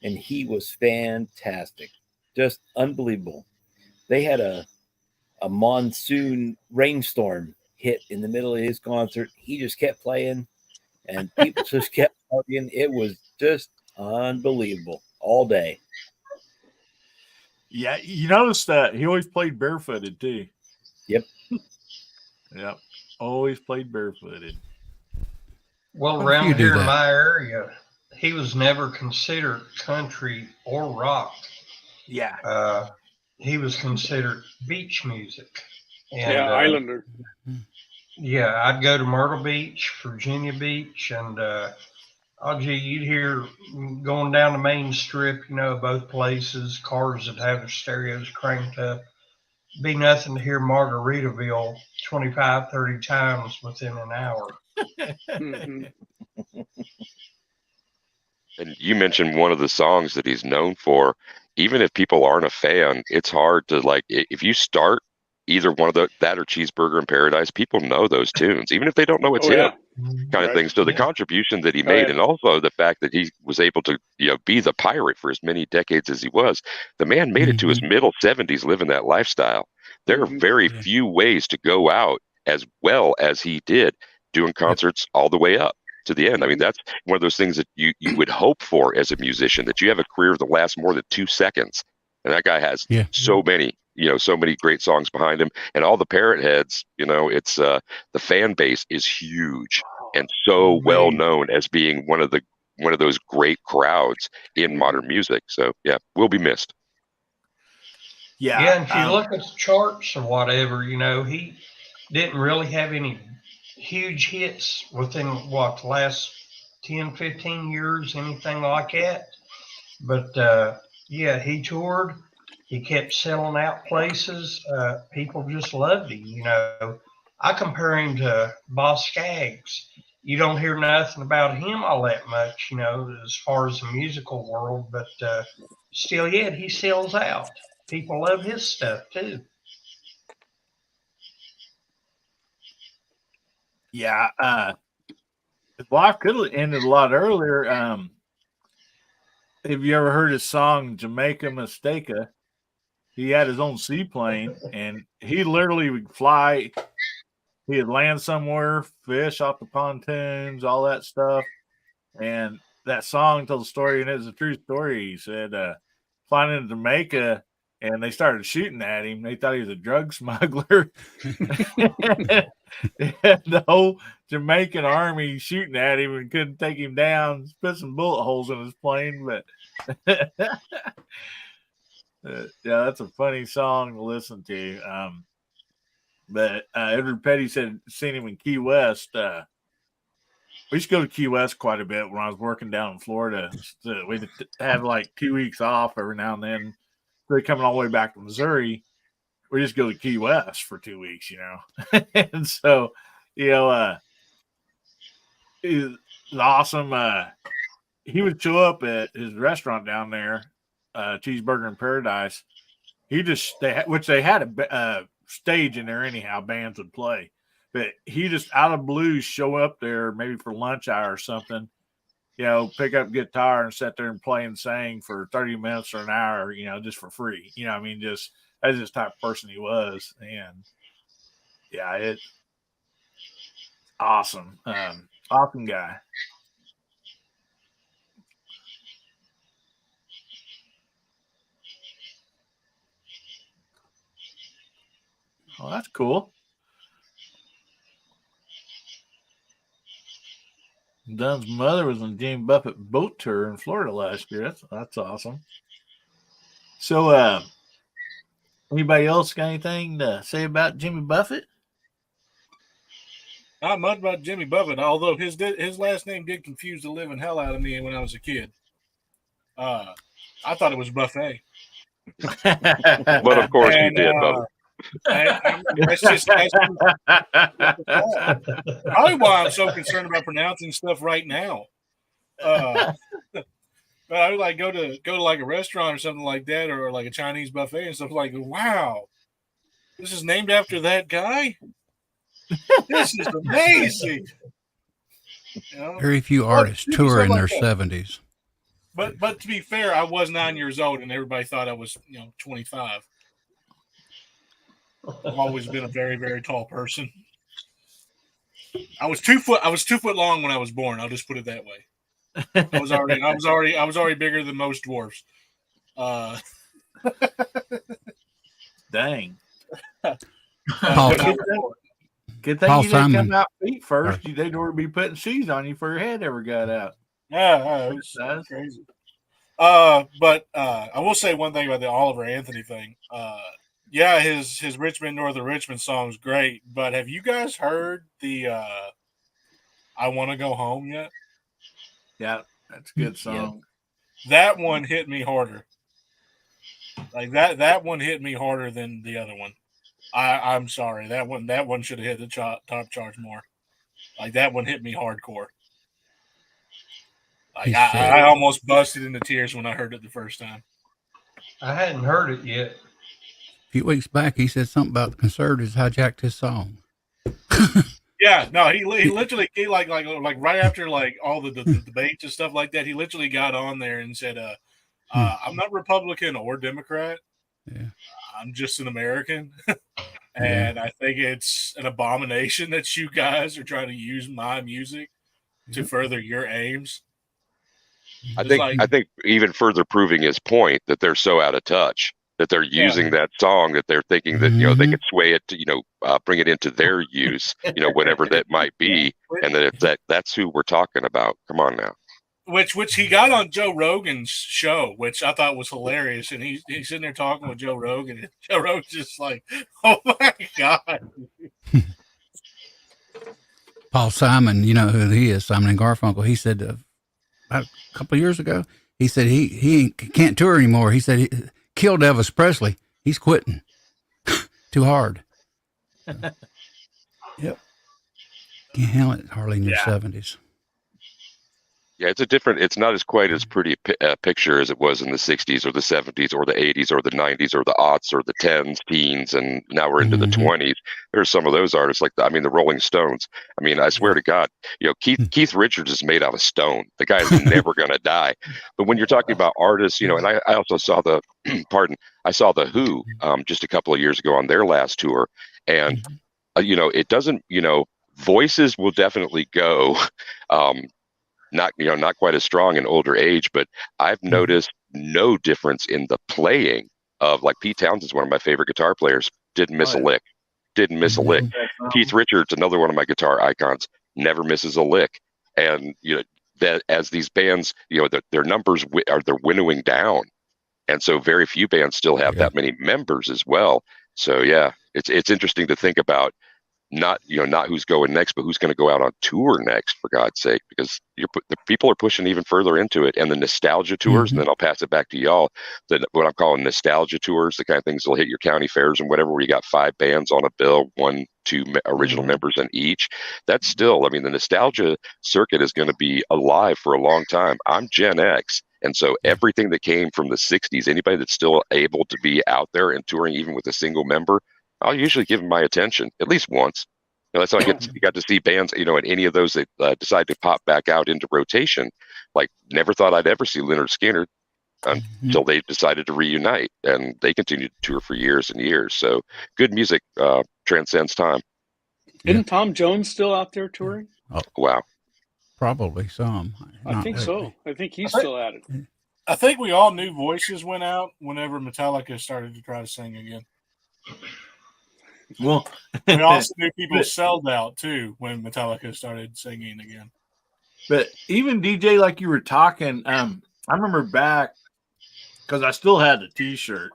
Speaker 6: and he was fantastic, just unbelievable. They had a monsoon rainstorm hit in the middle of his concert. He just kept playing, and people just kept partying. It was just unbelievable all day.
Speaker 1: Yeah, you notice that he always played barefooted too.
Speaker 6: Yep.
Speaker 1: Yep. Always played barefooted.
Speaker 7: Well,
Speaker 4: What if you
Speaker 7: around
Speaker 4: do
Speaker 7: here in
Speaker 4: that?
Speaker 7: my area, he was never considered country or rock.
Speaker 1: Yeah.
Speaker 7: He was considered beach music. And
Speaker 3: Yeah, Islander.
Speaker 7: Yeah, I'd go to Myrtle Beach, Virginia Beach, and oh gee, you'd hear going down the main strip, both places, cars that have their stereos cranked up. Be nothing to hear Margaritaville 25, 30 times within an hour.
Speaker 3: Mhm.
Speaker 8: And you mentioned one of the songs that he's known for. Even if people aren't a fan, it's hard to if you start either one of that or Cheeseburger in Paradise, people know those tunes, even if they don't know it's
Speaker 3: Oh
Speaker 8: him,
Speaker 3: yeah.
Speaker 8: kind of
Speaker 3: Right.
Speaker 8: thing. So the
Speaker 7: Yeah.
Speaker 8: contribution that he
Speaker 3: Oh,
Speaker 8: made,
Speaker 3: yeah.
Speaker 8: and also the fact that he was able to, be the pirate for as many decades as he was, the man made it to his middle 70s living that lifestyle. There are
Speaker 3: Mhm.
Speaker 8: very
Speaker 4: Yeah.
Speaker 8: few ways to go out as well as he did, doing concerts all the way up to the end. I mean,
Speaker 3: Mhm.
Speaker 8: that's one of those things that you would hope for as a musician, that you have a career that lasts more than 2 seconds. And that guy has
Speaker 4: Yeah.
Speaker 8: so many, so many great songs behind him, and all the parrot heads, it's the fan base is huge and so well
Speaker 1: Amazing.
Speaker 8: known as being one of those great crowds in
Speaker 3: Mhm.
Speaker 8: modern music. So yeah, will be missed.
Speaker 7: Yeah,
Speaker 1: Yeah.
Speaker 7: and if you look at the charts or whatever, he didn't really have any huge hits within the last 10, 15 years, anything like that. But yeah, he toured. He kept selling out places. People just loved him. I compare him to Boss Skaggs. You don't hear nothing about him all that much, as far as the musical world. But still, yet he sells out. People love his stuff too.
Speaker 1: Yeah. His life could have ended a lot earlier. Have you ever heard his song Jamaica Mistaka? He had his own seaplane, and he literally would fly. He'd land somewhere, fish off the pontoons, all that stuff. And that song tells a story, and it's a true story. He said, flying into Jamaica, and they started shooting at him. They thought he was a drug smuggler. The whole Jamaican army shooting at him and couldn't take him down. Put some bullet holes in his plane, but yeah, that's a funny song to listen to. But Edward Petty said seen him in Key West. We used to go to Key West quite a bit when I was working down in Florida. So we'd have like 2 weeks off every now and then. They're coming all the way back to Missouri. We just go to Key West for 2 weeks, and so, it was awesome. He would show up at his restaurant down there, Cheeseburger in Paradise. Which they had a stage in there anyhow. Bands would play, but he just out of blue show up there maybe for lunch hour or something. Pick up guitar and sit there and play and sing for 30 minutes or an hour. Just for free. I mean, just that's just type of person he was, and yeah, it's awesome. Awesome guy. Oh, that's cool. Dunn's mother was on Jimmy Buffett boat tour in Florida last year. That's awesome. So, anybody else got anything to say about Jimmy Buffett?
Speaker 2: Not much about Jimmy Buffett, although his last name did confuse the living hell out of me when I was a kid. I thought it was Buffet.
Speaker 8: But of course you did, Bubba.
Speaker 2: That's probably why I'm so concerned about pronouncing stuff right now. But I would go to like a restaurant or something like that, or like a Chinese buffet and stuff like, wow, this is named after that guy. This is amazing.
Speaker 4: Very few artists tour in their 70s.
Speaker 2: But to be fair, I was 9 years old, and everybody thought I was 25. I've always been a very, very tall person. I was 2 foot. I was 2 foot long when I was born. I'll just put it that way. I was already bigger than most dwarfs.
Speaker 1: Dang.
Speaker 4: Paul,
Speaker 1: Good thing
Speaker 4: Paul
Speaker 1: you didn't
Speaker 4: Simon.
Speaker 1: come out feet first. They'd already be putting shoes on you before your head ever got out.
Speaker 2: Yeah, it was crazy. But I will say one thing about the Oliver Anthony thing. Yeah, his Richmond North of Richmond song's great, but have you guys heard the I Want to Go Home yet?
Speaker 1: Yeah, that's a good song.
Speaker 2: That one hit me harder. Like that one hit me harder than the other one. I'm sorry. That one should have hit the top charts more. Like that one hit me hardcore. Like I almost busted into tears when I heard it the first time.
Speaker 7: I hadn't heard it yet.
Speaker 4: A few weeks back, he said something about the conservatives hijacked his song.
Speaker 2: Yeah, no, he literally like right after like all the debates and stuff like that, he literally got on there and said, "I'm not Republican or Democrat.
Speaker 4: Yeah.
Speaker 2: I'm just an American, and I think it's an abomination that you guys are trying to use my music to further your aims."
Speaker 8: I think even further proving his point that they're so out of touch that they're using that song that they're thinking that they could sway it to bring it into their use, whatever that might be, and that's who we're talking about. Come on now.
Speaker 2: Which he got on Joe Rogan's show, which I thought was hilarious, and he's sitting there talking with Joe Rogan, and Joe Rogan's just like, "Oh my god."
Speaker 4: Paul Simon, you know who he is, Simon and Garfunkel. He said about a couple of years ago, he said he can't tour anymore. He said he killed Elvis Presley. He's quitting. Too hard. Yep. Can't handle it hardly in your 70s.
Speaker 8: Yeah, it's not as quite as pretty a picture as it was in the 60s or the 70s or the 80s or the 90s or the aughts or the 10s, teens, and now we're into the 20s. There's some of those artists like the Rolling Stones. I mean, I swear to God, Keith Richards is made out of stone. The guy is never going to die. But when you're talking about artists, and I also saw I saw the Who just a couple of years ago on their last tour, and it doesn't, voices will definitely go. Not quite as strong in older age, but I've noticed no difference in the playing of, like, Pete Townsend's one of my favorite guitar players. Didn't miss a lick. Keith Richards, another one of my guitar icons, never misses a lick. And that as these bands, their numbers they're winnowing down, and so very few bands still have that many members as well. So yeah, it's interesting to think about. Not who's going next, but who's going to go out on tour next, for God's sake, because the people are pushing even further into it. And the nostalgia tours, and then I'll pass it back to y'all, what I'm calling nostalgia tours, the kind of things that'll hit your county fairs and whatever, where you got 5 bands on a bill, 1, 2 original members in each. That's still, the nostalgia circuit is going to be alive for a long time. I'm Gen X. And so everything that came from the 60s, anybody that's still able to be out there and touring, even with a single member, I'll usually give them my attention at least once. That's how I got to see bands, and any of those that decide to pop back out into rotation. Like, never thought I'd ever see Lynyrd Skynyrd until they decided to reunite, and they continued to tour for years and years. So good music transcends time.
Speaker 3: Isn't Tom Jones still out there touring?
Speaker 8: Oh, wow.
Speaker 4: Probably some.
Speaker 3: I think so. I think he's still at it.
Speaker 2: I think we all knew voices went out whenever Metallica started to try to sing again.
Speaker 1: Well,
Speaker 2: we also knew people sold out too when Metallica started singing again.
Speaker 1: But even DJ, like you were talking, I remember back because I still had the T-shirt.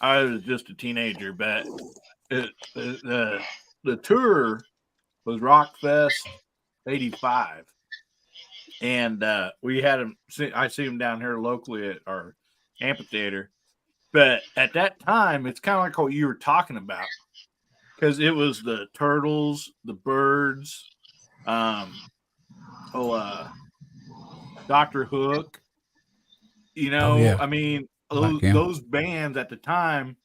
Speaker 1: I was just a teenager, but the tour was Rockfest '85, and we had him. I see him down here locally at our amphitheater. But at that time, it's kind of like what you were talking about. Because it was the Turtles, the Birds, Dr. Hook. Those bands at the time,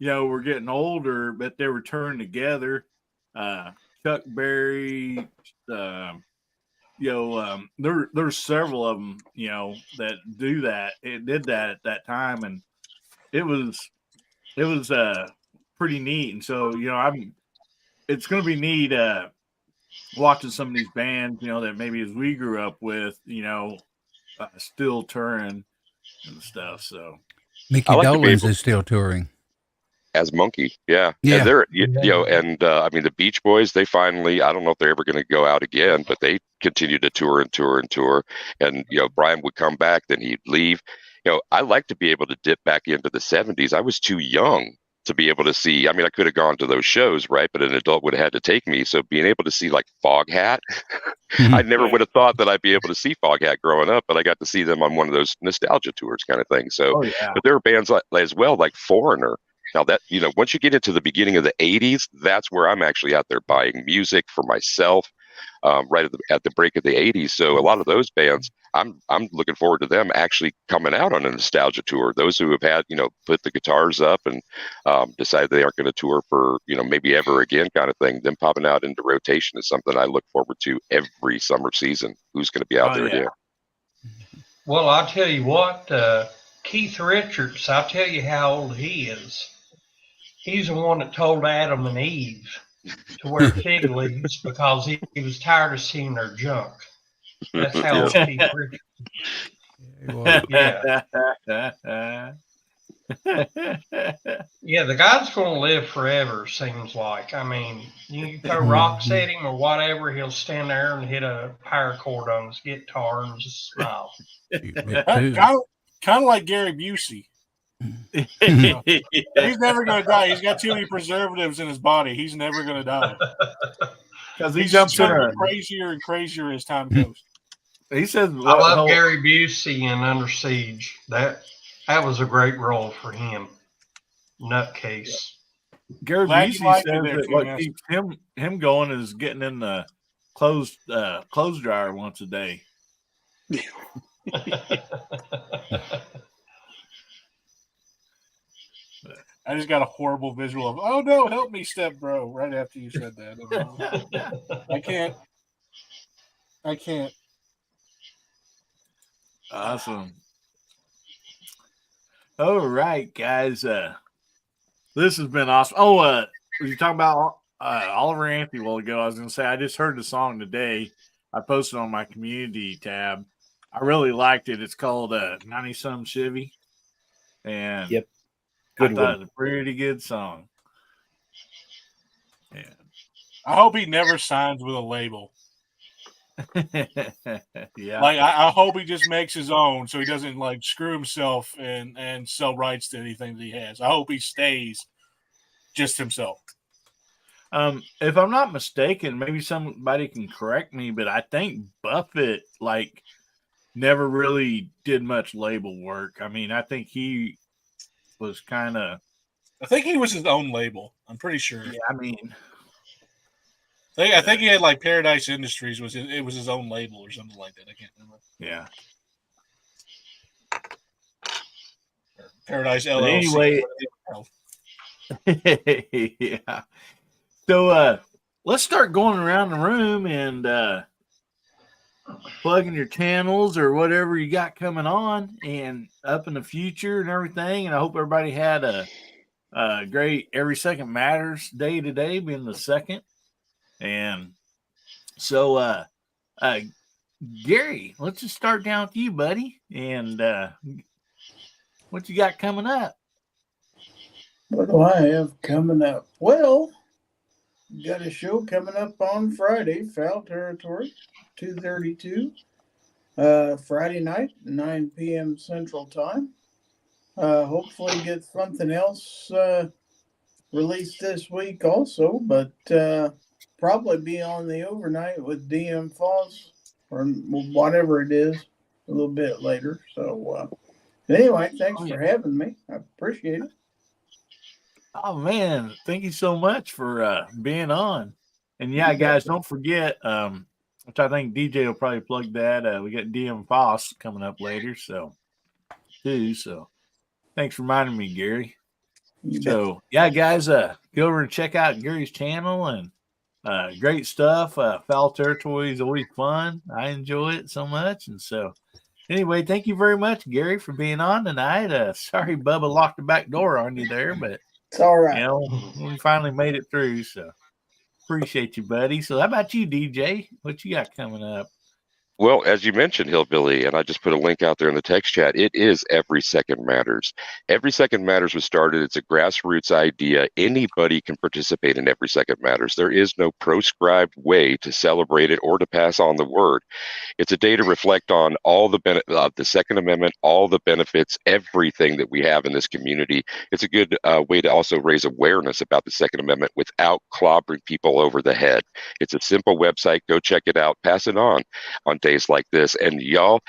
Speaker 1: were getting older, but they were turning together. Chuck Berry, there's several of them, that do that. It did that at that time, and it was pretty neat. And so, it's going to be neat watching some of these bands, that maybe as we grew up with, still touring and stuff. So
Speaker 4: Mickey Dolenz is still touring
Speaker 8: as Monkey. Yeah. And they're, the Beach Boys, they finally, I don't know if they're ever going to go out again, but they continue to tour and tour and tour. And, Brian would come back, then he'd leave. I like to be able to dip back into the 70s. I was too young to be able to see. I mean, I could have gone to those shows, right? But an adult would have had to take me. So being able to see like Foghat, I never would have thought that I'd be able to see Foghat growing up, but I got to see them on one of those nostalgia tours kind of thing. So,
Speaker 1: Oh yeah.
Speaker 8: but there are bands like, as well, like Foreigner. Now that, once you get into the beginning of the 80s, that's where I'm actually out there buying music for myself, right at the break of the 80s. So a lot of those bands, I'm looking forward to them actually coming out on a nostalgia tour. Those who have had, put the guitars up and decided they aren't going to tour for, maybe ever again kind of thing, them popping out into rotation is something I look forward to every summer season. Who's going to be out there again?
Speaker 7: Well, I'll tell you what, Keith Richards, I'll tell you how old he is. He's the one that told Adam and Eve to wear fig leaves because he was tired of seeing their junk. That's how old Keith Richards is. Yeah, the guy's going to live forever, seems like. I mean, you throw rocks at him or whatever, he'll stand there and hit a power chord on his guitar and just smile.
Speaker 2: Kind of like Gary Busey. He's never going to die. He's got too many preservatives in his body. He's never going to die.
Speaker 1: Because he jumps in
Speaker 2: crazier and crazier as time goes.
Speaker 1: He says,
Speaker 7: I love Gary Busey in Under Siege. That was a great role for him. Nutcase.
Speaker 1: Gary Busey says that what keeps him going is getting in the clothes dryer once a day.
Speaker 2: I just got a horrible visual of, oh no, help me, step bro, right after you said that. I can't.
Speaker 1: Awesome. All right, guys. This has been awesome. Oh, you talking about Oliver Anthony a while ago. I was going to say, I just heard the song today. I posted on my community tab. I really liked it. It's called 90-Some Chevy. And
Speaker 6: yep.
Speaker 1: Good I thought it was a pretty good song. Yeah.
Speaker 2: I hope he never signs with a label.
Speaker 1: Yeah.
Speaker 2: Like I hope he just makes his own so he doesn't like screw himself and sell rights to anything that he has. I hope he stays just himself.
Speaker 1: If I'm not mistaken, maybe somebody can correct me, but I think Buffett never really did much label work. I mean, I think he was kind of.
Speaker 2: I think he was his own label. I'm pretty sure.
Speaker 1: Yeah, I mean,
Speaker 2: I think he had like Paradise Industries was his own label or something like that. I can't remember.
Speaker 1: Yeah.
Speaker 2: Paradise LLC.
Speaker 1: Anyway, yeah. So let's start going around the room and plugging your channels or whatever you got coming on and up in the future and everything. And I hope everybody had a great Every Second Matters day today, being the second. And so, Gary, let's just start down with you, buddy. And what you got coming up?
Speaker 11: What do I have coming up? Well, got a show coming up on Friday, Foul Territory, 2:32. Friday night, 9 p.m. Central Time. Hopefully get something else released this week also, but probably be on the overnight with DM Foss or whatever it is a little bit later. So anyway, thanks for having me. I appreciate it.
Speaker 1: Oh man, thank you so much for being on. And yeah, guys, don't forget, which I think DJ will probably plug that. We got DM Foss coming up later, so thanks for reminding me, Gary. So yeah, guys, go over and check out Gary's channel and great stuff. Foul Territory is always fun. I enjoy it so much. And so anyway, thank you very much, Gary, for being on tonight. Sorry Bubba locked the back door on you there, but
Speaker 11: it's all right.
Speaker 1: You know, we finally made it through, so appreciate you, buddy. So how about you, DJ? What you got coming up?
Speaker 8: Well, as you mentioned, Hillbilly, and I just put a link out there in the text chat, it is Every Second Matters. Every Second Matters was started. It's a grassroots idea. Anybody can participate in Every Second Matters. There is no proscribed way to celebrate it or to pass on the word. It's a day to reflect on all the the Second Amendment, all the benefits, everything that we have in this community. It's a good way to also raise awareness about the Second Amendment without clobbering people over the head. It's a simple website. Go check it out. Pass it on days like this. And y'all,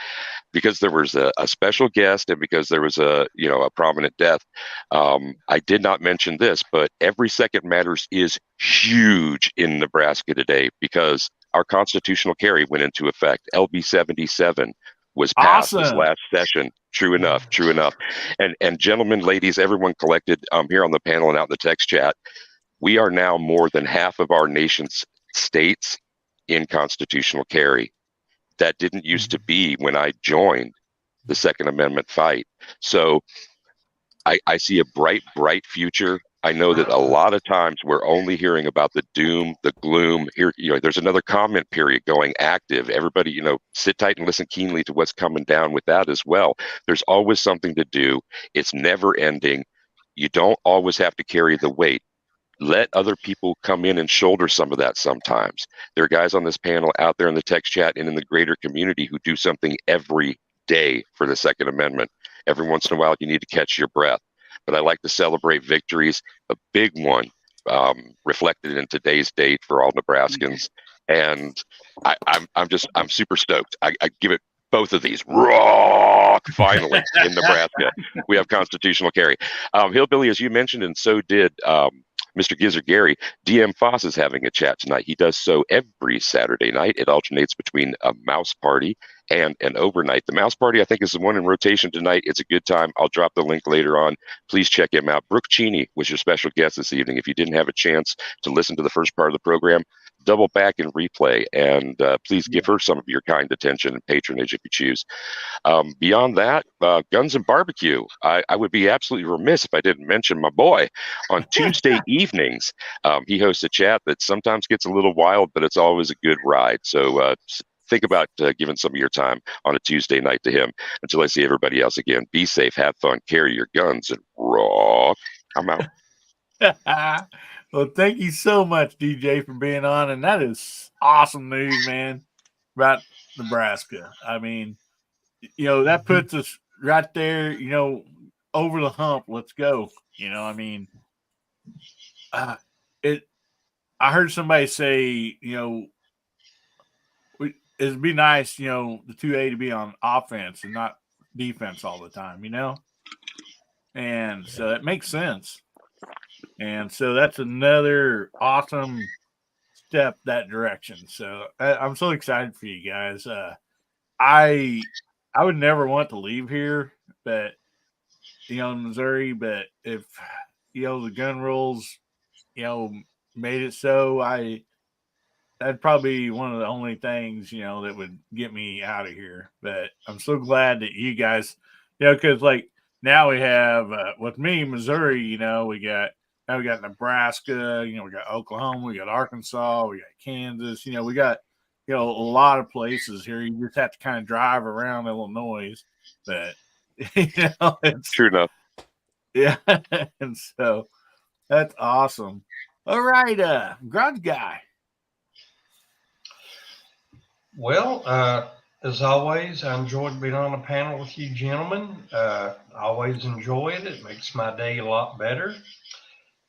Speaker 8: because there was a special guest and because there was a prominent death, I did not mention this, but Every Second Matters is huge in Nebraska today because our constitutional carry went into effect. LB 77 was passed this
Speaker 1: Awesome.
Speaker 8: last session. True enough. And gentlemen, ladies, everyone collected here on the panel and out in the text chat, we are now more than half of our nation's states in constitutional carry. That didn't used to be when I joined the Second Amendment fight. So I see a bright future. I know that a lot of times we're only hearing about the doom, the gloom. Here, there's another comment period going active. Everybody, sit tight and listen keenly to what's coming down with that as well. There's always something to do. It's never ending. You don't always have to carry the weight. Let other people come in and shoulder some of that sometimes. There are guys on this panel out there in the text chat and in the greater community who do something every day for the Second Amendment. Every once in a while, you need to catch your breath. But I like to celebrate victories. A big one reflected in today's date for all Nebraskans. And I'm super stoked. I give it both of these. Rock! Finally, in Nebraska, we have constitutional carry. Hillbilly, as you mentioned, and so did Mr. Gizzard Gary, DM Foss is having a chat tonight. He does so every Saturday night. It alternates between a mouse party and an overnight. The mouse party, I think, is the one in rotation tonight. It's a good time. I'll drop the link later on. Please check him out. Brooke Cheney was your special guest this evening. If you didn't have a chance to listen to the first part of the program, double back and replay, and please give her some of your kind attention and patronage if you choose. Beyond that, Guns and Barbecue. I would be absolutely remiss if I didn't mention my boy. On Tuesday evenings, he hosts a chat that sometimes gets a little wild, but it's always a good ride. So think about giving some of your time on a Tuesday night to him. Until I see everybody else again, be safe, have fun, carry your guns, and rock. I'm out.
Speaker 1: Well, thank you so much, DJ, for being on. And that is awesome news, man, about Nebraska. I mean, that puts us right there, over the hump. Let's go. I mean, I heard somebody say, it'd be nice, the 2A to be on offense and not defense all the time, and so it makes sense. And so that's another awesome step that direction. So I'm so excited for you guys. I would never want to leave here, but in Missouri. But if the gun rules, made it so, that'd probably be one of the only things that would get me out of here. But I'm so glad that you guys, because like now we have with me Missouri, we got Nebraska, we got Oklahoma, we got Arkansas, we got Kansas, we got a lot of places here. You just have to kind of drive around Illinois, but it's
Speaker 8: true enough.
Speaker 1: Yeah, and so that's awesome. All right, Grudge Guy.
Speaker 7: Well, as always, I enjoyed being on a panel with you gentlemen. I always enjoy it. It makes my day a lot better.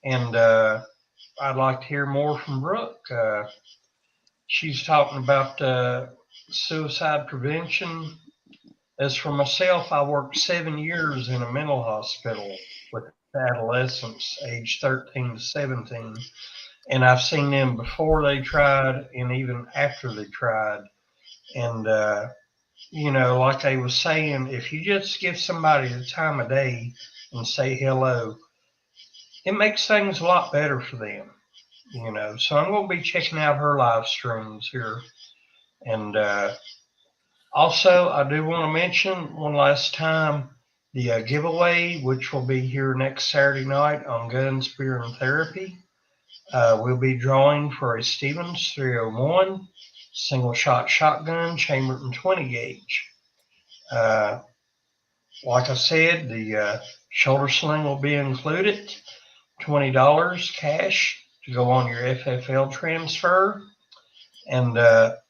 Speaker 7: And I'd like to hear more from Brooke. She's talking about suicide prevention. As for myself, I worked 7 years in a mental hospital with adolescents aged 13 to 17. And I've seen them before they tried and even after they tried. And, like they was saying, if you just give somebody the time of day and say hello, it makes things a lot better for them, So I'm going to be checking out her live streams here. And also, I do want to mention one last time the giveaway, which will be here next Saturday night on Guns, Beer, and Therapy. We'll be drawing for a Stevens 301. single shot shotgun, chambered in 20 gauge. Like I said, the shoulder sling will be included, $20 cash to go on your FFL transfer. And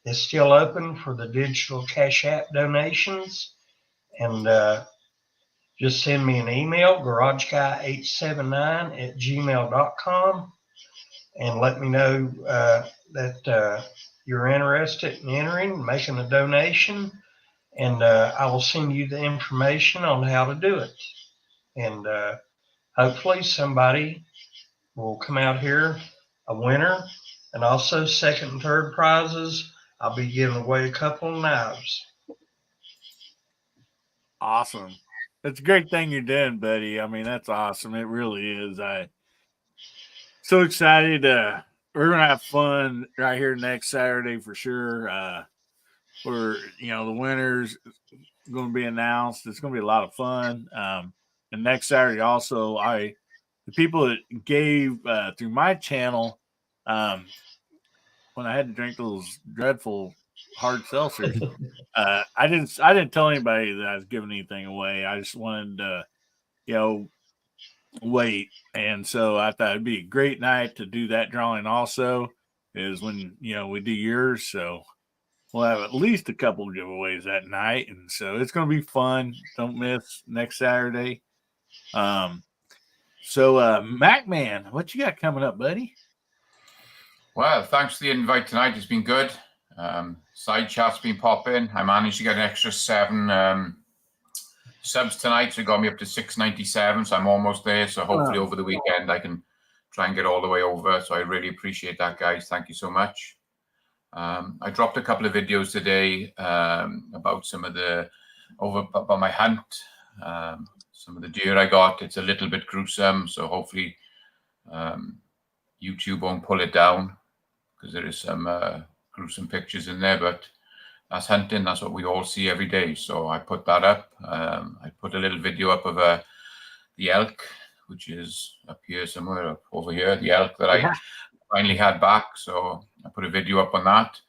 Speaker 7: it's still open for the digital Cash App donations. And just send me an email, garageguy879@gmail.com, and let me know that you're interested in entering, making a donation, and I will send you the information on how to do it. And hopefully somebody will come out here a winner, and also second and third prizes. I'll be giving away a couple of knives.
Speaker 1: Awesome. That's a great thing you're doing, buddy. I mean, that's awesome. It really is. I so excited. We're gonna have fun right here next Saturday for sure. Where the winners going to be announced. It's going to be a lot of fun. And next Saturday also, the people that gave through my channel, when I had to drink those dreadful hard seltzers, I didn't tell anybody that I was giving anything away. I just wanted to, wait. And so I thought it'd be a great night to do that drawing also, is when, we do yours. So we'll have at least a couple giveaways that night. And so it's going to be fun. Don't miss next Saturday. So Mac Man, what you got coming up, buddy?
Speaker 5: Well, thanks for the invite tonight. It's been good. Side chat's been popping. I managed to get an extra 7 subs tonight, so it got me up to 697. So I'm almost there. So hopefully over the weekend I can try and get all the way over. So I really appreciate that, guys. Thank you so much. I dropped a couple of videos today about some of about my hunt, some of the deer I got. It's a little bit gruesome, so hopefully YouTube won't pull it down, because there is some gruesome pictures in there, but that's hunting. That's what we all see every day. So I put that up. I put a little video up of the elk, which is up here somewhere, up over here, the elk that I finally had back. So I put a video up on that.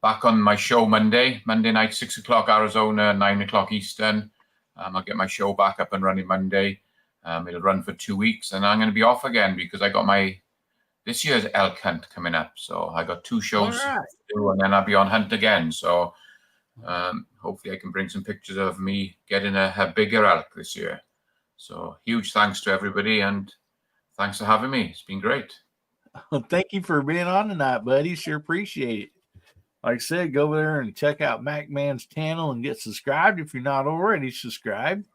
Speaker 5: Back on my show Monday night, 6 o'clock Arizona, 9 o'clock Eastern. I'll get my show back up and running Monday. It'll run for 2 weeks, and I'm going to be off again because I got this year's elk hunt coming up. So I got 2 shows to do, and then I'll be on hunt again. So hopefully I can bring some pictures of me getting a bigger elk this year. So huge thanks to everybody, and thanks for having me. It's been great.
Speaker 1: Well, thank you for being on tonight, buddy. Sure appreciate it. Like I said, go over there and check out Mac Man's channel and get subscribed if you're not already subscribed.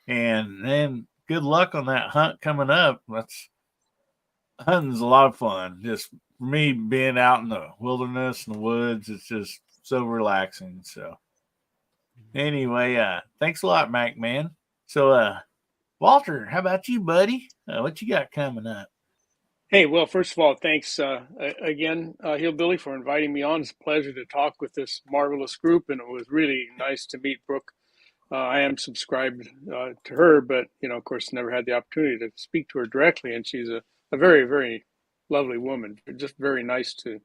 Speaker 1: And then good luck on that hunt coming up. Hunting's a lot of fun. Just for me, being out in the wilderness and the woods, it's just so relaxing. So anyway, thanks a lot, Mac Man. So Walter, how about you, buddy? What you got coming up?
Speaker 3: Hey, well, first of all, thanks again, Hillbilly, for inviting me on. It's a pleasure to talk with this marvelous group, and it was really nice to meet Brooke. I am subscribed to her, but, of course, never had the opportunity to speak to her directly, and she's a very, very lovely woman. Just very nice to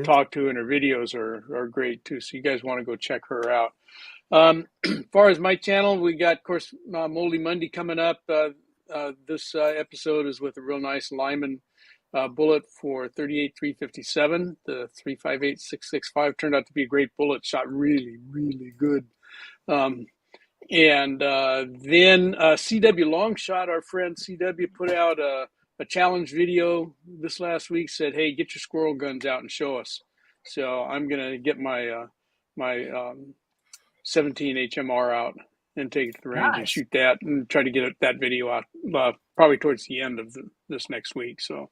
Speaker 3: talk to, and her videos are great, too, so you guys want to go check her out. As far as my channel, we got, of course, Moldy Monday coming up. This episode is with a real nice Lyman bullet for 38.357. The 358.665 turned out to be a great bullet, shot really, really good. Then CW Longshot, our friend CW, put out a challenge video this last week. Said, "Hey, get your squirrel guns out and show us." So I'm gonna get my 17 HMR out and take it to the range and shoot that, and try to get that video out probably towards the end of this next week. So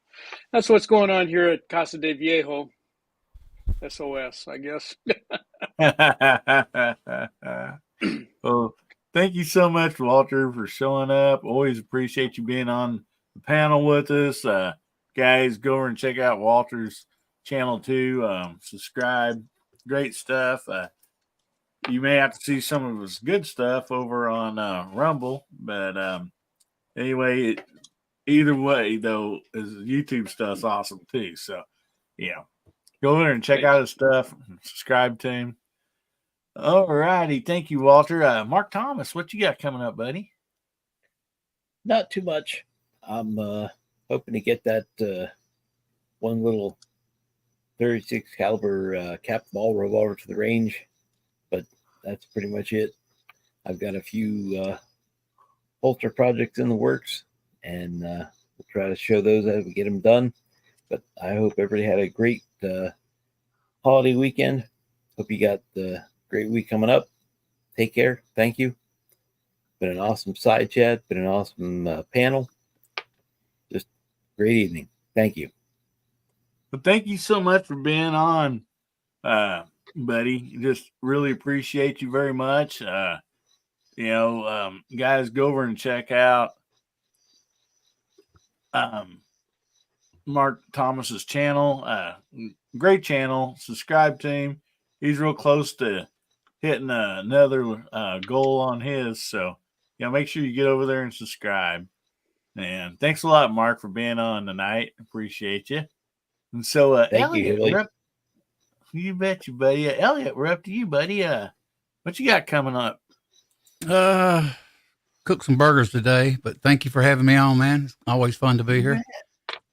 Speaker 3: that's what's going on here at Casa de Viejo. SOS, I guess.
Speaker 1: Well, thank you so much, Walter, for showing up. Always appreciate you being on the panel with us. Guys, go over and check out Walter's channel too. Subscribe. Great stuff. You may have to see some of his good stuff over on Rumble, but anyway, either way, though, his YouTube stuff's awesome too. So, Go in there and check out his stuff. Subscribe to him. All righty. Thank you, Walter. Mark Thomas, what you got coming up, buddy?
Speaker 6: Not too much. I'm hoping to get that one little 36 caliber cap ball revolver to the range, but that's pretty much it. I've got a few holster projects in the works, and we'll try to show those as we get them done. But I hope everybody had a great holiday weekend. Hope you got the great week coming up. Take care. Thank you. Been an awesome side chat. Been an awesome panel. Just great evening. Thank you.
Speaker 1: Well, thank you so much for being on, buddy. Just really appreciate you very much. Guys, go over and check out Mark Thomas's channel. Great channel. Subscribe to him. He's real close to hitting another goal on his. So, make sure you get over there and subscribe. And thanks a lot, Mark, for being on tonight. Appreciate you. And so,
Speaker 6: Thank you,
Speaker 1: Elliot, you bet you, buddy. Elliot, we're up to you, buddy. What you got coming up?
Speaker 4: Cook some burgers today, but thank you for having me on, man. It's always fun to be here.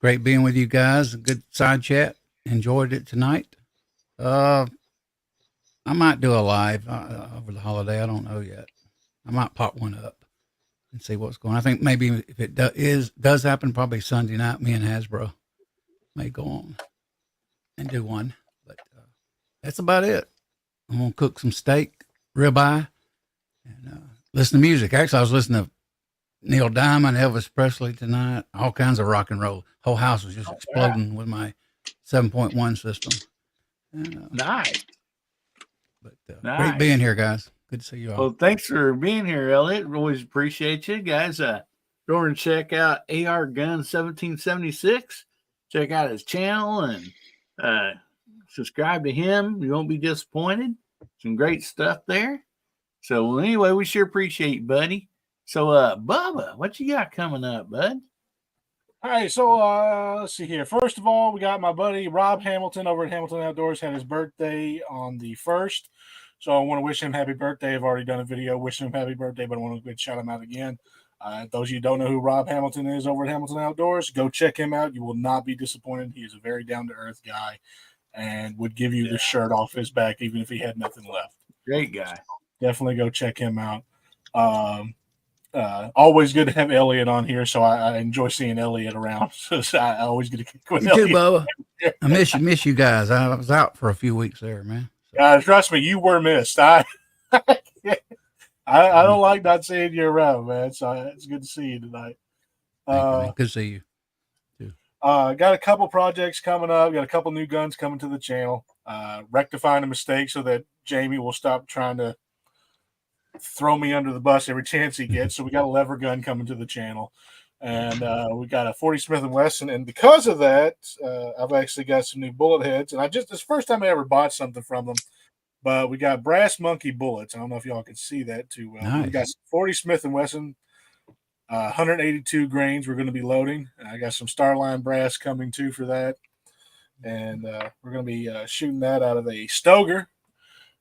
Speaker 4: Great being with you guys. A good side chat. Enjoyed it tonight. I might do a live over the holiday. I don't know yet. I might pop one up and see what's going on. I think maybe if it does happen, probably Sunday night, me and Hasbro may go on and do one. But that's about it. I'm going to cook some steak, ribeye, and listen to music. Actually, I was listening to Neil Diamond, Elvis Presley tonight, all kinds of rock and roll. Whole house was just exploding with my 7.1 system.
Speaker 1: Nice.
Speaker 4: But
Speaker 1: nice.
Speaker 4: Great being here, guys. Good to see you all.
Speaker 1: Well, thanks for being here, Elliot. Always appreciate you guys. Go over and check out AR Gun 1776. Check out his channel and subscribe to him. You won't be disappointed. Some great stuff there. So anyway, we sure appreciate you, buddy. So Bubba, what you got coming up, bud?
Speaker 2: All right, so let's see here. First of all, we got my buddy Rob Hamilton over at Hamilton Outdoors. Had his birthday on the 1st. So I want to wish him happy birthday. I've already done a video wishing him happy birthday, but I want to shout him out again. Those of you who don't know who Rob Hamilton is over at Hamilton Outdoors, go check him out. You will not be disappointed. He is a very down-to-earth guy and would give you the shirt off his back even if he had nothing left.
Speaker 1: Great guy.
Speaker 2: Definitely go check him out. Always good to have Elliot on here, so I enjoy seeing Elliot around. So I always get a kick with
Speaker 4: You too,
Speaker 2: Elliot.
Speaker 4: Bubba. I miss you guys. I was out for a few weeks there, man.
Speaker 2: Trust me, you were missed. I don't like not seeing you around, man. So it's good to see you tonight.
Speaker 4: Good to see you too.
Speaker 2: Got a couple projects coming up. Got a couple new guns coming to the channel. Rectifying a mistake so that Jamie will stop trying to throw me under the bus every chance he gets. So we got a lever gun coming to the channel, and we got a 40 Smith & Wesson. And because of that, I've actually got some new bullet heads. And it's the first time I ever bought something from them. But we got brass monkey bullets. I don't know if y'all can see that too well.
Speaker 4: Nice.
Speaker 2: We got 40 Smith & Wesson, 182 grains we're going to be loading. I got some Starline brass coming too for that. And we're going to be shooting that out of a Stoger.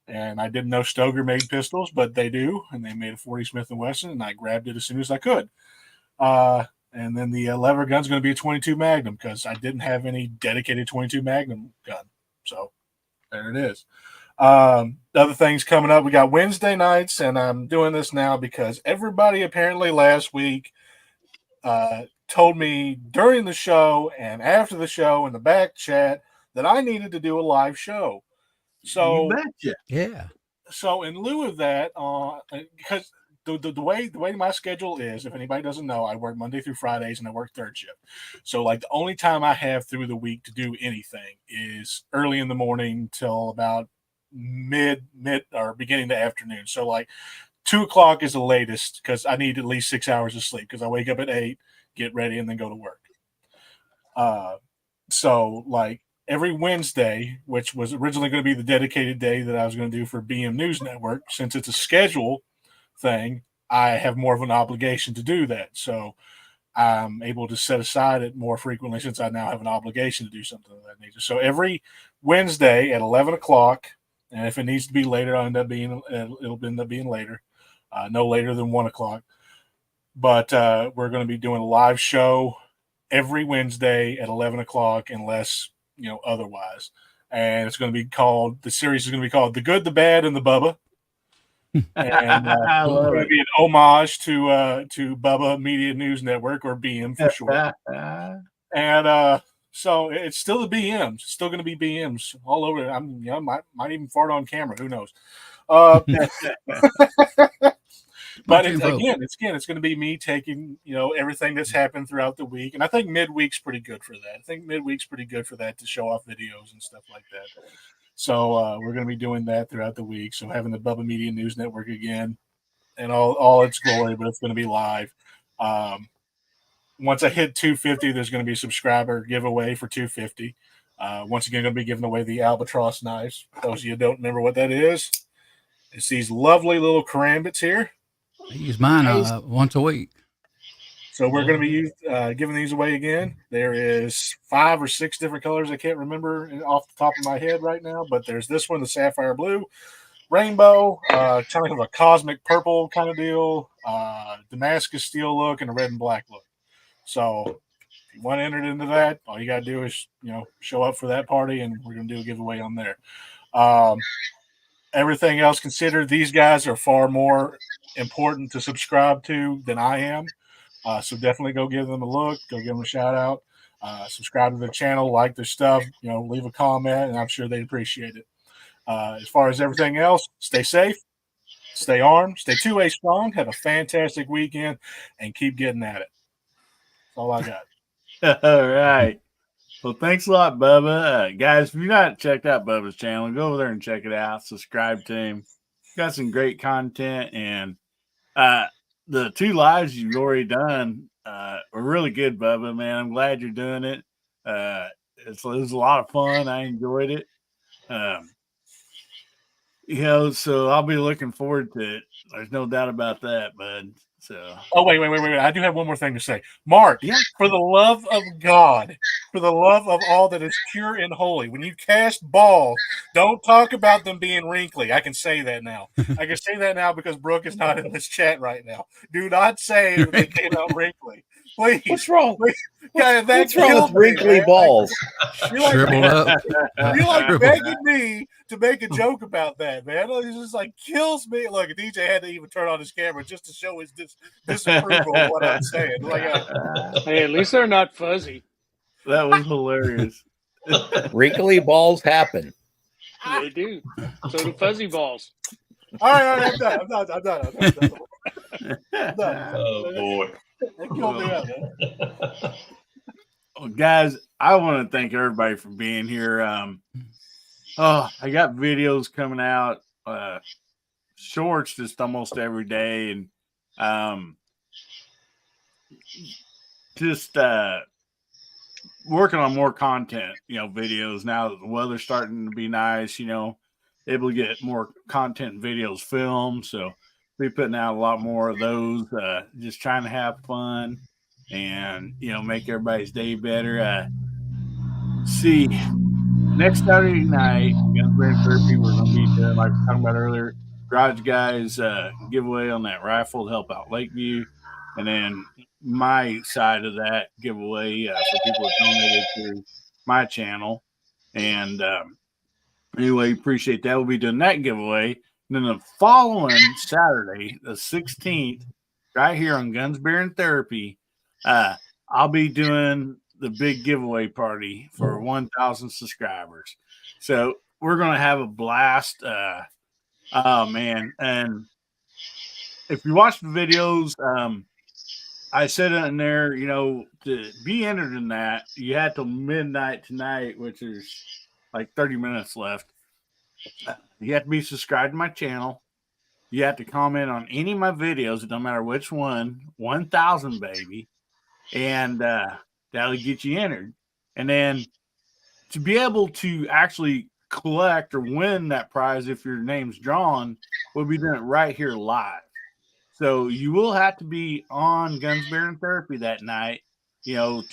Speaker 2: And I didn't know Stoger made pistols, but they do. And they made a 40 Smith & Wesson, and I grabbed it as soon as I could. And then the lever gun's going to be a 22 Magnum because I didn't have any dedicated 22 Magnum gun. So there it is. Other things coming up. We got Wednesday nights, and I'm doing this now because everybody apparently last week told me during the show and after the show in the back chat that I needed to do a live show. So
Speaker 1: you betcha.
Speaker 4: Yeah.
Speaker 2: So in lieu of that, because the way my schedule is, if anybody doesn't know, I work Monday through Fridays and I work third shift. So like the only time I have through the week to do anything is early in the morning till about mid or beginning the afternoon. So like 2:00 is the latest because I need at least 6 hours of sleep because I wake up at 8, get ready, and then go to work. So like every Wednesday, which was originally going to be the dedicated day that I was going to do for BM News Network, since it's a schedule thing, I have more of an obligation to do that. So I'm able to set aside it more frequently since I now have an obligation to do something of that nature. So every Wednesday at 11 o'clock, and if it needs to be later, it'll end up being later, no later than 1 o'clock. But we're going to be doing a live show every Wednesday at 11 o'clock, unless otherwise. And it's going to be called, the series is going to be called The Good, the Bad, and the Bubba. And
Speaker 1: I
Speaker 2: it's
Speaker 1: love
Speaker 2: going to
Speaker 1: it.
Speaker 2: be an homage to Bubba Media News Network, or BM for short. And so it's still the BMs. It's still going to be BMs all over. Might even fart on camera. Who knows? But it's going to be me taking, everything that's happened throughout the week. And I think midweek's pretty good for that. To show off videos and stuff like that. So we're going to be doing that throughout the week. So having the Bubba Media News Network again and all its glory, but it's going to be live. Once I hit 250, there's going to be a subscriber giveaway for 250. Once again, going to be giving away the Albatross knives. Those of you who don't remember what that is, it's these lovely little karambits here.
Speaker 4: I use mine once a week.
Speaker 2: So we're going to be giving these away again. There is 5 or 6 different colors. I can't remember off the top of my head right now, but there's this one, the sapphire blue, rainbow, kind of a cosmic purple kind of deal, Damascus steel look, and a red and black look. So if you want to enter into that, all you got to do is, show up for that party, and we're going to do a giveaway on there. Everything else considered, these guys are far more important to subscribe to than I am. So definitely go give them a look, go give them a shout out, subscribe to their channel, like their stuff, leave a comment, and I'm sure they'd appreciate it. As far as everything else, stay safe, stay armed, stay 2A strong, have a fantastic weekend, and keep getting at it. That's all I got.
Speaker 1: All right. Well, thanks a lot, Bubba. Guys, if you've not checked out Bubba's channel, go over there and check it out. Subscribe to him. Got some great content, and the 2 lives you've already done were really good, Bubba, man. I'm glad you're doing it. It was a lot of fun. I enjoyed it. So I'll be looking forward to it. There's no doubt about that, bud. So.
Speaker 2: Oh, wait. I do have one more thing to say. Mark, for the love of God, for the love of all that is pure and holy, when you cast balls, don't talk about them being wrinkly. I can say that now. Because Brooke is not in this chat right now. Do not say that they came out wrinkly. Please.
Speaker 6: What's wrong?
Speaker 2: What's
Speaker 6: wrong with wrinkly balls?
Speaker 4: Shriveled up.
Speaker 2: You're begging me to make a joke about that, man. It just kills me. Look, DJ had to even turn on his camera just to show his disapproval of what I'm saying.
Speaker 3: Hey, at least they're not fuzzy.
Speaker 1: That was hilarious.
Speaker 6: Wrinkly balls happen.
Speaker 3: They do. So do fuzzy balls.
Speaker 2: All right, I'm done.
Speaker 12: Oh boy.
Speaker 2: That killed me up, man.
Speaker 1: Well, guys, I want to thank everybody for being here. I got videos coming out, shorts just almost every day, and just working on more content, videos now that the weather's starting to be nice, able to get more content videos filmed. So be putting out a lot more of those, just trying to have fun and, make everybody's day better. See, next Saturday night, Gunsbury Therapy, we're going to be doing, like we were talking about earlier, Garage Guys giveaway on that rifle to help out Lakeview. And then my side of that giveaway for people that donated to my channel. And anyway, appreciate that. We'll be doing that giveaway. And then the following Saturday, the 16th, right here on Gunsbury and Therapy, I'll be doing the big giveaway party for 1,000 subscribers. So we're going to have a blast. Oh, man. And if you watch the videos, I said in there, to be entered in that, you had till midnight tonight, which is like 30 minutes left. You have to be subscribed to my channel. You have to comment on any of my videos. It don't matter which one, 1,000, baby. And that'll get you entered. And then to be able to actually collect or win that prize, if your name's drawn, we'll be doing it right here live. So you will have to be on Guns, Beer, and Therapy that night, to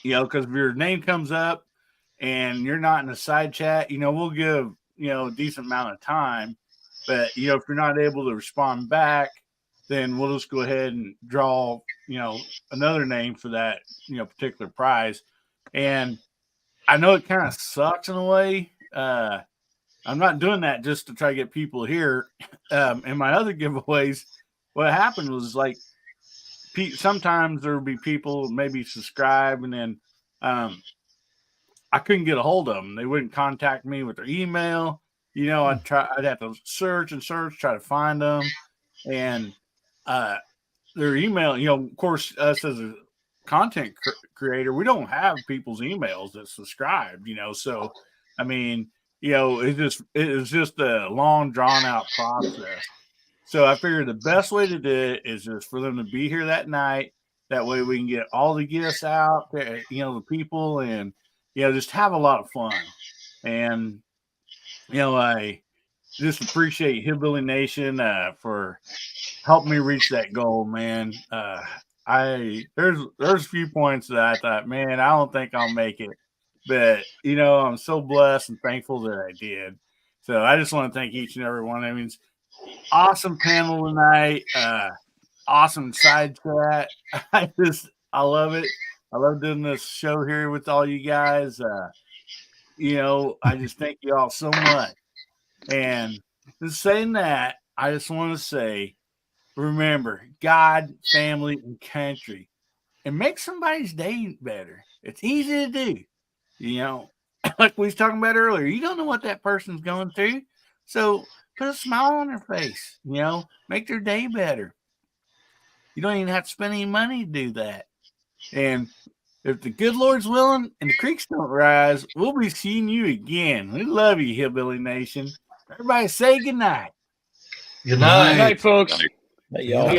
Speaker 1: because if your name comes up and you're not in a side chat, we'll give a decent amount of time. But if you're not able to respond back, then we'll just go ahead and draw another name for that particular prize. And I know it kind of sucks in a way. I'm not doing that just to try to get people here. And my other giveaways, what happened was like sometimes there would be people maybe subscribe, and then I couldn't get a hold of them. They wouldn't contact me with their email. I'd have to search, try to find them, and their email. Of course, us as a content creator, we don't have people's emails that subscribe. So I mean, it's just a long, drawn out process. So I figured the best way to do it is just for them to be here that night. That way we can get all the gifts out there, the people, and just have a lot of fun. And I just appreciate Hillbilly Nation for helping me reach that goal, man. There's a few points that I thought, man, I don't think I'll make it. But, I'm so blessed and thankful that I did. So I just want to thank each and every one. I mean, it's awesome panel tonight. Awesome side chat. I love it. I love doing this show here with all you guys. I just thank you all so much. And just saying that, I just want to say, remember God, family, and country, and make somebody's day better. It's easy to do. Like we was talking about earlier, you don't know what that person's going through. So put a smile on their face, make their day better. You don't even have to spend any money to do that. And if the good Lord's willing and the creeks don't rise, we'll be seeing you again. We love you, Hillbilly Nation. Everybody say good night.
Speaker 7: Good night.
Speaker 3: Good night, folks.
Speaker 6: Hey, y'all.